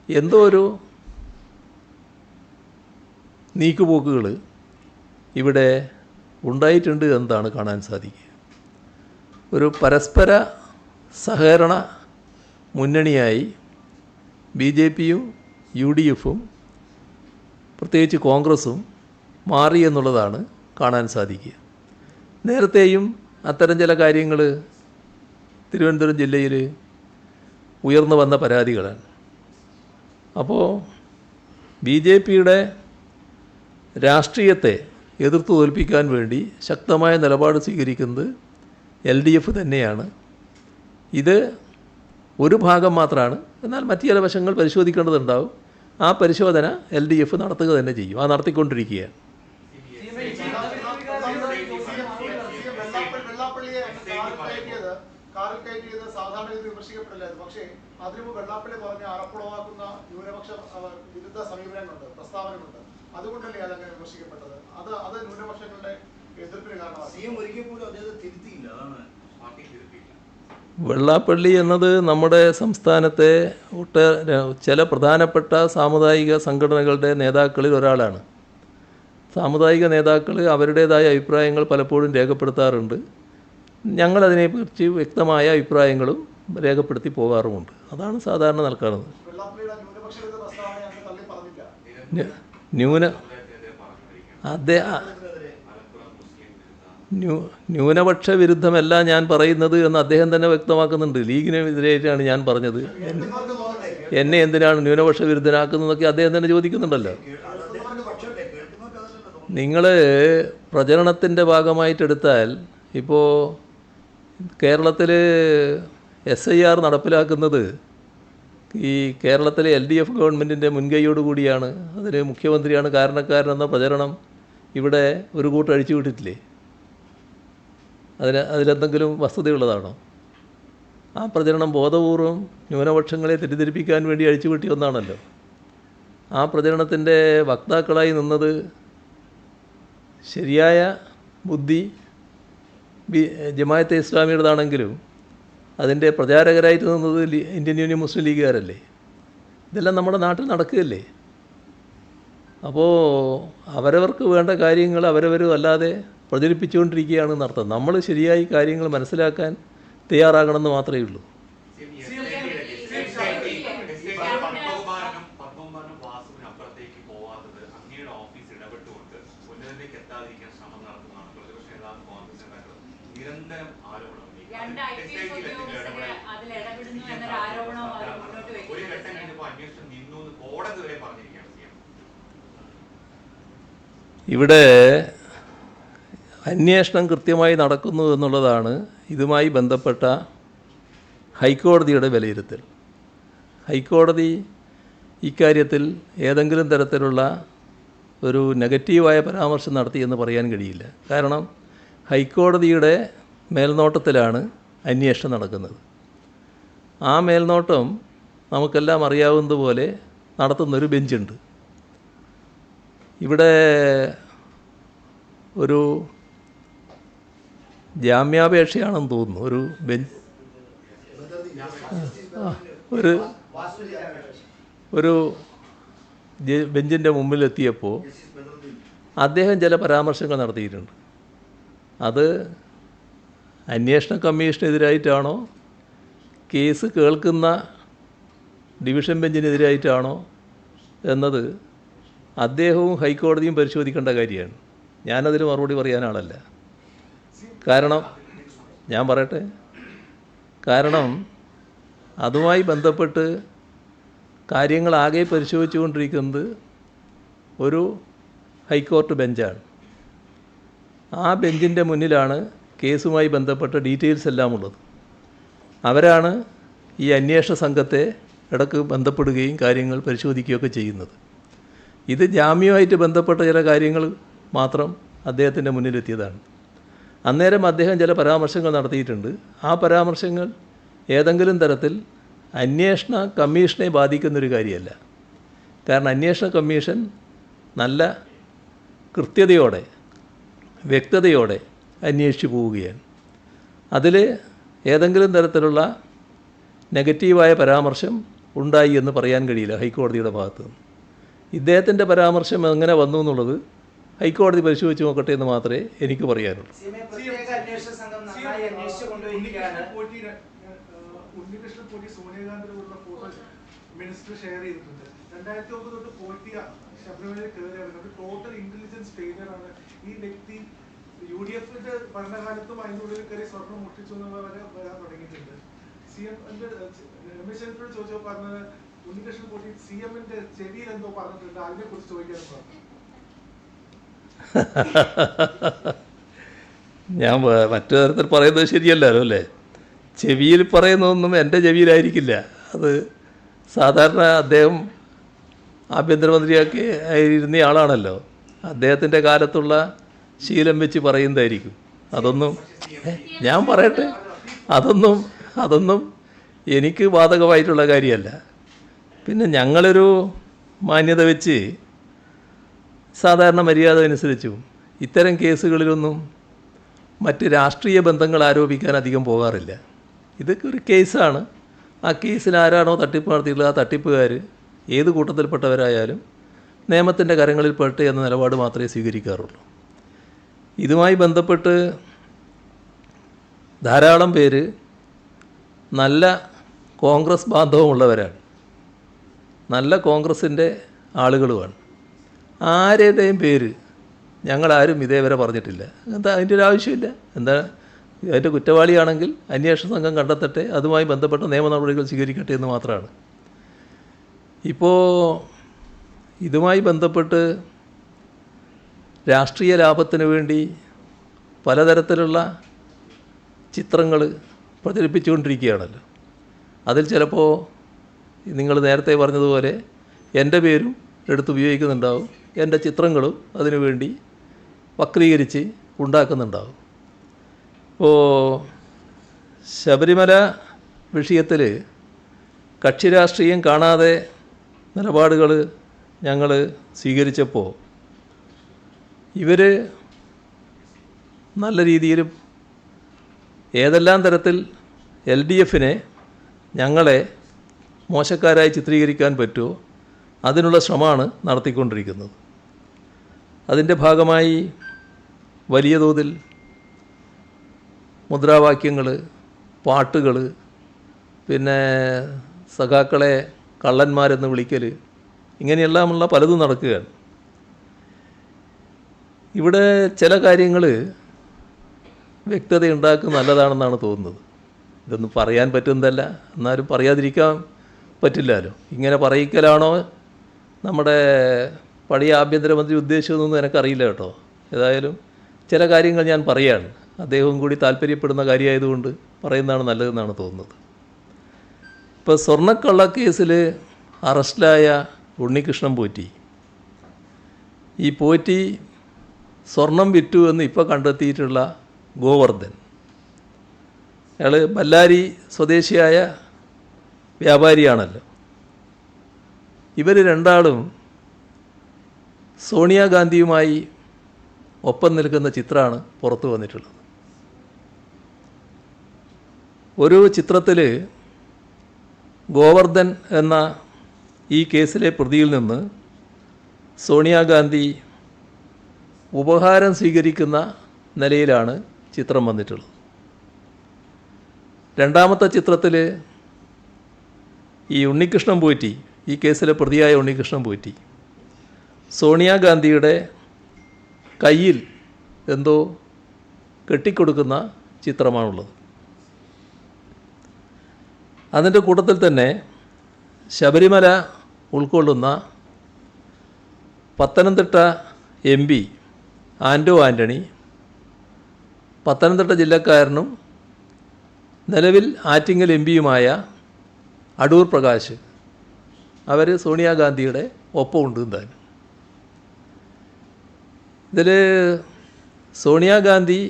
എന്തോ ഒരു നീക്കുപോക്കുകൾ ഇവിടെ ഉണ്ടായിട്ടുണ്ട് എന്നതാണ് കാണാൻ സാധിക്കുക. ഒരു പരസ്പര സഹകരണ മുന്നണിയായി BJPയും UDFും പ്രത്യേകിച്ച് കോൺഗ്രസും മാറി എന്നുള്ളതാണ് കാണാൻ സാധിക്കുക. നേരത്തെയും അത്തരം ചില കാര്യങ്ങൾ തിരുവനന്തപുരം ജില്ലയിൽ ഉയർന്നു വന്ന പരാതികളാണ്. അപ്പോൾ BJPയുടെ രാഷ്ട്രീയത്തെ എതിർത്ത് തോൽപ്പിക്കാൻ വേണ്ടി ശക്തമായ നിലപാട് സ്വീകരിക്കുന്നത് LDF തന്നെയാണ്. ഇത് ഒരു ഭാഗം മാത്രമാണ്. എന്നാൽ മറ്റു ചില വശങ്ങൾ പരിശോധിക്കേണ്ടതുണ്ടാവും. ആ പരിശോധന LDF നടത്തുക തന്നെ ചെയ്യും. ആ നടത്തിക്കൊണ്ടിരിക്കുകയാണ്. പക്ഷേ അതിന് വെള്ളാപ്പള്ളി പറഞ്ഞ അറപ്പുളവാക്കുന്ന ന്യൂനപക്ഷ വിരുദ്ധ സമീപനങ്ങളുണ്ട്, പ്രസ്താവനകളുണ്ട്. അതുകൊണ്ടല്ലേ അതങ്ങനെ വിമർശിക്കപ്പെട്ടത്? അത് ന്യൂനപക്ഷങ്ങളുടെ എതിർപ്പിന് കാരണമാണ്. വെള്ളാപ്പള്ളി എന്നത് നമ്മുടെ സംസ്ഥാനത്തെ ചില പ്രധാനപ്പെട്ട സാമുദായിക സംഘടനകളുടെ നേതാക്കളിൽ ഒരാളാണ്. സാമുദായിക നേതാക്കൾ അവരുടേതായ അഭിപ്രായങ്ങൾ പലപ്പോഴും രേഖപ്പെടുത്താറുണ്ട്. ഞങ്ങളതിനെക്കുറിച്ച് വ്യക്തമായ അഭിപ്രായങ്ങളും രേഖപ്പെടുത്തി പോകാറുമുണ്ട്. അതാണ് സാധാരണ നടക്കുന്നത്. ന്യൂനപക്ഷ വിരുദ്ധമല്ല ഞാൻ പറയുന്നത് എന്ന് അദ്ദേഹം തന്നെ വ്യക്തമാക്കുന്നുണ്ട്. ലീഗിനെതിരായിട്ടാണ് ഞാൻ പറഞ്ഞത്. എന്നെ എന്തിനാണ് ന്യൂനപക്ഷ വിരുദ്ധനാക്കുന്നതൊക്കെ അദ്ദേഹം തന്നെ ചോദിക്കുന്നുണ്ടല്ലോ. നിങ്ങൾ പ്രചരണത്തിൻ്റെ ഭാഗമായിട്ടെടുത്താൽ ഇപ്പോൾ കേരളത്തിൽ SIR നടപ്പിലാക്കുന്നത് ഈ കേരളത്തിലെ LDF ഗവൺമെൻറ്റിൻ്റെ മുൻകൈയോടുകൂടിയാണ്. അതിന് മുഖ്യമന്ത്രിയാണ് കാരണക്കാരനെന്ന പ്രചരണം ഇവിടെ ഒരു കൂട്ടം അഴിച്ചു വിട്ടിട്ടില്ലേ? അതിലെന്തെങ്കിലും വസ്തുതയുള്ളതാണോ? ആ പ്രചരണം ബോധപൂർവം ന്യൂനപക്ഷങ്ങളെ തെറ്റിദ്ധരിപ്പിക്കാൻ വേണ്ടി അഴിച്ചുവിട്ടിയ ഒന്നാണല്ലോ. ആ പ്രചരണത്തിൻ്റെ വക്താക്കളായി നിന്നത് ശരിയായ ബുദ്ധി ജമാഅത്തെ ഇസ്ലാമിയുടേതാണെങ്കിലും അതിൻ്റെ പ്രചാരകരായിട്ട് നിന്നത് ഇന്ത്യൻ യൂണിയൻ മുസ്ലിം ലീഗുകാരല്ലേ. ഇതെല്ലാം നമ്മുടെ നാട്ടിൽ നടക്കുകയല്ലേ. അപ്പോൾ അവരവർക്ക് വേണ്ട കാര്യങ്ങൾ അവരവരും അല്ലാതെ പ്രചരിപ്പിച്ചുകൊണ്ടിരിക്കുകയാണെന്ന് അർത്ഥം. നമ്മൾ ശരിയായി കാര്യങ്ങൾ മനസ്സിലാക്കാൻ തയ്യാറാകണമെന്ന് മാത്രമേ ഉള്ളൂ. ഇവിടെ അന്വേഷണം കൃത്യമായി നടക്കുന്നു എന്നുള്ളതാണ് ഇതുമായി ബന്ധപ്പെട്ട ഹൈക്കോടതിയുടെ വിലയിരുത്തൽ. ഹൈക്കോടതി ഇക്കാര്യത്തിൽ ഏതെങ്കിലും തരത്തിലുള്ള ഒരു നെഗറ്റീവായ പരാമർശം നടത്തിയെന്ന് പറയാൻ കഴിയില്ല. കാരണം ഹൈക്കോടതിയുടെ മേൽനോട്ടത്തിലാണ് അന്വേഷണം നടക്കുന്നത്. ആ മേൽനോട്ടം നമുക്കെല്ലാം അറിയാവുന്നതുപോലെ നടത്തുന്നൊരു ബെഞ്ചുണ്ട്. ഇവിടെ ഒരു ജാമ്യാപേക്ഷയാണെന്ന് തോന്നുന്നു. ഒരു ബെഞ്ചിൻ്റെ മുമ്പിലെത്തിയപ്പോൾ അദ്ദേഹം ചില പരാമർശങ്ങൾ നടത്തിയിട്ടുണ്ട്. അത് അന്വേഷണ കമ്മീഷനെതിരായിട്ടാണോ കേസ് കേൾക്കുന്ന ഡിവിഷൻ ബെഞ്ചിനെതിരായിട്ടാണോ എന്നത് അദ്ദേഹവും ഹൈക്കോടതിയും പരിശോധിക്കേണ്ട കാര്യമാണ്. ഞാനതിന് മറുപടി പറയാൻ ആളല്ല. കാരണം ഞാൻ പറയട്ടെ, കാരണം അതുമായി ബന്ധപ്പെട്ട് കാര്യങ്ങളാകെ പരിശോധിച്ചുകൊണ്ടിരിക്കുന്നത് ഒരു ഹൈക്കോർട്ട് ബെഞ്ചാണ്. ആ ബെഞ്ചിൻ്റെ മുന്നിലാണ് കേസുമായി ബന്ധപ്പെട്ട ഡീറ്റെയിൽസ് എല്ലാം ഉള്ളത്. അവരാണ് ഈ അന്വേഷണ സംഘത്തെ ഇടയ്ക്ക് ബന്ധപ്പെടുകയും കാര്യങ്ങൾ പരിശോധിക്കുകയൊക്കെ ചെയ്യുന്നത്. ഇത് ജാമ്യവുമായിട്ട് ബന്ധപ്പെട്ട ചില കാര്യങ്ങൾ മാത്രം അദ്ദേഹത്തിൻ്റെ മുന്നിലെത്തിയതാണ്. അന്നേരം അദ്ദേഹം ചില പരാമർശങ്ങൾ നടത്തിയിട്ടുണ്ട്. ആ പരാമർശങ്ങൾ ഏതെങ്കിലും തരത്തിൽ അന്വേഷണ കമ്മീഷനെ ബാധിക്കുന്നൊരു കാര്യമല്ല. കാരണം അന്വേഷണ കമ്മീഷൻ നല്ല കൃത്യതയോടെ വ്യക്തതയോടെ അന്വേഷിച്ചു പോവുകയാണ്. അതിൽ ഏതെങ്കിലും തരത്തിലുള്ള നെഗറ്റീവായ പരാമർശം ഉണ്ടായി എന്ന് പറയാൻ കഴിയില്ല ഹൈക്കോടതിയുടെ ഭാഗത്ത് നിന്ന്. ഇദ്ദേഹത്തിൻ്റെ പരാമർശം എങ്ങനെ വന്നു എന്നുള്ളത് ഹൈക്കോടതി പരിശോധിച്ച് നോക്കട്ടെ എന്ന് മാത്രമേ എനിക്ക് പറയാനുള്ളൂ. ഉണ്ണികൃഷ്ണൻ പോറ്റി സോണിയാഗാന്ധിയുടെ ഫോട്ടോ മിനിസ്റ്റർ ഷെയർ ചെയ്തിട്ടുണ്ട്. 2009 തൊട്ട് പോറ്റിയ ശബരിമലയിൽ കയറിയാണ്. ടോട്ടൽ ഇന്റലിജൻസ് ഫെയിലിയർ ആണ് ഈ വ്യക്തി. UDF ഭരണകാലത്തും അതിനുള്ളിൽ കയറി സ്വർണം മുട്ടിച്ചു എന്ന് വരാൻ തുടങ്ങിയിട്ടുണ്ട്. രമേശ് ചെന്നിത്തല ചോദിച്ചോ പറഞ്ഞത് ഉണ്ണികൃഷ്ണൻ പോറ്റി CM-ന്റെ ചെവിയിൽ എന്തോ പറഞ്ഞിട്ടുണ്ട്, അതിനെ കുറിച്ച് ചോദിക്കാനും പറഞ്ഞു. ഞാൻ മറ്റു തരത്തിൽ പറയുന്നത് ശരിയല്ലല്ലോ അല്ലേ. ചെവിയിൽ പറയുന്നതൊന്നും എൻ്റെ ചെവിയിലായിരിക്കില്ല. അത് സാധാരണ അദ്ദേഹം ആഭ്യന്തരമന്ത്രിയാക്കി ഇരുന്ന ആളാണല്ലോ. അദ്ദേഹത്തിൻ്റെ കാലത്തുള്ള ശീലം വെച്ച് പറയുന്നതായിരിക്കും. അതൊന്നും ഞാൻ പറയട്ടെ, അതൊന്നും എനിക്ക് ബാധകമായിട്ടുള്ള കാര്യമല്ല. പിന്നെ ഞങ്ങളൊരു മാന്യത വെച്ച് സാധാരണ മര്യാദ അനുസരിച്ചും ഇത്തരം കേസുകളിലൊന്നും മറ്റ് രാഷ്ട്രീയ ബന്ധങ്ങൾ ആരോപിക്കാൻ അധികം പോകാറില്ല. ഇതൊക്കെ ഒരു കേസാണ്. ആ കേസിൽ ആരാണോ തട്ടിപ്പ് നടത്തിയിട്ടുള്ളത് ആ തട്ടിപ്പുകാർ ഏത് കൂട്ടത്തിൽപ്പെട്ടവരായാലും നിയമത്തിൻ്റെ കരങ്ങളിൽ പെട്ട് എന്ന നിലപാട് മാത്രമേ സ്വീകരിക്കാറുള്ളൂ. ഇതുമായി ബന്ധപ്പെട്ട് ധാരാളം പേര് നല്ല കോൺഗ്രസ് ബാന്ധവമുള്ളവരാണ്, നല്ല കോൺഗ്രസിൻ്റെ ആളുകളുമാണ്. ആരുടെയും പേര് ഞങ്ങളാരും ഇതേവരെ പറഞ്ഞിട്ടില്ല. എന്താ അതിൻ്റെ ഒരു ആവശ്യമില്ല. എന്താ അതിൻ്റെ കുറ്റവാളിയാണെങ്കിൽ അന്വേഷണ സംഘം കണ്ടെത്തട്ടെ, അതുമായി ബന്ധപ്പെട്ട നിയമ നടപടികൾ സ്വീകരിക്കട്ടെ എന്ന് മാത്രമാണ്. ഇപ്പോൾ ഇതുമായി ബന്ധപ്പെട്ട് രാഷ്ട്രീയ ലാഭത്തിന് വേണ്ടി പലതരത്തിലുള്ള ചിത്രങ്ങൾ പ്രചരിപ്പിച്ചുകൊണ്ടിരിക്കുകയാണല്ലോ. അതിൽ ചിലപ്പോൾ നിങ്ങൾ നേരത്തെ പറഞ്ഞതുപോലെ എൻ്റെ പേരും എടുത്തുപയോഗിക്കുന്നുണ്ടാവും, എൻ്റെ ചിത്രങ്ങളും അതിനുവേണ്ടി വക്രീകരിച്ച് ഉണ്ടാക്കുന്നുണ്ടാവും. ഇപ്പോൾ ശബരിമല വിഷയത്തിൽ കക്ഷി രാഷ്ട്രീയം കാണാതെ നിലപാടുകൾ ഞങ്ങൾ സ്വീകരിച്ചപ്പോൾ ഇവർ നല്ല രീതിയിലും ഏതെല്ലാം തരത്തിൽ LDFനെ ഞങ്ങളെ മോശക്കാരായി ചിത്രീകരിക്കാൻ പറ്റുമോ അതിനുള്ള ശ്രമമാണ് നടത്തിക്കൊണ്ടിരിക്കുന്നത്. അതിൻ്റെ ഭാഗമായി വലിയ തോതിൽ മുദ്രാവാക്യങ്ങൾ, പാട്ടുകൾ, പിന്നെ സഖാക്കളെ കള്ളന്മാരെന്ന് വിളിക്കൽ, ഇങ്ങനെയെല്ലാമുള്ള പലതും നടക്കുകയാണ്. ഇവിടെ ചില കാര്യങ്ങൾ വ്യക്തതയുണ്ടാക്കുന്നത് നല്ലതാണെന്നാണ് തോന്നുന്നത്. ഇതൊന്നും പറയാൻ പറ്റുന്നതല്ല, എന്നാലും പറയാതിരിക്കാൻ പറ്റില്ലല്ലോ. ഇങ്ങനെ പറയിക്കലാണോ നമ്മുടെ പഴയ ആഭ്യന്തരമന്ത്രി ഉദ്ദേശിച്ചതെന്നൊന്നും എനിക്കറിയില്ല കേട്ടോ. ഏതായാലും ചില കാര്യങ്ങൾ ഞാൻ പറയുകയാണ്, അദ്ദേഹവും കൂടി താല്പര്യപ്പെടുന്ന കാര്യമായതുകൊണ്ട് പറയുന്നതാണ് നല്ലതെന്നാണ് തോന്നുന്നത്. ഇപ്പോൾ സ്വർണ്ണക്കള്ളക്കേസിൽ അറസ്റ്റിലായ ഉണ്ണികൃഷ്ണൻ പോറ്റി, ഈ പോറ്റി സ്വർണം വിറ്റു എന്ന് ഇപ്പോൾ കണ്ടെത്തിയിട്ടുള്ള ഗോവർദ്ധൻ, അയാൾ ബല്ലാരി സ്വദേശിയായ വ്യാപാരിയാണല്ലോ. ഇവർ രണ്ടാളും സോണിയാഗാന്ധിയുമായി ഒപ്പം നിൽക്കുന്ന ചിത്രമാണ് പുറത്തു വന്നിട്ടുള്ളത്. ഒരു ചിത്രത്തിൽ ഗോവർദ്ധൻ എന്ന ഈ കേസിലെ പ്രതിയിൽ നിന്ന് സോണിയാഗാന്ധി ഉപഹാരം സ്വീകരിക്കുന്ന നിലയിലാണ് ചിത്രം വന്നിട്ടുള്ളത്. രണ്ടാമത്തെ ചിത്രത്തിൽ ഈ ഉണ്ണികൃഷ്ണൻ പോറ്റി, ഈ കേസിലെ പ്രതിയായ ഉണ്ണികൃഷ്ണൻ പോറ്റി സോണിയാഗാന്ധിയുടെ കയ്യിൽ എന്തോ കെട്ടിക്കൊടുക്കുന്ന ചിത്രമാണുള്ളത്. അതിൻ്റെ കൂട്ടത്തിൽ തന്നെ ശബരിമല ഉൾക്കൊള്ളുന്ന പത്തനംതിട്ട MP ആൻ്റോ ആൻ്റണി, പത്തനംതിട്ട ജില്ലക്കാരനും നിലവിൽ ആറ്റിങ്ങൽ MP-യുമായ അടൂർ പ്രകാശ്, അവർ സോണിയാഗാന്ധിയുടെ ഒപ്പമുണ്ട് എന്തായാലും. ഇതിൽ സോണിയാഗാന്ധി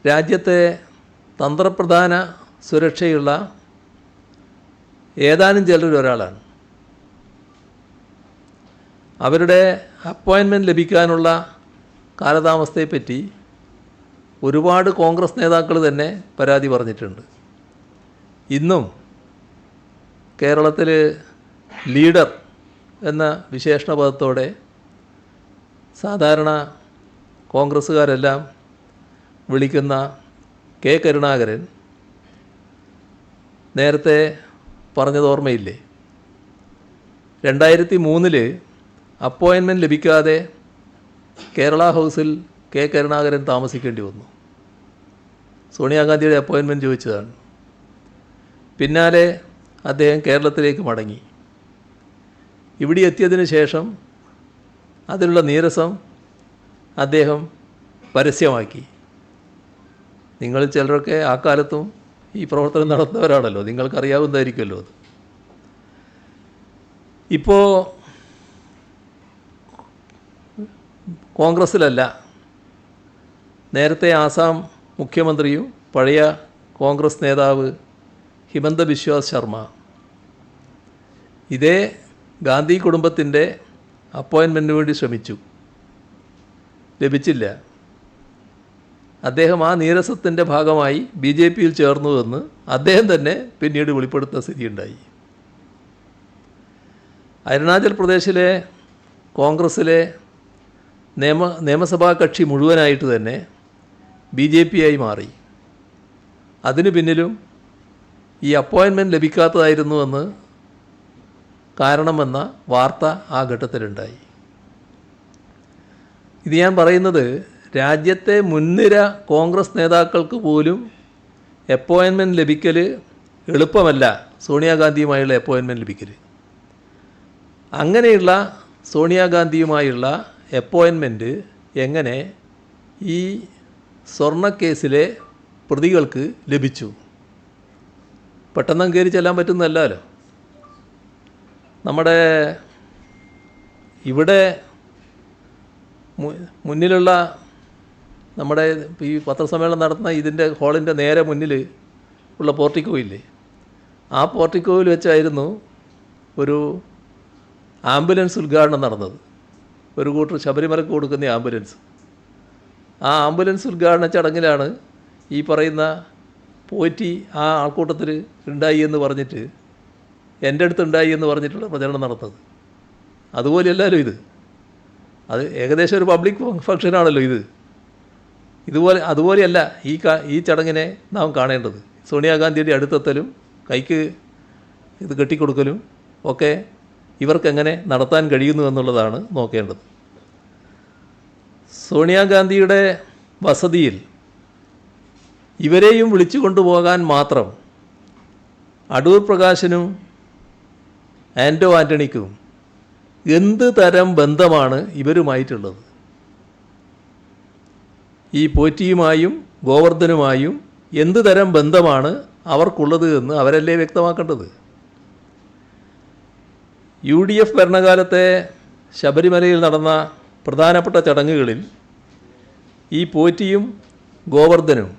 രാജ്യത്തെ തന്ത്രപ്രധാന സുരക്ഷയുള്ള ഏതാനും ചിലരിൽ ഒരാളാണ്. അവരുടെ അപ്പോയിൻമെൻറ്റ് ലഭിക്കാനുള്ള കാലതാമസത്തെപ്പറ്റി ഒരുപാട് കോൺഗ്രസ് നേതാക്കൾ തന്നെ പരാതി പറഞ്ഞിട്ടുണ്ട്. ഇന്നും കേരളത്തിൽ ലീഡർ എന്ന വിശേഷണ പദത്തോടെ സാധാരണ കോൺഗ്രസ്സുകാരെല്ലാം വിളിക്കുന്ന K. കരുണാകരൻ നേരത്തെ പറഞ്ഞത് ഓർമ്മയില്ലേ? 2003 അപ്പോയിൻമെൻറ്റ് ലഭിക്കാതെ കേരള ഹൗസിൽ K. കരുണാകരൻ താമസിക്കേണ്ടി വന്നു. സോണിയാഗാന്ധിയുടെ അപ്പോയിൻമെൻറ്റ് ചോദിച്ചതാണ്. പിന്നാലെ അദ്ദേഹം കേരളത്തിലേക്ക് മടങ്ങി. ഇവിടെ എത്തിയതിന് ശേഷം അതിലുള്ള നീരസം അദ്ദേഹം പരസ്യമാക്കി. നിങ്ങൾ ചിലരൊക്കെ ആ കാലത്തും ഈ പ്രവർത്തനം നടത്തുന്നവരാണല്ലോ, നിങ്ങൾക്കറിയാവുന്നതായിരിക്കുമല്ലോ അത്. ഇപ്പോൾ കോൺഗ്രസ്സിലല്ല, നേരത്തെ ആസാം മുഖ്യമന്ത്രിയും പഴയ കോൺഗ്രസ് നേതാവ് ഹിമന്ത ബിശ്വ ശർമ്മ ഇതേ ഗാന്ധി കുടുംബത്തിൻ്റെ അപ്പോയിൻമെൻറ്റിന് വേണ്ടി ശ്രമിച്ചു, ലഭിച്ചില്ല. അദ്ദേഹം ആ നീരസത്തിൻ്റെ ഭാഗമായി BJP-യിൽ ചേർന്നുവെന്ന് അദ്ദേഹം തന്നെ പിന്നീട് വെളിപ്പെടുത്തുന്ന സ്ഥിതിയുണ്ടായി. അരുണാചൽ പ്രദേശിലെ കോൺഗ്രസ്സിലെ നിയമസഭാ കക്ഷി മുഴുവനായിട്ട് തന്നെ BJP-ആയി മാറി. അതിനു പിന്നിലും ഈ അപ്പോയിൻമെൻറ്റ് ലഭിക്കാത്തതായിരുന്നുവെന്ന് കാരണമെന്ന വാർത്ത ആ ഘട്ടത്തിലുണ്ടായി. ഇത് ഞാൻ പറയുന്നത് രാജ്യത്തെ മുൻനിര കോൺഗ്രസ് നേതാക്കൾക്ക് പോലും അപ്പോയിൻമെൻറ്റ് ലഭിക്കൽ എളുപ്പമല്ല, സോണിയാഗാന്ധിയുമായുള്ള അപ്പോയിൻമെൻറ്റ് ലഭിക്കൽ. അങ്ങനെയുള്ള സോണിയാഗാന്ധിയുമായുള്ള അപ്പോയിൻമെൻറ്റ് എങ്ങനെ ഈ സ്വർണ്ണക്കേസിലെ പ്രതികൾക്ക് ലഭിച്ചു? പെട്ടെന്ന് കയറി ചെല്ലാൻ പറ്റുന്നതല്ലല്ലോ. നമ്മുടെ ഇവിടെ മുന്നിലുള്ള നമ്മുടെ ഈ പത്രസമ്മേളനം നടത്തുന്ന ഇതിൻ്റെ ഹാളിൻ്റെ നേരെ മുന്നിൽ ഉള്ള പോർട്ടിക്കോ ഇല്ലേ, ആ പോർട്ടിക്കോയിൽ വെച്ചായിരുന്നു ഒരു ആംബുലൻസ് ഉദ്ഘാടനം നടന്നത്. ഒരു കൂട്ടർ ശബരിമലക്ക് കൊടുക്കുന്ന ആംബുലൻസ്. ആ ആംബുലൻസ് ഉദ്ഘാടന ചടങ്ങിലാണ് ഈ പറയുന്ന പോറ്റി ആ ആൾക്കൂട്ടത്തിൽ ഉണ്ടായി എന്ന് പറഞ്ഞിട്ട്, എൻ്റെ അടുത്ത് ഉണ്ടായി എന്ന് പറഞ്ഞിട്ടുള്ള പ്രചരണം നടത്തുന്നത്. അതുപോലെയല്ലല്ലോ ഇത്. അത് ഏകദേശം ഒരു പബ്ലിക് ഫംഗ്ഷനാണല്ലോ ഇത്. അതുപോലെയല്ല ഈ ചടങ്ങിനെ നാം കാണേണ്ടത്. സോണിയാഗാന്ധിയുടെ അടുത്തെത്തലും കൈക്ക് ഇത് കെട്ടിക്കൊടുക്കലും ഒക്കെ ഇവർക്കെങ്ങനെ നടത്താൻ കഴിയുന്നു എന്നുള്ളതാണ് നോക്കേണ്ടത്. സോണിയാഗാന്ധിയുടെ വസതിയിൽ ഇവരെയും വിളിച്ചു കൊണ്ടുപോകാൻ മാത്രം അടൂർ പ്രകാശിനും ആൻ്റോ ആൻ്റണിക്കും എന്ത് തരം ബന്ധമാണ് ഇവരുമായിട്ടുള്ളത്? ഈ പോറ്റിയുമായും ഗോവർദ്ധനുമായും എന്ത് തരം ബന്ധമാണ് അവർക്കുള്ളത് എന്ന് അവരല്ലേ വ്യക്തമാക്കേണ്ടത്. UDF ഭരണകാലത്തെ ശബരിമലയിൽ നടന്ന പ്രധാനപ്പെട്ട ചടങ്ങുകളിൽ ഈ പോറ്റിയും ഗോവർദ്ധനും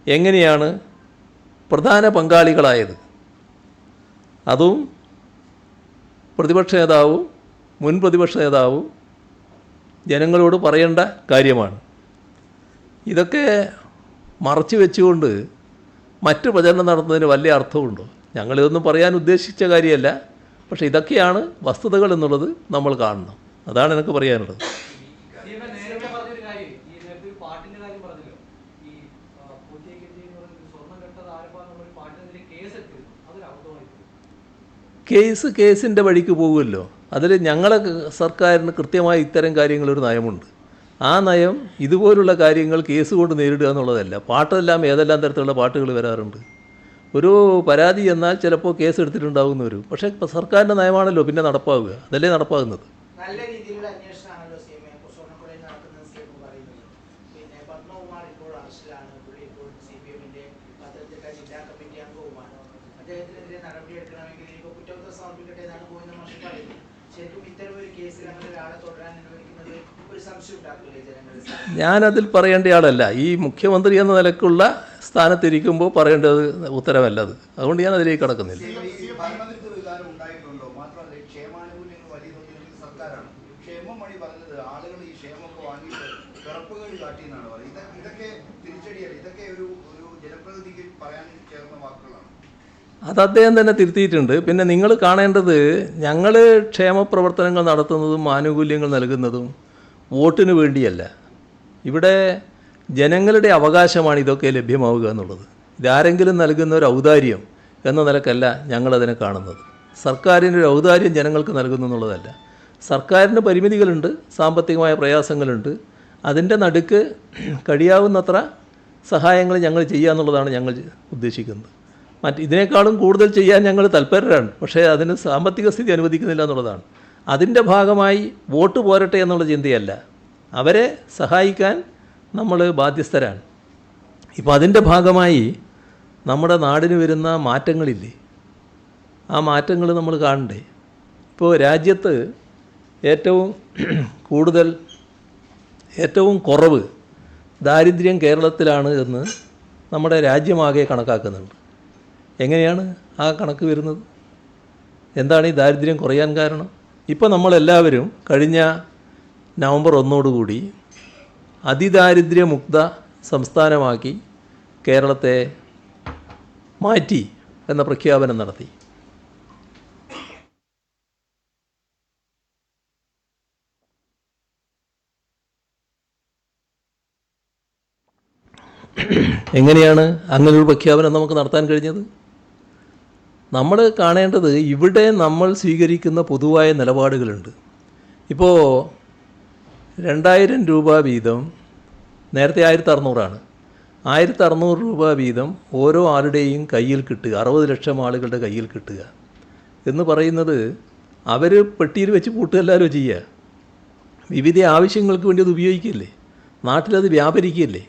എങ്ങനെയാണ് പ്രധാന പങ്കാളികളായത്? അതും പ്രതിപക്ഷ നേതാവും മുൻ പ്രതിപക്ഷ നേതാവും ജനങ്ങളോട് പറയേണ്ട കാര്യമാണ്. ഇതൊക്കെ മറച്ചു വെച്ചുകൊണ്ട് മറ്റു പ്രചരണം നടത്തുന്നതിന് വലിയ അർത്ഥമുണ്ടോ? ഞങ്ങളിതൊന്നും പറയാൻ ഉദ്ദേശിച്ച കാര്യമല്ല. പക്ഷേ ഇതൊക്കെയാണ് വസ്തുതകൾ എന്നുള്ളത് നമ്മൾ കാണണം. അതാണ് എനിക്ക് പറയാനുള്ളത്. കേസിൻ്റെ വഴിക്ക് പോകുമല്ലോ. അതിൽ ഞങ്ങളെ സർക്കാരിന് കൃത്യമായി ഇത്തരം കാര്യങ്ങളൊരു നയമുണ്ട്. ആ നയം ഇതുപോലുള്ള കാര്യങ്ങൾ കേസ് കൊണ്ട് നേരിടുക എന്നുള്ളതല്ല. പാട്ടെല്ലാം ഏതെല്ലാം തരത്തിലുള്ള പാട്ടുകൾ വരാറുണ്ട്. ഒരു പരാതി എന്നാൽ ചിലപ്പോൾ കേസ് എടുത്തിട്ടുണ്ടാകുന്ന വരും. പക്ഷേ സർക്കാരിൻ്റെ നയമാണല്ലോ പിന്നെ നടപ്പാവുക. അതല്ലേ നടപ്പാകുന്നത്. നല്ല രീതിയിലുള്ള അന്വേഷണമാണല്ലോ സ്വർണ്ണക്കൊലയിൽ നടക്കുന്നത് സ്റ്റേറ്റ് പറയുന്നത്. പിന്നെ പത്മകുമാർ ഇപ്പോൾ അറസ്റ്റിലാണ്. പുള്ളി ഇപ്പോൾ CPM-ന്റെ പത്തനംതിട്ട ജില്ലാ കമ്മിറ്റി അംഗവുമാണ്. അദ്ദേഹത്തിനെതിരെ നടപടിയെടുക്കണമെങ്കിൽ ഇപ്പോൾ കുറ്റപത്രം സമർപ്പിക്കട്ടെ എന്നാണ് ഗോവിന്ദ മാഷ് പറയുന്നത്. ശരിക്കും ഇത്തരം ഒരു കേസിൽ അങ്ങനെ ഒരാളെ തുടരാൻ അനുവദിക്കുന്നത് ഒരു സംശയം ഉണ്ടാക്കില്ലേ ജനങ്ങളിൽ? ഞാനതിൽ പറയേണ്ട ആളല്ല. ഈ മുഖ്യമന്ത്രി എന്ന നിലക്കുള്ള സ്ഥാനത്തിരിക്കുമ്പോൾ പറയേണ്ടത് ഉത്തരവല്ലത്. അതുകൊണ്ട് ഞാൻ അതിലേക്ക് കടക്കുന്നില്ല. അത് അദ്ദേഹം തന്നെ തിരുത്തിയിട്ടുണ്ട്. പിന്നെ നിങ്ങൾ കാണേണ്ടത്, ഞങ്ങൾ ക്ഷേമപ്രവർത്തനങ്ങൾ നടത്തുന്നതും ആനുകൂല്യങ്ങൾ നൽകുന്നതും വോട്ടിന് വേണ്ടിയല്ല. ഇവിടെ ജനങ്ങളുടെ അവകാശമാണ് ഇതൊക്കെ ലഭ്യമാവുക എന്നുള്ളത്. ഇതാരെങ്കിലും നൽകുന്ന ഒരു ഔദാര്യം എന്ന നിലക്കല്ല ഞങ്ങളതിനെ കാണുന്നത്. സർക്കാരിൻ്റെ ഒരു ഔദാര്യം ജനങ്ങൾക്ക് നൽകുന്നു എന്നുള്ളതല്ല. സർക്കാരിന് പരിമിതികളുണ്ട്, സാമ്പത്തികമായ പ്രയാസങ്ങളുണ്ട്. അതിൻ്റെ നടുക്ക് കഴിയാവുന്നത്ര സഹായങ്ങൾ ഞങ്ങൾ ചെയ്യുക എന്നുള്ളതാണ് ഞങ്ങൾ ഉദ്ദേശിക്കുന്നത്. ഇതിനേക്കാളും കൂടുതൽ ചെയ്യാൻ ഞങ്ങൾ തൽപരരാണ്. പക്ഷേ അതിന് സാമ്പത്തിക സ്ഥിതി അനുവദിക്കുന്നില്ല എന്നുള്ളതാണ്. അതിൻ്റെ ഭാഗമായി വോട്ട് പോരട്ടെ എന്നുള്ള ചിന്തയല്ല. അവരെ സഹായിക്കാൻ നമ്മൾ ബാധ്യസ്ഥരാണ്. ഇപ്പോൾ അതിൻ്റെ ഭാഗമായി നമ്മുടെ നാടിന് വരുന്ന മാറ്റങ്ങളില്ലേ, ആ മാറ്റങ്ങൾ നമ്മൾ കാണണ്ടേ? ഇപ്പോൾ രാജ്യത്ത് ഏറ്റവും കുറവ് ദാരിദ്ര്യം കേരളത്തിലാണ് എന്ന് നമ്മുടെ രാജ്യമാകെ കണക്കാക്കുന്നുണ്ട്. എങ്ങനെയാണ് ആ കണക്ക് വരുന്നത്? എന്താണ് ഈ ദാരിദ്ര്യം കുറയാൻ കാരണം? ഇപ്പോൾ നമ്മളെല്ലാവരും കഴിഞ്ഞ നവംബർ 1 അതിദാരിദ്ര്യമുക്ത സംസ്ഥാനമാക്കി കേരളത്തെ മാറ്റി എന്ന പ്രഖ്യാപനം നടത്തി. എങ്ങനെയാണ് അങ്ങനൊരു പ്രഖ്യാപനം നമുക്ക് നടത്താൻ കഴിഞ്ഞത്? നമ്മൾ കാണേണ്ടത് ഇവിടെ നമ്മൾ സ്വീകരിക്കുന്ന പൊതുവായ നിലപാടുകളുണ്ട്. ഇപ്പോൾ 2000 രൂപ വീതം, നേരത്തെ 1600 1600 രൂപ വീതം ഓരോ ആളുടെയും കയ്യിൽ കിട്ടുക, 60 ലക്ഷം ആളുകളുടെ കയ്യിൽ കിട്ടുക എന്ന് പറയുന്നത് അവർ പെട്ടിയിൽ വെച്ച് പൂട്ടുകയല്ലോ ചെയ്യുക. വിവിധ ആവശ്യങ്ങൾക്ക് വേണ്ടി അത് ഉപയോഗിക്കില്ലേ, നാട്ടിലത് വ്യാപരിക്കുകയല്ലേ,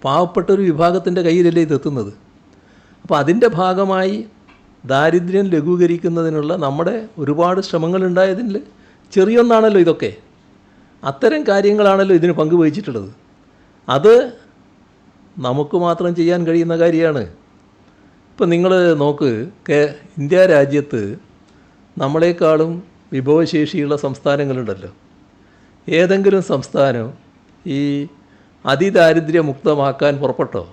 പാവപ്പെട്ടൊരു വിഭാഗത്തിൻ്റെ കയ്യിലല്ലേ ഇതെത്തുന്നത്. അപ്പോൾ അതിൻ്റെ ഭാഗമായി ദാരിദ്ര്യം ലഘൂകരിക്കുന്നതിനുള്ള നമ്മുടെ ഒരുപാട് ശ്രമങ്ങളുണ്ടായതിൽ ചെറിയൊന്നാണല്ലോ ഇതൊക്കെ. അത്തരം കാര്യങ്ങളാണല്ലോ ഇതിന് പങ്കുവഹിച്ചിട്ടുള്ളത്. അത് നമുക്ക് മാത്രം ചെയ്യാൻ കഴിയുന്ന കാര്യമാണ്. ഇപ്പം നിങ്ങൾ നോക്ക്, ഇന്ത്യ രാജ്യത്ത് നമ്മളെക്കാളും വിഭവശേഷിയുള്ള സംസ്ഥാനങ്ങളുണ്ടല്ലോ. ഏതെങ്കിലും സംസ്ഥാനം ഈ അതിദാരിദ്ര്യമുക്തമാക്കാൻ പുറപ്പെട്ടോ?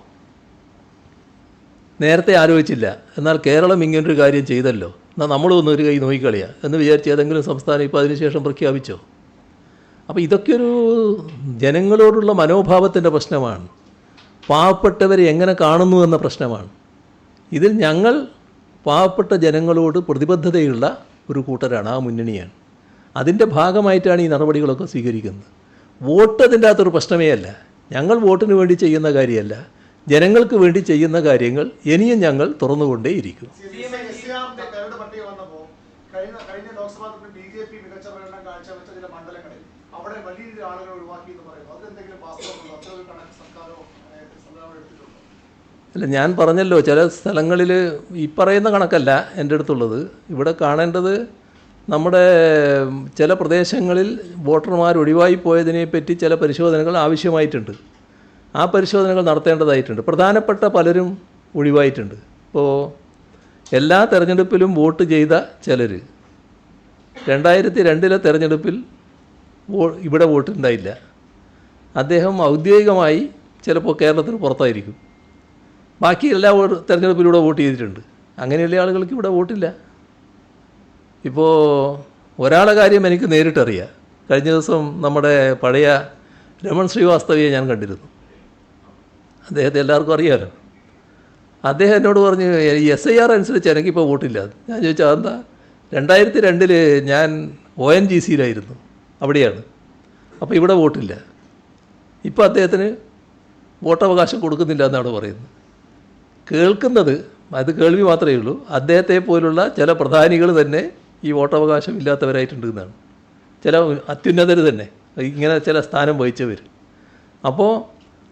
നേരത്തെ ആലോചിച്ചില്ല. എന്നാൽ കേരളം ഇങ്ങനൊരു കാര്യം ചെയ്തല്ലോ, എന്നാൽ നമ്മളും ഒന്നൊരു കൈ നോക്കിക്കളിയാ എന്ന് വിചാരിച്ച് ഏതെങ്കിലും സംസ്ഥാനം ഇപ്പോൾ അതിനുശേഷം പ്രഖ്യാപിച്ചോ? അപ്പോൾ ഇതൊക്കെയൊരു ജനങ്ങളോടുള്ള മനോഭാവത്തിൻ്റെ പ്രശ്നമാണ്. പാവപ്പെട്ടവരെ എങ്ങനെ കാണുന്നു എന്ന പ്രശ്നമാണ്. ഇതിൽ ഞങ്ങൾ പാവപ്പെട്ട ജനങ്ങളോട് പ്രതിബദ്ധതയുള്ള ഒരു കൂട്ടരാണ്, ആ മുന്നണിയാണ്. അതിൻ്റെ ഭാഗമായിട്ടാണ് ഈ നടപടികളൊക്കെ സ്വീകരിക്കുന്നത്. വോട്ട് അതിൻ്റെ അകത്തൊരു പ്രശ്നമേ അല്ല. ഞങ്ങൾ വോട്ടിന് വേണ്ടി ചെയ്യുന്ന കാര്യമല്ല, ജനങ്ങൾക്ക് വേണ്ടി ചെയ്യുന്ന കാര്യങ്ങൾ ഇനിയും ഞങ്ങൾ തുറന്നുകൊണ്ടേയിരിക്കും. കഴിഞ്ഞ ലോക്സഭാ BJP മികച്ച പ്രകടനം കാഴ്ചവെച്ച ചില മണ്ഡലങ്ങളിൽ അവിടെ വലിയ ആളുകൾ ഒഴിവാക്കി എന്ന് പറയുന്നു. അതെന്തെങ്കിലും വാസ്തവമുണ്ടോ? അത്ര ഒരു കണക്ക് സർക്കാരോ സംവിധാനം എടുത്തിട്ടുണ്ടോ? അല്ല, ഞാൻ പറഞ്ഞല്ലോ, ചില സ്ഥലങ്ങളിൽ ഈ പറയുന്ന കണക്കല്ല എൻ്റെ അടുത്തുള്ളത്. ഇവിടെ കാണേണ്ടത് നമ്മുടെ ചില പ്രദേശങ്ങളിൽ വോട്ടർമാർ ഒഴിവായി പോയതിനെപ്പറ്റി ചില പരിശോധനകൾ ആവശ്യമായിട്ടുണ്ട്. ആ പരിശോധനകൾ നടത്തേണ്ടതായിട്ടുണ്ട്. പ്രധാനപ്പെട്ട പലരും ഒഴിവായിട്ടുണ്ട്. ഇപ്പോൾ എല്ലാ തെരഞ്ഞെടുപ്പിലും വോട്ട് ചെയ്ത ചിലർ 2002 തെരഞ്ഞെടുപ്പിൽ ഇവിടെ വോട്ടുണ്ടായില്ല. അദ്ദേഹം ഔദ്യോഗികമായി ചിലപ്പോൾ കേരളത്തിന് പുറത്തായിരിക്കും. ബാക്കി എല്ലാ തെരഞ്ഞെടുപ്പിലൂടെ വോട്ട് ചെയ്തിട്ടുണ്ട്. അങ്ങനെയുള്ള ആളുകൾക്ക് ഇവിടെ വോട്ടില്ല. ഇപ്പോൾ ഒരാളെ കാര്യം എനിക്ക് നേരിട്ടറിയാം. കഴിഞ്ഞ ദിവസം നമ്മുടെ പഴയ രമൺ ശ്രീവാസ്തവയെ ഞാൻ കണ്ടിരുന്നു. അദ്ദേഹത്തെ എല്ലാവർക്കും അറിയാമല്ലോ. അദ്ദേഹം എന്നോട് പറഞ്ഞു, SIR അനുസരിച്ച് എനിക്കിപ്പോൾ വോട്ടില്ല. ഞാൻ ചോദിച്ചാൽ അതെന്താ? 2002 ഞാൻ ONGCയിലായിരുന്നു, അവിടെയാണ്. അപ്പോൾ ഇവിടെ വോട്ടില്ല. ഇപ്പോൾ അദ്ദേഹത്തിന് വോട്ടവകാശം കൊടുക്കുന്നില്ല എന്നാണ് പറയുന്നത്. കേൾക്കുന്നത് അത് കേൾവി മാത്രമേ ഉള്ളൂ. അദ്ദേഹത്തെ പോലുള്ള ചില പ്രധാനികൾ തന്നെ ഈ വോട്ടവകാശം ഇല്ലാത്തവരായിട്ടുണ്ട് എന്നാണ്. ചില അത്യുന്നതർ തന്നെ ഇങ്ങനെ ചില സ്ഥാനം വഹിച്ചവർ. അപ്പോൾ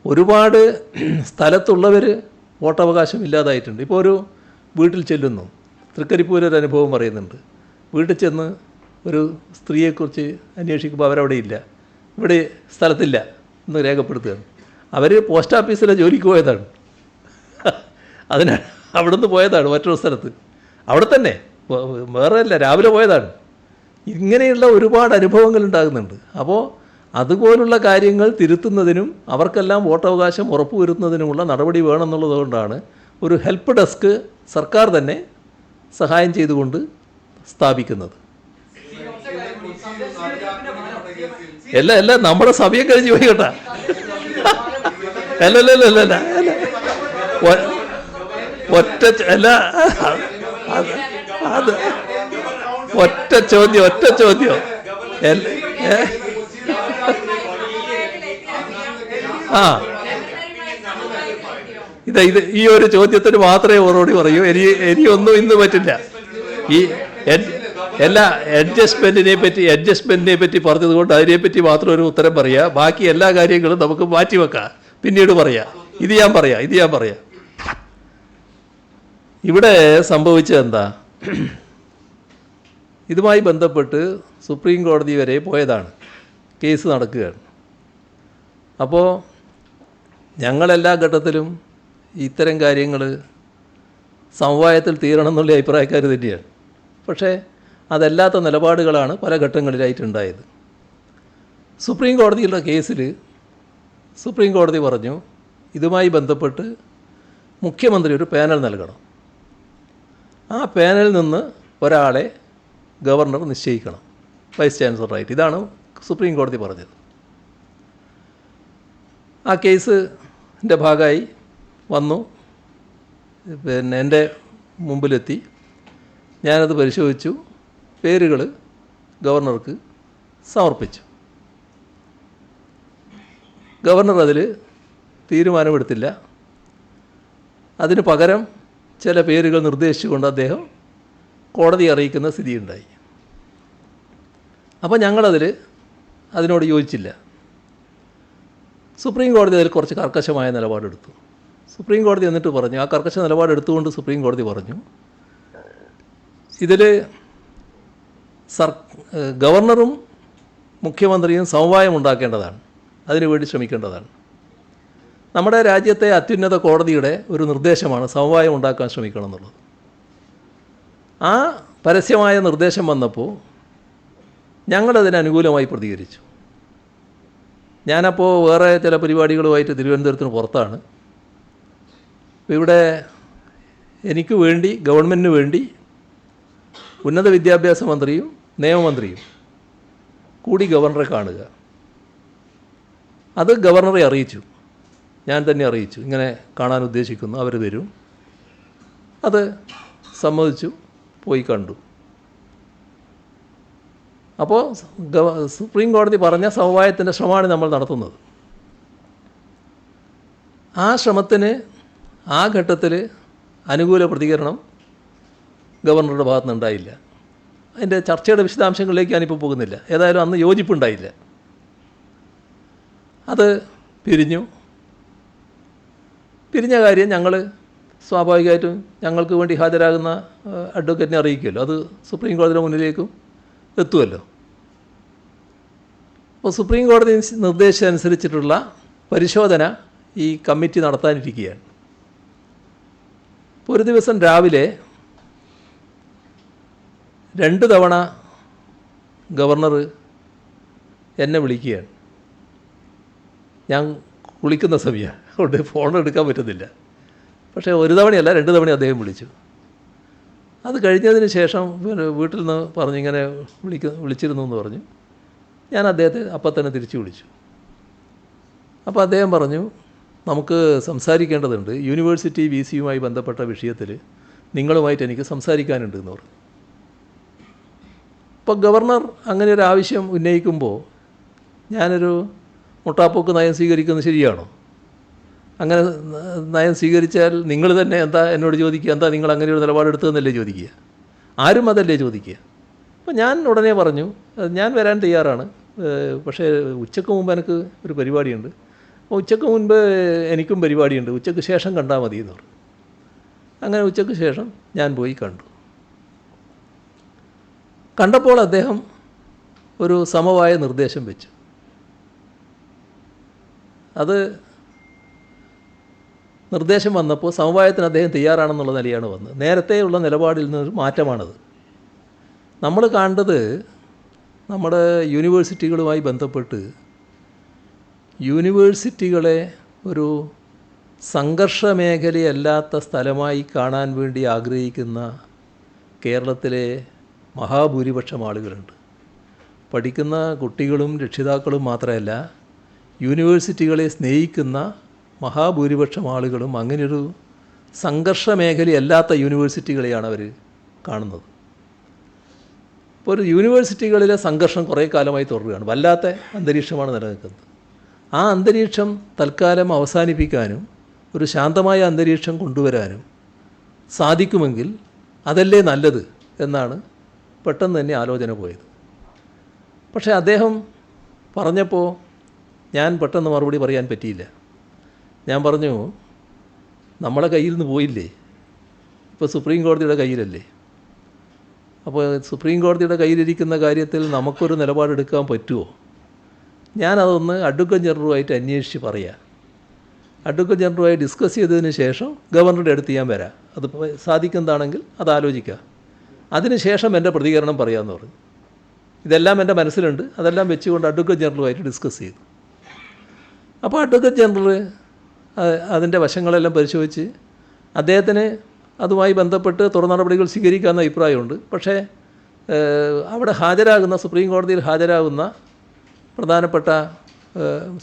ഒരുപാട് സ്ഥലത്തുള്ളവർ വോട്ടവകാശം ഇല്ലാതായിട്ടുണ്ട്. ഇപ്പോൾ ഒരു വീട്ടിൽ ചെല്ലുന്നു, തൃക്കരിപ്പൂരൊരു അനുഭവം പറയുന്നുണ്ട്. വീട്ടിൽ ചെന്ന് ഒരു സ്ത്രീയെക്കുറിച്ച് അന്വേഷിക്കുമ്പോൾ അവരവിടെ ഇല്ല, ഇവിടെ സ്ഥലത്തില്ല എന്ന് രേഖപ്പെടുത്തുകയാണ്. അവർ പോസ്റ്റ് ഓഫീസിലെ ജോലിക്ക് പോയതാണ്. അതിനാണ് അവിടെ നിന്ന് പോയതാണ് മറ്റൊരു സ്ഥലത്ത്, അവിടെ തന്നെ വേറെ അല്ല, രാവിലെ പോയതാണ്. ഇങ്ങനെയുള്ള ഒരുപാട് അനുഭവങ്ങൾ ഉണ്ടാകുന്നുണ്ട്. അപ്പോൾ അതുപോലുള്ള കാര്യങ്ങൾ തിരുത്തുന്നതിനും അവർക്കെല്ലാം വോട്ടവകാശം ഉറപ്പുവരുത്തുന്നതിനുമുള്ള നടപടി വേണമെന്നുള്ളത് കൊണ്ടാണ് ഒരു ഹെൽപ്പ് ഡെസ്ക് സർക്കാർ തന്നെ സഹായം ചെയ്തുകൊണ്ട് സ്ഥാപിക്കുന്നത്. എല്ലാം നമ്മുടെ സമയം കഴിഞ്ഞ് പോയി കേട്ടാ. അല്ല ഒറ്റ അല്ല അത് ഒറ്റ ചോദ്യം ഇത് ഈ ഒരു ചോദ്യത്തിന് മാത്രമേ മറുപടി പറയൂ. ഇനിയൊന്നും ഇന്ന് പറ്റില്ല. ഈ എല്ലാ അഡ്ജസ്റ്റ്മെന്റിനെ പറ്റി പറഞ്ഞതുകൊണ്ട് അതിനെപ്പറ്റി മാത്രം ഒരു ഉത്തരം പറയാം. ബാക്കി എല്ലാ കാര്യങ്ങളും നമുക്ക് മാറ്റിവെക്കാം, പിന്നീട് പറയാം. ഇത് ഞാൻ പറയാം. ഇവിടെ സംഭവിച്ചത് എന്താ? ഇതുമായി ബന്ധപ്പെട്ട് സുപ്രീം കോടതി വരെ പോയതാണ്, കേസ് നടക്കുകയാണ്. അപ്പോൾ ഞങ്ങളെല്ലാ ഘട്ടത്തിലും ഇത്തരം കാര്യങ്ങൾ സമവായത്തിൽ തീരണം എന്നുള്ള അഭിപ്രായക്കാർ തന്നെയാണ്. പക്ഷേ അതല്ലാത്ത നിലപാടുകളാണ് പല ഘട്ടങ്ങളിലായിട്ടുണ്ടായത്. സുപ്രീം കോടതിയുടെ കേസിൽ സുപ്രീം കോടതി പറഞ്ഞു, ഇതുമായി ബന്ധപ്പെട്ട് മുഖ്യമന്ത്രി ഒരു പാനൽ നൽകണം. ആ പാനലിൽ നിന്ന് ഒരാളെ ഗവർണർ നിശ്ചയിക്കണം, വൈസ് ചാൻസലറായിട്ട്. ഇതാണ് സുപ്രീം കോടതി പറഞ്ഞത്. ആ കേസിൻ്റെ ഭാഗമായി വന്നു, പിന്നെ എൻ്റെ മുമ്പിലെത്തി. ഞാനത് പരിശോധിച്ചു, പേരുകൾ ഗവർണർക്ക് സമർപ്പിച്ചു. ഗവർണർ അതിൽ തീരുമാനമെടുത്തില്ല. അതിന് പകരം ചില പേരുകൾ നിർദ്ദേശിച്ചുകൊണ്ട് അദ്ദേഹം കോടതിയെ അറിയിക്കുന്ന സ്ഥിതിയുണ്ടായി. അപ്പോൾ അതിനോട് യോജിച്ചില്ല. സുപ്രീം കോടതി അതിൽ കുറച്ച് കർക്കശമായ നിലപാടെടുത്തു. സുപ്രീം കോടതി എന്നിട്ട് പറഞ്ഞു, ആ കർക്കശ നിലപാടെടുത്തുകൊണ്ട് സുപ്രീം കോടതി പറഞ്ഞു, ഇതിൽ ഗവർണറും മുഖ്യമന്ത്രിയും സമവായം ഉണ്ടാക്കേണ്ടതാണ്, അതിനുവേണ്ടി ശ്രമിക്കേണ്ടതാണ്. നമ്മുടെ രാജ്യത്തെ അത്യുന്നത കോടതിയുടെ ഒരു നിർദ്ദേശമാണ് സമവായം ഉണ്ടാക്കാൻ ശ്രമിക്കണം എന്നുള്ളത്. ആ പരസ്യമായ നിർദ്ദേശം വന്നപ്പോൾ ഞങ്ങളതിന് അനുകൂലമായി പ്രതികരിച്ചു. ഞാനപ്പോൾ വേറെ ചില പരിപാടികളുമായിട്ട് തിരുവനന്തപുരത്തിന് പുറത്താണ്. ഇവിടെ എനിക്ക് വേണ്ടി, ഗവൺമെൻറ്റിന് വേണ്ടി ഉന്നത വിദ്യാഭ്യാസ മന്ത്രിയും നിയമമന്ത്രിയും കൂടി ഗവർണറെ കാണുക. അത് ഗവർണറെ അറിയിച്ചു, ഞാൻ തന്നെ അറിയിച്ചു, ഇങ്ങനെ കാണാൻ ഉദ്ദേശിക്കുന്നു, അവർ വരും. അത് സമ്മതിച്ചു, പോയി കണ്ടു. അപ്പോൾ സുപ്രീം കോടതി പറഞ്ഞ സമവായത്തിൻ്റെ ശ്രമമാണ് നമ്മൾ നടത്തുന്നത്. ആ ശ്രമത്തിന് ആ ഘട്ടത്തിൽ അനുകൂല പ്രതികരണം ഗവർണറുടെ ഭാഗത്തു നിന്നുണ്ടായില്ല. അതിൻ്റെ ചർച്ചയുടെ വിശദാംശങ്ങളിലേക്ക് ഞാനിപ്പോൾ പോകുന്നില്ല. ഏതായാലും അന്ന് യോജിപ്പുണ്ടായില്ല. അത് പിരിഞ്ഞ കാര്യം ഞങ്ങൾ സ്വാഭാവികമായിട്ടും ഞങ്ങൾക്ക് വേണ്ടി ഹാജരാകുന്ന അഡ്വക്കേറ്റിനെ അറിയിക്കുമല്ലോ. അത് സുപ്രീം കോടതിയുടെ മുന്നിലേക്കും എത്തുമല്ലോ. അപ്പോൾ സുപ്രീം കോടതി നിർദ്ദേശിച്ചനുസരിച്ചിട്ടുള്ള പരിശോധന ഈ കമ്മിറ്റി നടത്താനിരിക്കുകയാണ്. ഇപ്പോൾ ഒരു ദിവസം രാവിലെ 2 തവണ ഗവർണർ എന്നെ വിളിക്കുകയാണ്. ഞാൻ കുളിക്കുന്ന സമയമാണ്, അതുകൊണ്ട് ഫോൺ എടുക്കാൻ പറ്റുന്നില്ല. പക്ഷേ ഒരു തവണയല്ല, 2 തവണ അദ്ദേഹം വിളിച്ചു. അത് കഴിഞ്ഞതിന് ശേഷം വീട്ടിൽ നിന്ന് പറഞ്ഞു ഇങ്ങനെ വിളിച്ചിരുന്നു എന്ന് പറഞ്ഞു. ഞാൻ അദ്ദേഹത്തെ അപ്പം തന്നെ തിരിച്ചു വിളിച്ചു. അപ്പോൾ അദ്ദേഹം പറഞ്ഞു, നമുക്ക് സംസാരിക്കേണ്ടതുണ്ട്, യൂണിവേഴ്സിറ്റി VC-യുമായി ബന്ധപ്പെട്ട വിഷയത്തിൽ നിങ്ങളുമായിട്ട് എനിക്ക് സംസാരിക്കാനുണ്ട് എന്ന് പറഞ്ഞു. ഇപ്പോൾ ഗവർണർ അങ്ങനെ ഒരു ആവശ്യം ഉന്നയിക്കുമ്പോൾ ഞാനൊരു മുട്ടാപ്പോക്ക് നയം സ്വീകരിക്കുന്നത് ശരിയാണോ? അങ്ങനെ നയം സ്വീകരിച്ചാൽ നിങ്ങൾ തന്നെ എന്താ എന്നോട് ചോദിക്കുക, എന്താ നിങ്ങൾ അങ്ങനെ ഒരു നിലപാടെടുത്തതെന്നല്ലേ ചോദിക്കുക? ആരും അതല്ലേ ചോദിക്കുക. അപ്പോൾ ഞാൻ ഉടനെ പറഞ്ഞു, ഞാൻ വരാൻ തയ്യാറാണ്, പക്ഷേ ഉച്ചയ്ക്ക് മുമ്പ് എനിക്ക് ഒരു പരിപാടിയുണ്ട്. അപ്പോൾ ഉച്ചയ്ക്ക് മുൻപ് എനിക്കും പരിപാടിയുണ്ട്, ഉച്ചയ്ക്ക് ശേഷം കണ്ടാൽ മതി എന്ന് പറഞ്ഞു. അങ്ങനെ ഉച്ചയ്ക്ക് ശേഷം ഞാൻ പോയി കണ്ടപ്പോൾ അദ്ദേഹം ഒരു സമവായ നിർദ്ദേശം വെച്ചു. അത് നിർദ്ദേശം വന്നപ്പോൾ സമവായത്തിന് അദ്ദേഹം തയ്യാറാണെന്നുള്ള നിലയാണ് വന്നത്. നേരത്തെയുള്ള നിലപാടിൽ നിന്നൊരു മാറ്റമാണത്. നമ്മൾ കണ്ടത് നമ്മുടെ യൂണിവേഴ്സിറ്റികളുമായി ബന്ധപ്പെട്ട് യൂണിവേഴ്സിറ്റികളെ ഒരു സംഘർഷ മേഖലയല്ലാത്ത സ്ഥലമായി കാണാൻ വേണ്ടി ആഗ്രഹിക്കുന്ന കേരളത്തിലെ മഹാഭൂരിപക്ഷം ആളുകളുണ്ട്. പഠിക്കുന്ന കുട്ടികളും രക്ഷിതാക്കളും മാത്രമല്ല, യൂണിവേഴ്സിറ്റികളെ സ്നേഹിക്കുന്ന മഹാഭൂരിപക്ഷം ആളുകളും അങ്ങനെയൊരു സംഘർഷ മേഖലയല്ലാത്ത യൂണിവേഴ്സിറ്റികളെയാണ് അവർ കാണുന്നത്. ഇപ്പോൾ ഒരു യൂണിവേഴ്സിറ്റികളിലെ സംഘർഷം കുറേ കാലമായി തുടരുകയാണ്. വല്ലാത്ത അന്തരീക്ഷമാണ് നിലനിൽക്കുന്നത്. ആ അന്തരീക്ഷം തൽക്കാലം അവസാനിപ്പിക്കാനും ഒരു ശാന്തമായ അന്തരീക്ഷം കൊണ്ടുവരാനും സാധിക്കുമെങ്കിൽ അതല്ലേ നല്ലത് എന്നാണ് പെട്ടെന്ന് തന്നെ ആലോചന പോയത്. പക്ഷേ അദ്ദേഹം പറഞ്ഞപ്പോൾ ഞാൻ പെട്ടെന്ന് മറുപടി പറയാൻ പറ്റിയില്ല. ഞാൻ പറഞ്ഞു, നമ്മളെ കയ്യിൽ നിന്ന് പോയില്ലേ, ഇപ്പോൾ സുപ്രീം കോടതിയുടെ കയ്യിലല്ലേ. അപ്പോൾ സുപ്രീം കോടതിയുടെ കയ്യിലിരിക്കുന്ന കാര്യത്തിൽ നമുക്കൊരു നിലപാടെടുക്കാൻ പറ്റുമോ? ഞാനതൊന്ന് അഡ്വക്കേറ്റ് ജനറലുമായിട്ട് അന്വേഷിച്ച് പറയാം. അഡ്വക്കേറ്റ് ജനറലുമായി ഡിസ്കസ് ചെയ്തതിന് ശേഷം ഗവർണറുടെ അടുത്ത് ഞാൻ വരാം. അത് സാധിക്കുന്നതാണെങ്കിൽ അത് ആലോചിക്കാം. അതിനുശേഷം എൻ്റെ പ്രതികരണം പറയാമെന്ന് പറഞ്ഞു. ഇതെല്ലാം എൻ്റെ മനസ്സിലുണ്ട്. അതെല്ലാം വെച്ചുകൊണ്ട് അഡ്വക്കേറ്റ് ജനറലുമായിട്ട് ഡിസ്കസ് ചെയ്തു. അപ്പോൾ അഡ്വക്കേറ്റ് ജനറൽ അതിൻ്റെ വശങ്ങളെല്ലാം പരിശോധിച്ച് അദ്ദേഹത്തിന് അതുമായി ബന്ധപ്പെട്ട് തുടർ നടപടികൾ സ്വീകരിക്കാമെന്ന അഭിപ്രായമുണ്ട്. പക്ഷേ അവിടെ ഹാജരാകുന്ന, സുപ്രീം കോടതിയിൽ ഹാജരാകുന്ന പ്രധാനപ്പെട്ട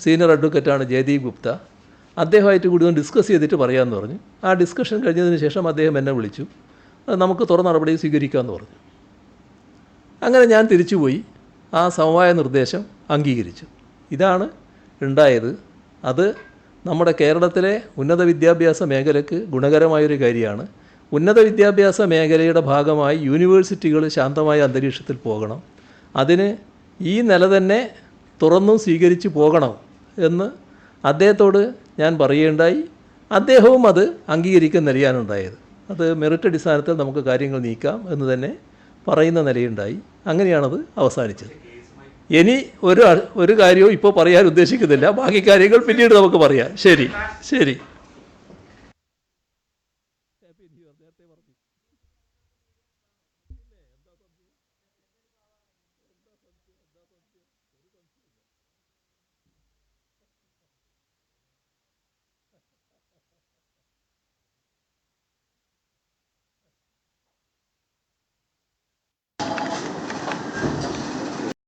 സീനിയർ അഡ്വക്കേറ്റാണ് ജയദീപ് ഗുപ്ത. അദ്ദേഹമായിട്ട് കൂടി ഒന്ന് ഡിസ്കസ് ചെയ്തിട്ട് പറയാമെന്ന് പറഞ്ഞു. ആ ഡിസ്കഷൻ കഴിഞ്ഞതിന് ശേഷം അദ്ദേഹം എന്നെ വിളിച്ചു, നമുക്ക് തുടർ നടപടി സ്വീകരിക്കാമെന്ന് പറഞ്ഞു. അങ്ങനെ ഞാൻ തിരിച്ചുപോയി ആ സമവായ നിർദ്ദേശം അംഗീകരിച്ചു. ഇതാണ് ഉണ്ടായത്. അത് നമ്മുടെ കേരളത്തിലെ ഉന്നത വിദ്യാഭ്യാസ മേഖലയ്ക്ക് ഗുണകരമായൊരു കാര്യമാണ്. ഉന്നത വിദ്യാഭ്യാസ മേഖലയുടെ ഭാഗമായി യൂണിവേഴ്സിറ്റികൾ ശാന്തമായ അന്തരീക്ഷത്തിൽ പോകണം. അതിന് ഈ നില തന്നെ തുറന്നും സ്വീകരിച്ച് പോകണം എന്ന് അദ്ദേഹത്തോട് ഞാൻ പറയുകയുണ്ടായി. അദ്ദേഹവും അത് അംഗീകരിക്കുന്ന നിലയാണുണ്ടായത്. അത് മെറിറ്റ് അടിസ്ഥാനത്തിൽ നമുക്ക് കാര്യങ്ങൾ നീക്കാം എന്ന് തന്നെ പറയുന്ന നിലയുണ്ടായി. അങ്ങനെയാണത് അവസാനിച്ചത്. ഇനി ഒരു കാര്യവും ഇപ്പോൾ പറയാൻ ഉദ്ദേശിക്കുന്നില്ല. ബാക്കി കാര്യങ്ങൾ പിന്നീട് നമുക്ക് പറയാം. ശരി ശരി.